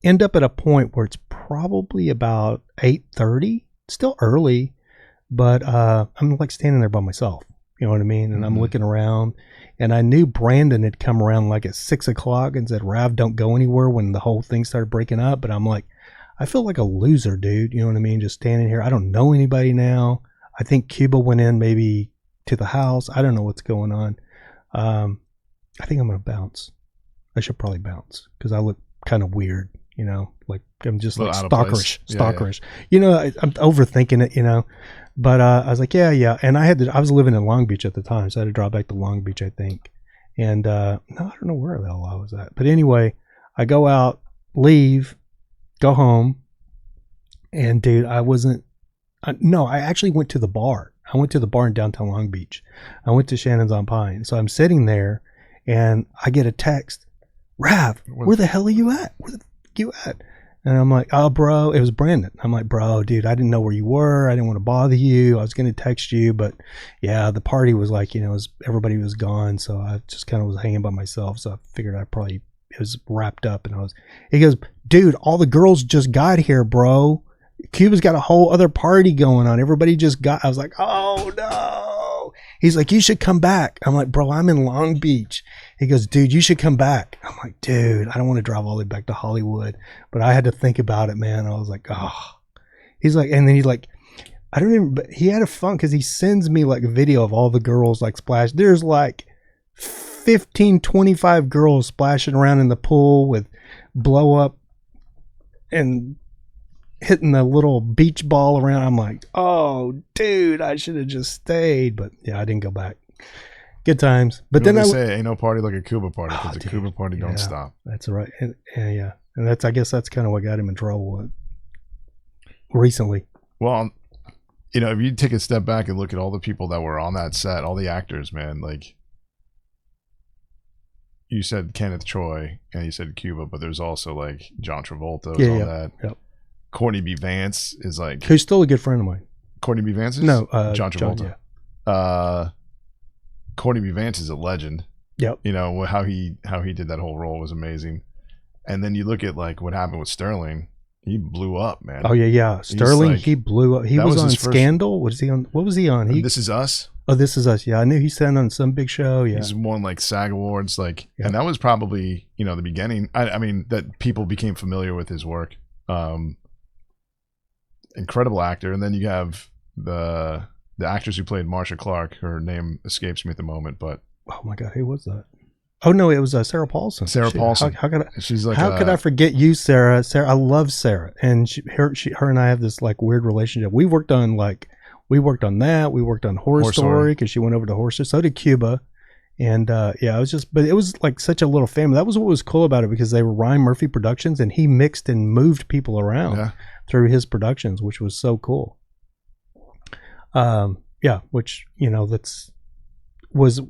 end up at a point where it's probably about 8:30, still early, but I'm like standing there by myself, you know what I mean? And I'm looking around, and I knew Brandon had come around like at 6 o'clock and said, Rav, don't go anywhere, when the whole thing started breaking up. But I'm like, I feel like a loser, dude. You know what I mean? Just standing here. I don't know anybody now. I think Cuba went in maybe to the house. I don't know what's going on. I think I'm going to bounce. I should probably bounce because I look kind of weird, you know, like I'm just like stalkerish. Yeah. You know, I'm overthinking it, you know, but I was like, yeah. And I was living in Long Beach at the time, so I had to drive back to Long Beach, I think. And no, I don't know where the hell I was at. But anyway, I go out, leave, go home, and dude, I actually went to the bar. I went to the bar in downtown Long Beach. I went to Shannon's on Pine. So I'm sitting there, and I get a text, Rav, where the hell are you at? Where the fuck you at? And I'm like, oh, bro, it was Brandon. I'm like, bro, dude, I didn't know where you were. I didn't want to bother you. I was going to text you, but yeah, the party was like, you know, everybody was gone. So I just kind of was hanging by myself. So I figured it was wrapped up, and he goes, dude, all the girls just got here, bro. Cuba's got a whole other party going on. Everybody just got, I was like, oh no. He's like, you should come back. I'm like, bro, I'm in Long Beach. He goes, dude, you should come back. I'm like, dude, I don't want to drive all the way back to Hollywood, but I had to think about it, man. I was like, oh. He's like, and then he's like, but he had a fun because he sends me like a video of all the girls like splash. There's like 15, 25 girls splashing around in the pool with blow up and hitting the little beach ball around. I'm like, oh, dude, I should have just stayed. But yeah, I didn't go back. Good times. But then I say, ain't no party like a Cuba party, because the Cuba party don't stop. That's right. And I guess that's kind of what got him in trouble recently. Well, you know, if you take a step back and look at all the people that were on that set, all the actors, man, like you said Kenneth Troy and you said Cuba, but there's also like John Travolta, that. Yep. Courtney B. Vance is like, who's still a good friend of mine. Courtney B. Vance is? No, John Travolta. Courtney B. Vance is a legend. Yep. You know how he did that whole role was amazing. And then you look at like what happened with Sterling. He blew up, man. Oh yeah. Sterling, he blew up. He was on Scandal. What was he on? This Is Us. Oh, This Is Us. Yeah, I knew he sang on some big show. Yeah, he's won like SAG awards, like, and that was probably, you know, the beginning. I mean, that people became familiar with his work. Incredible actor. And then you have the actress who played Marcia Clark. Her name escapes me at the moment, but oh my god, who was that? Oh no, it was Sarah Paulson. Paulson. How could I forget you, Sarah? I love Sarah, and her and I have this like weird relationship. We worked on like we worked on that. We worked on Horror Story because she went over to Horror Story. So did Cuba. And yeah, it was just, but it was like such a little family. That was what was cool about it, because they were Ryan Murphy Productions, and he mixed and moved people around through his productions, which was so cool. Yeah, which, you know, was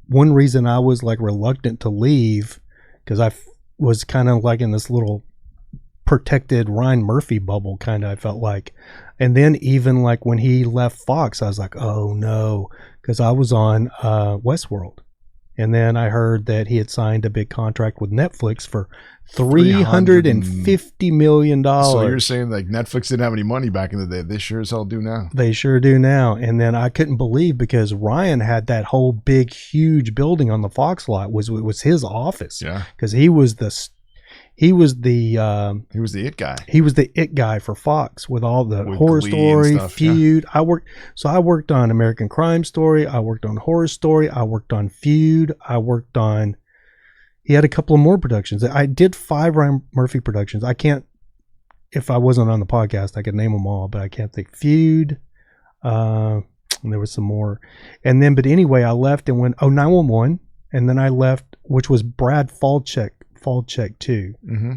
one reason I was like reluctant to leave, because I was kind of like in this little protected Ryan Murphy bubble, kind of, I felt like. And then even like when he left Fox, I was like, oh no, because I was on Westworld. And then I heard that he had signed a big contract with Netflix for $350 million. So you're saying like Netflix didn't have any money back in the day. They sure as hell do now. They sure do now. And then I couldn't believe, because Ryan had that whole big, huge building on the Fox lot was his office. Yeah. Because he was the it guy. He was the it guy for Fox with all the Horror Story, Feud. Yeah. I worked on American Crime Story. I worked on Horror Story. I worked on Feud. He had a couple of more productions. I did 5 Ryan Murphy productions. I can't, if I wasn't on the podcast, I could name them all, but I can't think. Feud. And there was some more. And then, but anyway, I left and went, 911. And then I left, which was Brad Falchuk too,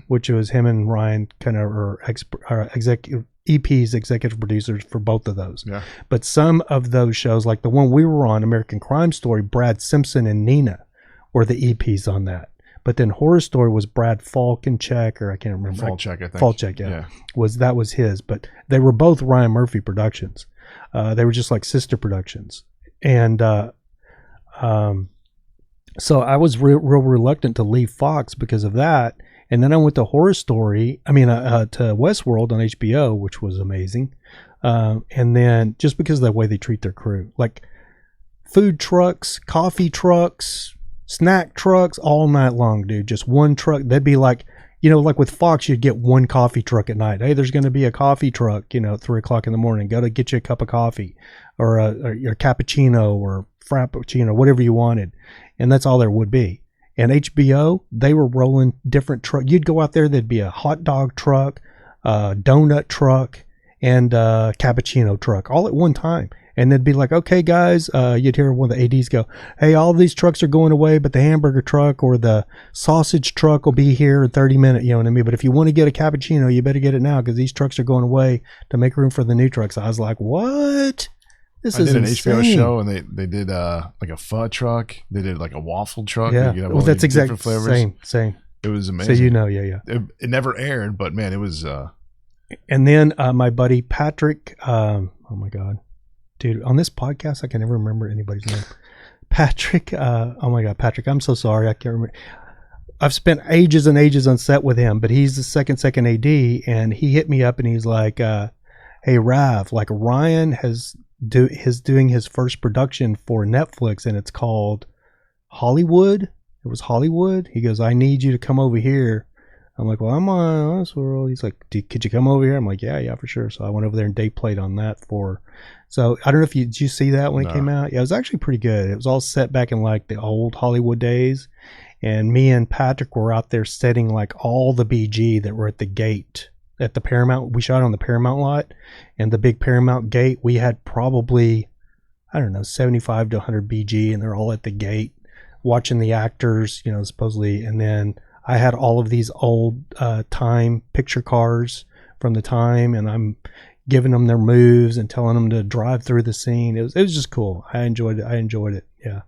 which was him and Ryan kind of are executive EPs, executive producers for both of those. Yeah. But some of those shows, like the one we were on, American Crime Story, Brad Simpson and Nina were the EPs on that. But then Horror Story was Brad Falchuk, or I can't remember. Falchuk, I think. Falchuk, yeah. That was his. But they were both Ryan Murphy productions. They were just like sister productions. And so I was real reluctant to leave Fox because of that. And then I went to Horror Story, to Westworld on HBO, which was amazing. And then just because of the way they treat their crew, like food trucks, coffee trucks, snack trucks, all night long, dude. Just one truck. They'd be like, like with Fox, you'd get one coffee truck at night. Hey, there's going to be a coffee truck, at 3:00 in the morning. Got to get you a cup of coffee or your cappuccino or frappuccino, whatever you wanted. And that's all there would be. And HBO, they were rolling different trucks. You'd go out there, there'd be a hot dog truck, a donut truck, and a cappuccino truck all at one time. And they'd be like, okay, guys, you'd hear one of the ADs go, hey, all these trucks are going away, but the hamburger truck or the sausage truck will be here in 30 minutes, you know what I mean? But if you want to get a cappuccino, you better get it now, because these trucks are going away to make room for the new trucks. I was like, what? I did an HBO show, and they did like a pho truck. They did like a waffle truck. Yeah, well, that's exactly flavors. Same. It was amazing. So yeah. It never aired, but man, it was. And then my buddy Patrick. Oh my God, dude! On this podcast, I can never remember anybody's name. Patrick. Oh my God, Patrick! I'm so sorry, I can't remember. I've spent ages and ages on set with him, but he's the second AD, and he hit me up and he's like, "Hey, Rav, like Ryan is doing his first production for Netflix, and it's called Hollywood." It was Hollywood. He goes, I need you to come over here. I'm like, well, I'm on Westworld. He's like, could you come over here? I'm like, yeah, for sure. So I went over there and day played on that so I don't know if did you see that when it came out? Yeah, it was actually pretty good. It was all set back in like the old Hollywood days. And me and Patrick were out there setting like all the BG that were at the gate at the Paramount. We shot on the Paramount lot, and the big Paramount gate, we had probably, 75 to 100 BG, and they're all at the gate watching the actors, supposedly. And then I had all of these old time picture cars from the time, and I'm giving them their moves and telling them to drive through the scene. It was just cool. I enjoyed it. Yeah.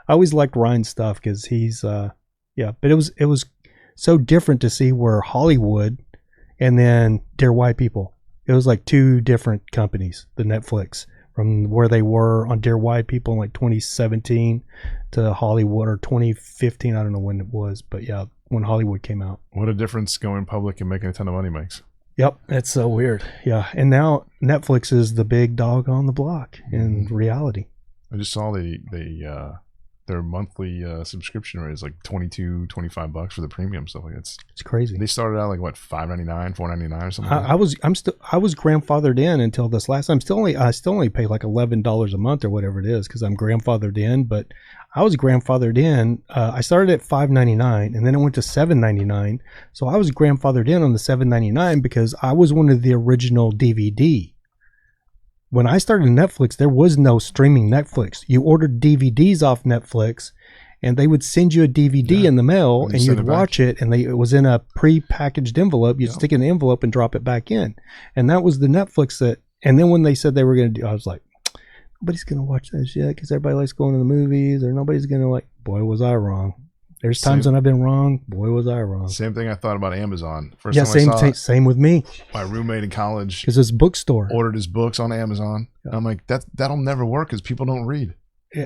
I always liked Ryan's stuff because he's but it was so different to see where Hollywood and then Dear White People. It was like two different companies, the Netflix, from where they were on Dear White People in like 2017 to Hollywood, or 2015. I don't know when it was, but yeah, when Hollywood came out. What a difference going public and making a ton of money makes. Yep, it's so weird. Yeah, and now Netflix is the big dog on the block in reality. I just saw their monthly subscription rate is like $22-$25 for the premium stuff. Like it's crazy. They started out like what, $5.99, $4.99 or something. I was grandfathered in until this last time. I still only pay like $11 a month or whatever it is, because I'm grandfathered in. But I was grandfathered in. I started at $5.99 and then it went to $7.99. So I was grandfathered in on the $7.99 because I was one of the original DVD when I started Netflix, there was no streaming Netflix. You ordered DVDs off Netflix, and they would send you a DVD in the mail, and you'd watch it, and it was in a pre-packaged envelope. You'd stick it in the envelope and drop it back in. And that was the Netflix that, and then when they said they were going to do, I was like, nobody's going to watch that shit because everybody likes going to the movies, or nobody's going to like, boy, was I wrong. There's times when I've been wrong. Boy, was I wrong. Same thing I thought about Amazon. First time I saw same with me. My roommate in college, because it's bookstore, ordered his books on Amazon. And I'm like, that'll never work because people don't read.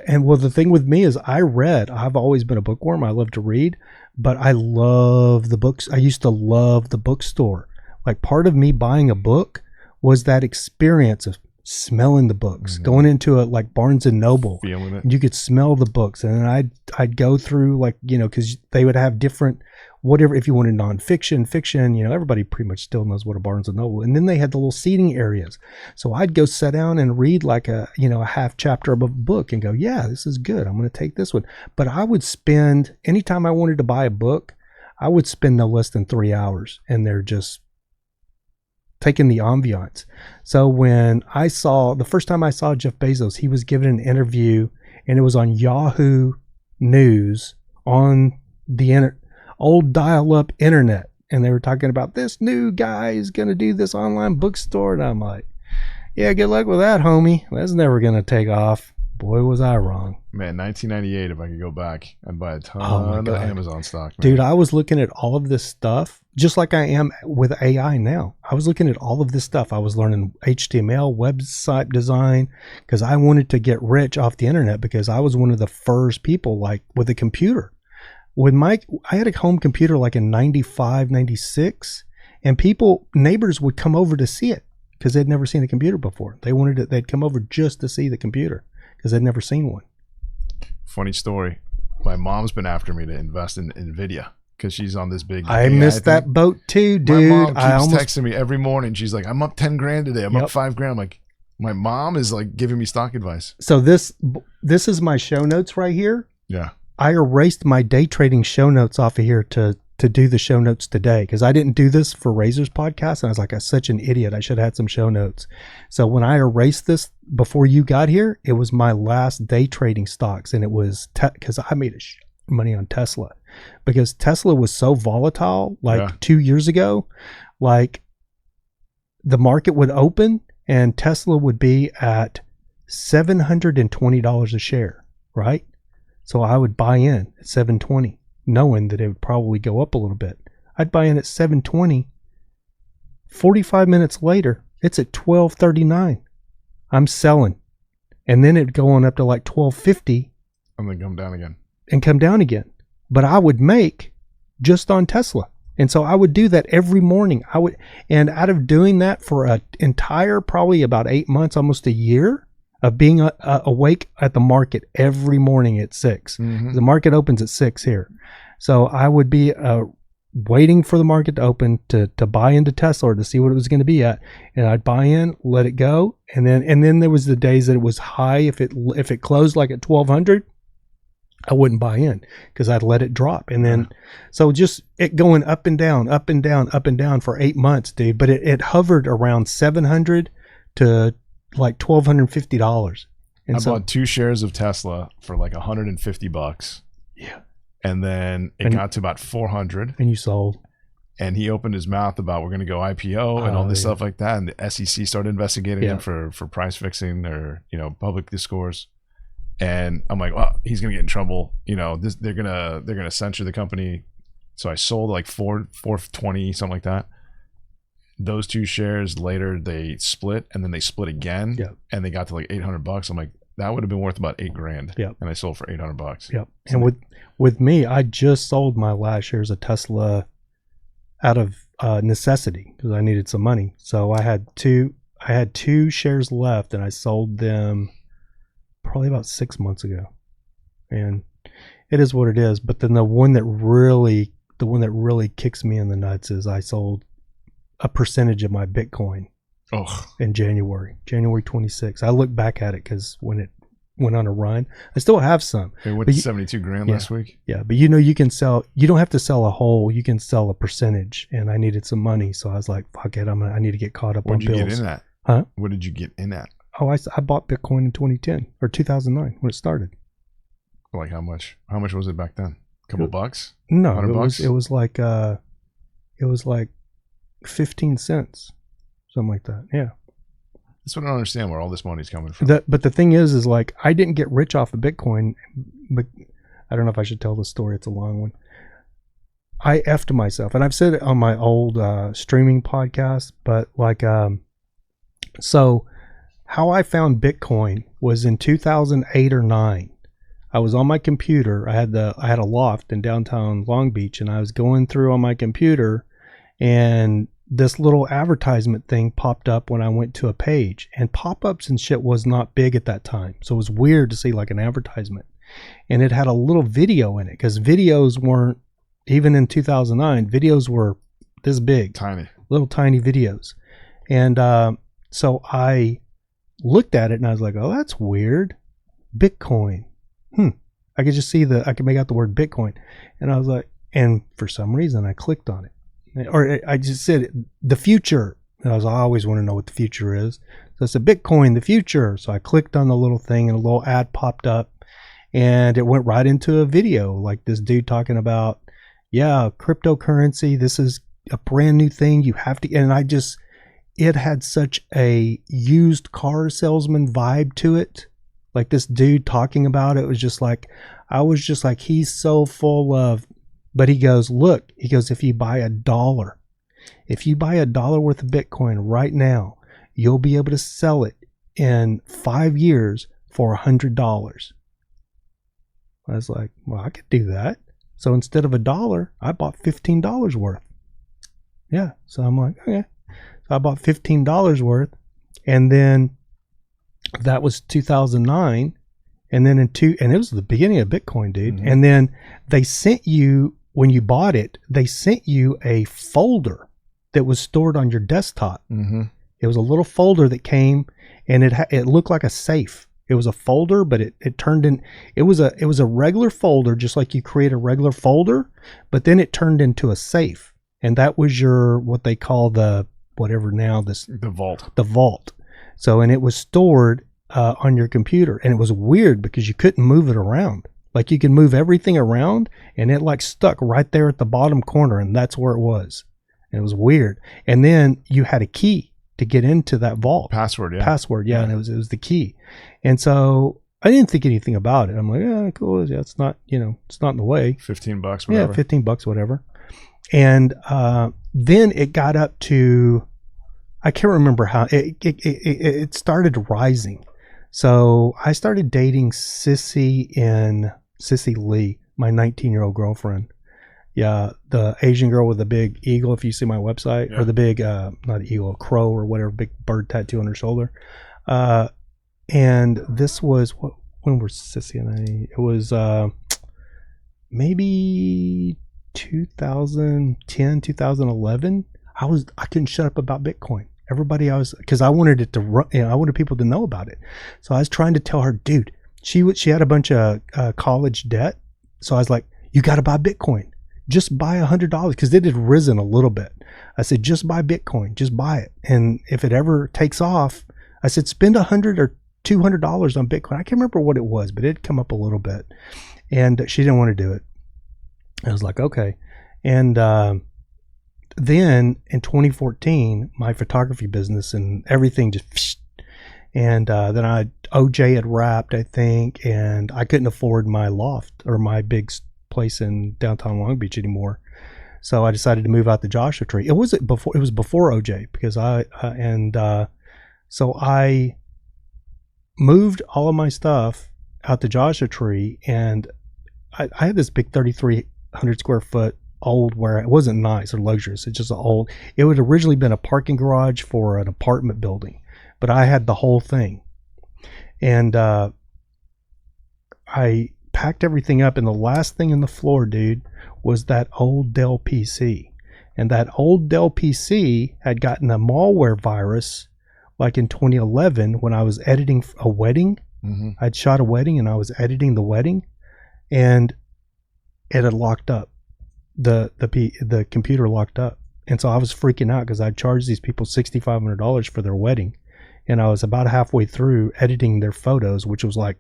And well, the thing with me is I've always been a bookworm. I love to read, but I love the books. I used to love the bookstore. Like, part of me buying a book was that experience of smelling the books, going into it like Barnes and Noble, feeling it. You could smell the books, and then I'd go through, like, you know, because they would have different, whatever, if you wanted nonfiction, fiction, you know, everybody pretty much still knows what a Barnes and Noble. And then they had the little seating areas, so I'd go sit down and read like a half chapter of a book and go, yeah, this is good, I'm going to take this one. But I would spend, anytime I wanted to buy a book, I would spend no less than 3 hours, and they're just taking the ambiance. So when the first time I saw Jeff Bezos, he was giving an interview, and it was on Yahoo News on the old dial-up internet, and they were talking about this new guy is going to do this online bookstore, and I'm like, yeah, good luck with that, homie. That's never going to take off. Boy, was I wrong. Man, 1998, if I could go back, I'd buy a ton of Amazon stock. Man. Dude, I was looking at all of this stuff, just like I am with AI now. I was looking at all of this stuff. I was learning HTML, website design, because I wanted to get rich off the internet, because I was one of the first people, like, with a computer. I had a home computer like in 95, 96, and neighbors would come over to see it because they'd never seen a computer before. They'd come over just to see the computer because they'd never seen one. Funny story. My mom's been after me to invest in NVIDIA because she's on this big I missed that boat too, dude. My mom keeps texting me every morning. She's like, I'm up 10 grand today. I'm up 5 grand. I'm like, my mom is like giving me stock advice. So this is my show notes right here. Yeah. I erased my day trading show notes off of here to do the show notes today, because I didn't do this for Razor's podcast, and I was like, I'm such an idiot. I should have had some show notes. So when I erased this before you got here, it was my last day trading stocks, and it was because I made money on Tesla, because Tesla was so volatile. Like 2 years ago, like the market would open and Tesla would be at $720 a share, right? So I would buy in at $720, knowing that it would probably go up a little bit. I'd buy in at $720. 45 minutes later, it's at $12.39. I'm selling. And then it'd go on up to like $12.50. And then come down again. But I would make just on Tesla. And so I would do that every morning. And out of doing that for an entire, probably about 8 months, almost a year, of being awake at the market every morning at 6. Mm-hmm. The market opens at 6 here. So I would be waiting for the market to open to buy into Tesla, or to see what it was going to be at. And I'd buy in, let it go. And then there was the days that it was high. If it closed like at 1200, I wouldn't buy in because I'd let it drop. And then, so just it going up and down, up and down, up and down for 8 months, dude. But it hovered around 700 to like $1,250. And I bought 2 shares of Tesla for like $150. Yeah. And then it got to about 400. And you sold. And he opened his mouth about we're going to go IPO and all this stuff like that. And the SEC started investigating him for price fixing or, public discourse. And I'm like, well, he's going to get in trouble. They're going to censor the company. So I sold like 420, something like that. Those 2 shares later, they split, and then they split again, and they got to like $800. I'm like, that would have been worth about 8 grand. Yep. And I sold for $800. Yep. So and with me, I just sold my last shares of Tesla out of necessity because I needed some money. So I had 2 shares left, and I sold them probably about 6 months ago. And it is what it is. But then the one that really kicks me in the nuts is I sold a percentage of my Bitcoin in January 26th. I look back at it because when it went on a run, I still have some. It went to 72 grand last week. Yeah, but you can sell. You don't have to sell a whole. You can sell a percentage, and I needed some money, so I was like, "Fuck it, I need to get caught up on bills." What did you get in at? Huh? What did you get in at? Oh, I bought Bitcoin in 2010 or 2009 when it started. Like how much? How much was it back then? A couple bucks? No, $100? it was like 15 cents, something like that. Yeah. That's what I don't understand, where all this money's coming from. But the thing is like, I didn't get rich off of Bitcoin, but I don't know if I should tell the story. It's a long one. I effed myself, and I've said it on my old streaming podcast, but like, so how I found Bitcoin was in 2008 or 9. I was on my computer. I had a loft in downtown Long Beach, and I was going through on my computer, and this little advertisement thing popped up when I went to a page, and pop-ups and shit was not big at that time. So it was weird to see like an advertisement, and it had a little video in it, because videos weren't, even in 2009, videos were this big, Tiny, little tiny videos. And so I looked at it and I was like, oh, that's weird. Bitcoin. I could just see I could make out the word Bitcoin. And I was like, and for some reason I clicked on it. Or I just said the future. And I always want to know what the future is. So I said, Bitcoin, the future. So I clicked on the little thing and a little ad popped up, and it went right into a video. Like this dude talking about, yeah, cryptocurrency. This is a brand new thing. You have to, and it had such a used car salesman vibe to it. Like this dude talking about it was just like, I was just like, he's so full of, but he goes, look, he goes, if you buy $1 worth of Bitcoin right now, you'll be able to sell it in 5 years for $100. I was like, well, I could do that. So instead of $1, I bought $15 worth. Yeah. So I'm like, okay. So I bought $15 worth, and then that was 2009, and then and it was the beginning of Bitcoin, dude. Mm-hmm. And then they sent you, when you bought it, they sent you a folder that was stored on your desktop. Mm-hmm. It was a little folder that came, and it looked like a safe. It was a folder, but it turned in, it was a regular folder, just like you create a regular folder, but then it turned into a safe. And that was what they call the vault. So, and it was stored on your computer, and it was weird because you couldn't move it around. Like you could move everything around, and it like stuck right there at the bottom corner, and that's where it was. And it was weird. And then you had a key to get into that vault. Password, yeah. And it was the key. And so I didn't think anything about it. I'm like, yeah, cool. Yeah, it's not, it's not in the way. $15, whatever. Yeah, $15, whatever. And then it got up to, I can't remember how it started rising. So I started dating Sissy Lee, my 19-year-old girlfriend. Yeah, the Asian girl with the big eagle, if you see my website, or the big, not eagle, crow or whatever, big bird tattoo on her shoulder. And this was, when were Sissy and I? It was maybe 2010, 2011. I couldn't shut up about Bitcoin. Because I wanted it to run, I wanted people to know about it. So I was trying to tell her, dude, she had a bunch of college debt. So I was like, you got to buy Bitcoin. Just buy $100, because it had risen a little bit. I said, just buy Bitcoin, just buy it. And if it ever takes off, I said, spend $100 or $200 on Bitcoin. I can't remember what it was, but it'd come up a little bit. And she didn't want to do it. I was like, okay. And then in 2014, my photography business and everything just, and then OJ had wrapped, I think, and I couldn't afford my loft or my big place in downtown Long Beach anymore. So I decided to move out the Joshua Tree. It was before OJ, because so I moved all of my stuff out the Joshua Tree, and I had this big 3,300 square foot old, where it wasn't nice or luxurious. It's just old. It would originally been a parking garage for an apartment building, but I had the whole thing. And I packed everything up, and the last thing in the floor, dude, was that old Dell PC. And that old Dell PC had gotten a malware virus like in 2011 when I was editing a wedding. Mm-hmm. I'd shot a wedding and I was editing the wedding, and it had locked up. The computer locked up. And so I was freaking out because I'd charged these people $6,500 for their wedding, and I was about halfway through editing their photos, which was like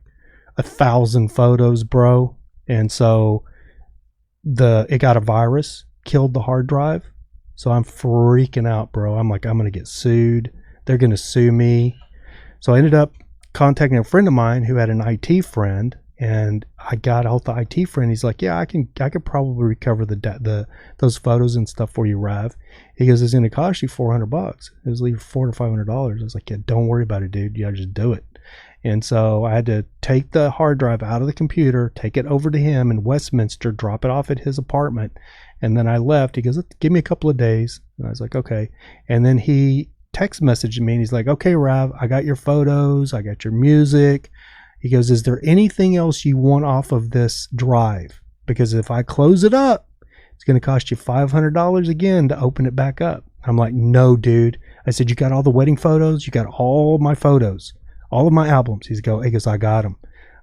1,000 photos, bro. And so it got a virus, killed the hard drive. So I'm freaking out, bro. I'm like, I'm going to get sued. They're going to sue me. So I ended up contacting a friend of mine who had an IT friend, and I got a hold of the IT friend. He's like, yeah, I could probably recover those photos and stuff for you, Rav. He goes, it's going to cost you $400. It was like $400 to $500. I was like, yeah, don't worry about it, dude. You gotta just do it. And so I had to take the hard drive out of the computer, take it over to him in Westminster, drop it off at his apartment. And then I left. He goes, give me a couple of days. And I was like, okay. And then he text messaged me and he's like, okay, Rav, I got your photos. I got your music. He goes, is there anything else you want off of this drive? Because if I close it up, it's going to cost you $500 again to open it back up. I'm like, no, dude. I said, you got all the wedding photos? You got all my photos, all of my albums? He goes, I got them.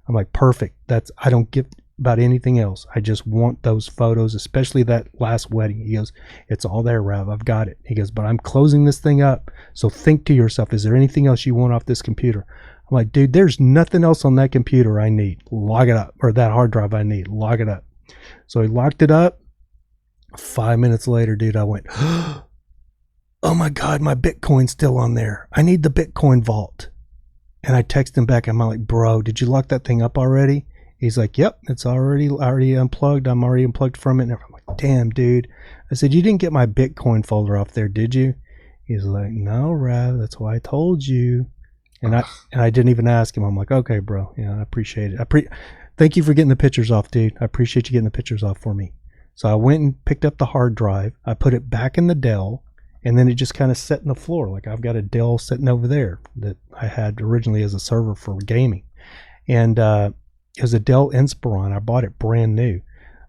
I'm like, perfect. I don't give about anything else. I just want those photos, especially that last wedding. He goes, it's all there, Rav. I've got it. He goes, but I'm closing this thing up. So think to yourself, is there anything else you want off this computer? I'm like, dude, there's nothing else on that computer I need. Log it up. Or that hard drive I need. Log it up. So he locked it up. 5 minutes later, dude, I went, oh my God, my Bitcoin's still on there. I need the Bitcoin vault. And I text him back. I'm like, bro, did you lock that thing up already? He's like, yep, it's already unplugged. I'm already unplugged from it. And I'm like, damn, dude. I said, you didn't get my Bitcoin folder off there, did you? He's like, no, Rav, that's why I told you. And I didn't even ask him. I'm like, okay, bro. Yeah, I appreciate it. Thank you for getting the pictures off, dude. I appreciate you getting the pictures off for me. So I went and picked up the hard drive. I put it back in the Dell, and then it just kind of sat in the floor. Like I've got a Dell sitting over there that I had originally as a server for gaming. And it was a Dell Inspiron. I bought it brand new.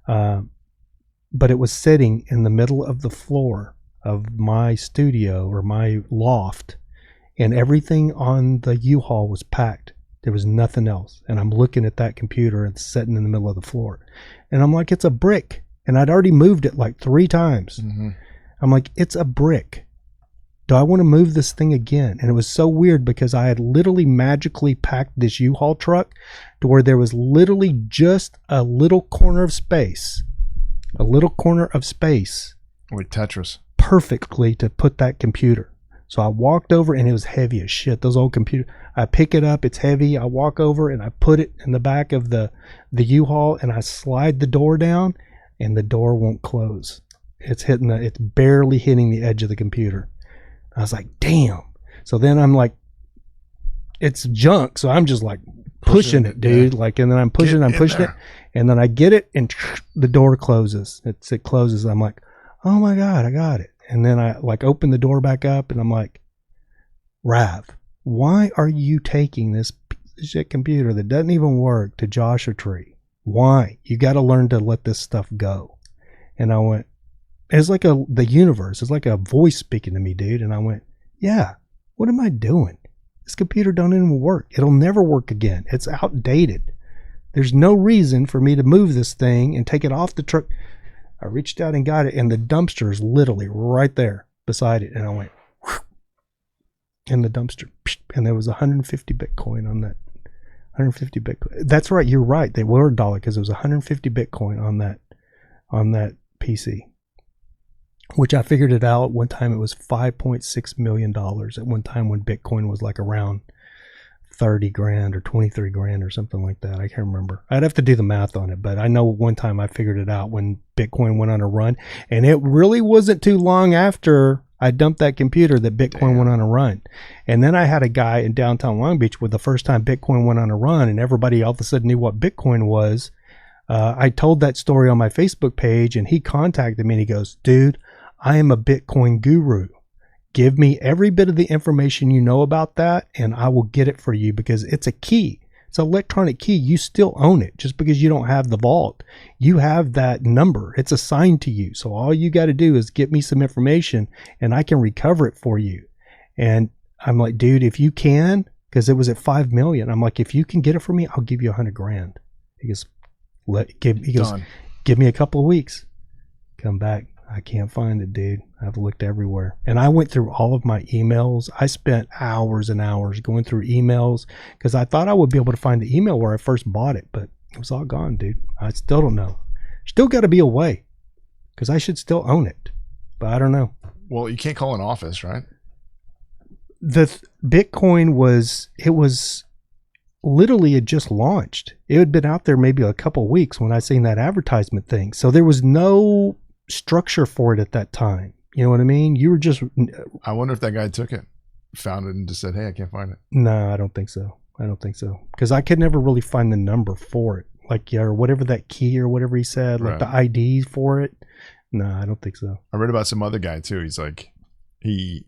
But it was sitting in the middle of the floor of my studio or my loft, and everything on the U-Haul was packed. There was nothing else. And I'm looking at that computer and it's sitting in the middle of the floor. And I'm like, it's a brick. And I'd already moved it like 3 times. Mm-hmm. I'm like, it's a brick. Do I want to move this thing again? And it was so weird because I had literally magically packed this U-Haul truck to where there was literally just a little corner of space. With Tetris. Perfectly to put that computer. So I walked over and it was heavy as shit. Those old computers. I pick it up. It's heavy. I walk over and I put it in the back of the U-Haul and I slide the door down and the door won't close. It's barely hitting the edge of the computer. I was like, damn. So then I'm like, it's junk. So I'm just like pushing it, dude. Yeah. Like, and then I'm pushing it. And then I get it and the door closes. It closes. I'm like, oh my God, I got it. And then I like open the door back up and I'm like, Rav, why are you taking this piece of shit computer that doesn't even work to Joshua Tree? Why? You got to learn to let this stuff go. And I went, it's like the universe. It's like a voice speaking to me, dude. And I went, yeah, what am I doing? This computer don't even work. It'll never work again. It's outdated. There's no reason for me to move this thing and take it off the truck. I reached out and got it, and the dumpster is literally right there beside it. And I went, whew, in the dumpster. And there was 150 Bitcoin on that. 150 Bitcoin. That's right. You're right. They were $1 because it was 150 Bitcoin on that PC. Which I figured it out. One time it was $5.6 million at one time when Bitcoin was like around 30 grand or 23 grand or something like that. I can't remember. I'd have to do the math on it, but I know one time I figured it out when Bitcoin went on a run, and it really wasn't too long after I dumped that computer that Bitcoin went on a run. And then I had a guy in downtown Long Beach where the first time Bitcoin went on a run and everybody all of a sudden knew what Bitcoin was. I told that story on my Facebook page and he contacted me and he goes, dude, I am a Bitcoin guru. Give me every bit of the information you know about that and I will get it for you because it's a key. It's an electronic key. You still own it just because you don't have the vault. You have that number. It's assigned to you. So all you got to do is get me some information and I can recover it for you. And I'm like, dude, if you can, because it was at 5 million. I'm like, if you can get it for me, I'll give you 100 grand. He goes, give me a couple of weeks. Come back. I can't find it, dude. I've looked everywhere. And I went through all of my emails. I spent hours and hours going through emails because I thought I would be able to find the email where I first bought it, but it was all gone, dude. I still don't know. Still got to be a way because I should still own it, but I don't know. Well, you can't call an office, right? The Bitcoin was literally had just launched. It had been out there maybe a couple of weeks when I seen that advertisement thing. So there was no structure for it at that time. You know what I mean? You were just... I wonder if that guy took it, found it, and just said, hey, I can't find it. No, I don't think so. Because I could never really find the number for it. Like, yeah, or whatever that key or whatever he said, like the ID for it. No, I don't think so. I read about some other guy too. He's like, he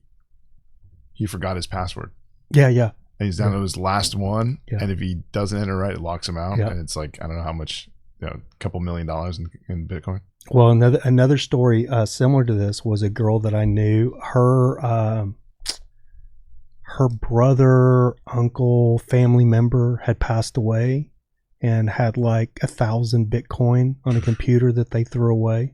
forgot his password. Yeah. And he's down to his last one. Yeah. And if he doesn't enter right, it locks him out. Yeah. And it's like, I don't know how much, a couple $1 million in Bitcoin. Well, another story similar to this was a girl that I knew. Her brother, uncle, family member had passed away and had like 1,000 Bitcoin on a computer that they threw away.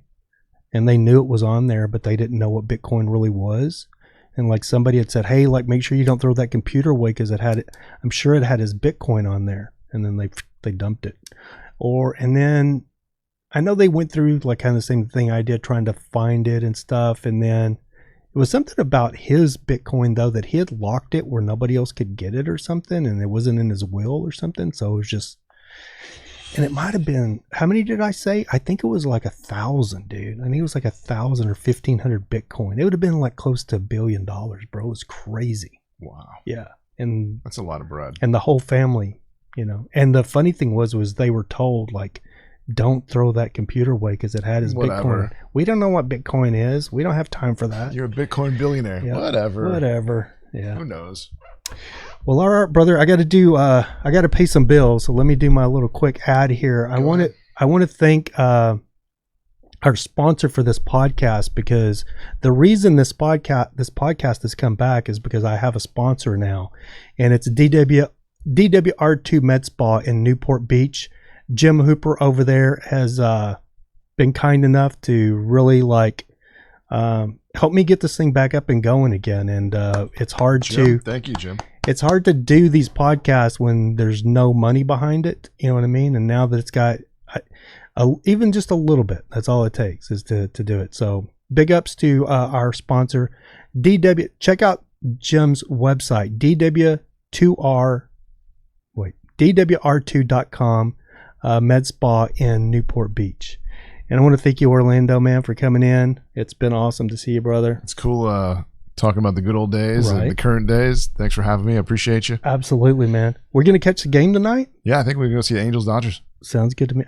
And they knew it was on there, but they didn't know what Bitcoin really was. And like somebody had said, hey, like make sure you don't throw that computer away because I'm sure it had his Bitcoin on there. And then they dumped it. And then I know they went through like kind of the same thing I did, trying to find it and stuff. And then it was something about his Bitcoin though, that he had locked it where nobody else could get it or something. And it wasn't in his will or something. So it was just, and it might've been, how many did I say? I think it was like 1,000, dude. I think it was like 1,000 or 1,500 Bitcoin. It would have been like close to $1 billion, bro. It was crazy. Wow. Yeah. And that's a lot of bread. And the whole family, and the funny thing was they were told like, don't throw that computer away because it had his Bitcoin. We don't know what Bitcoin is. We don't have time for that. You're a Bitcoin billionaire. Yeah. Whatever. Yeah. Who knows? Well, all right, brother. I got to pay some bills. So let me do my little quick ad here. I want to thank our sponsor for this podcast, because the reason this podcast has come back is because I have a sponsor now, and it's DWR2 Med Spa in Newport Beach. Jim Hooper over there has been kind enough to really help me get this thing back up and going again. And it's hard Thank you, Jim. It's hard to do these podcasts when there's no money behind it. You know what I mean? And now that it's got even just a little bit, that's all it takes is to do it. So big ups to our sponsor, DW. Check out Jim's website, DWR2.com. Med Spa in Newport Beach. And I want to thank you, Orlando, man, for coming in. It's been awesome to see you, brother. It's cool talking about the good old days and the current days. Thanks for having me. I appreciate you. Absolutely, man. We're going to catch the game tonight? Yeah, I think we're going to go see the Angels-Dodgers. Sounds good to me.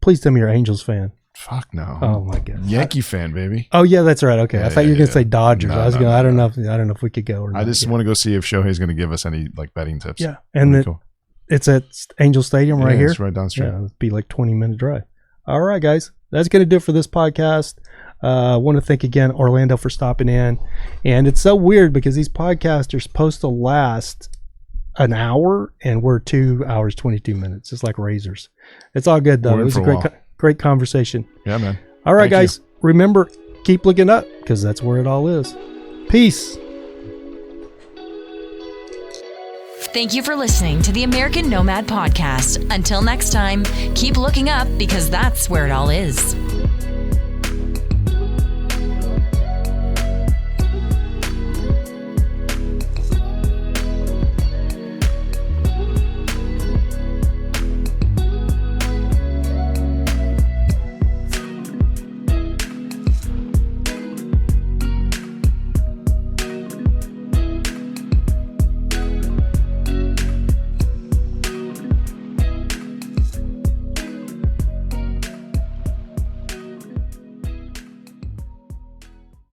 Please tell me you're an Angels fan. Fuck no. Oh my God. Yankee fan, baby. Oh yeah, that's right. Okay. I thought you were going to say Dodgers. No, I don't know if we could go or not. I just want to go see if Shohei's going to give us any betting tips. Yeah. And cool. It's at Angel Stadium right here. It's right down the street. Yeah, it'd be like 20-minute drive. All right, guys. That's going to do it for this podcast. I want to thank again Orlando for stopping in. And it's so weird because these podcasts are supposed to last an hour and we're 2 hours, 22 minutes. It's like razors. It's all good though. It was a great conversation. Yeah, man. All right, guys. Remember, keep looking up because that's where it all is. Peace. Thank you for listening to the American Nomad Podcast. Until next time, keep looking up because that's where it all is.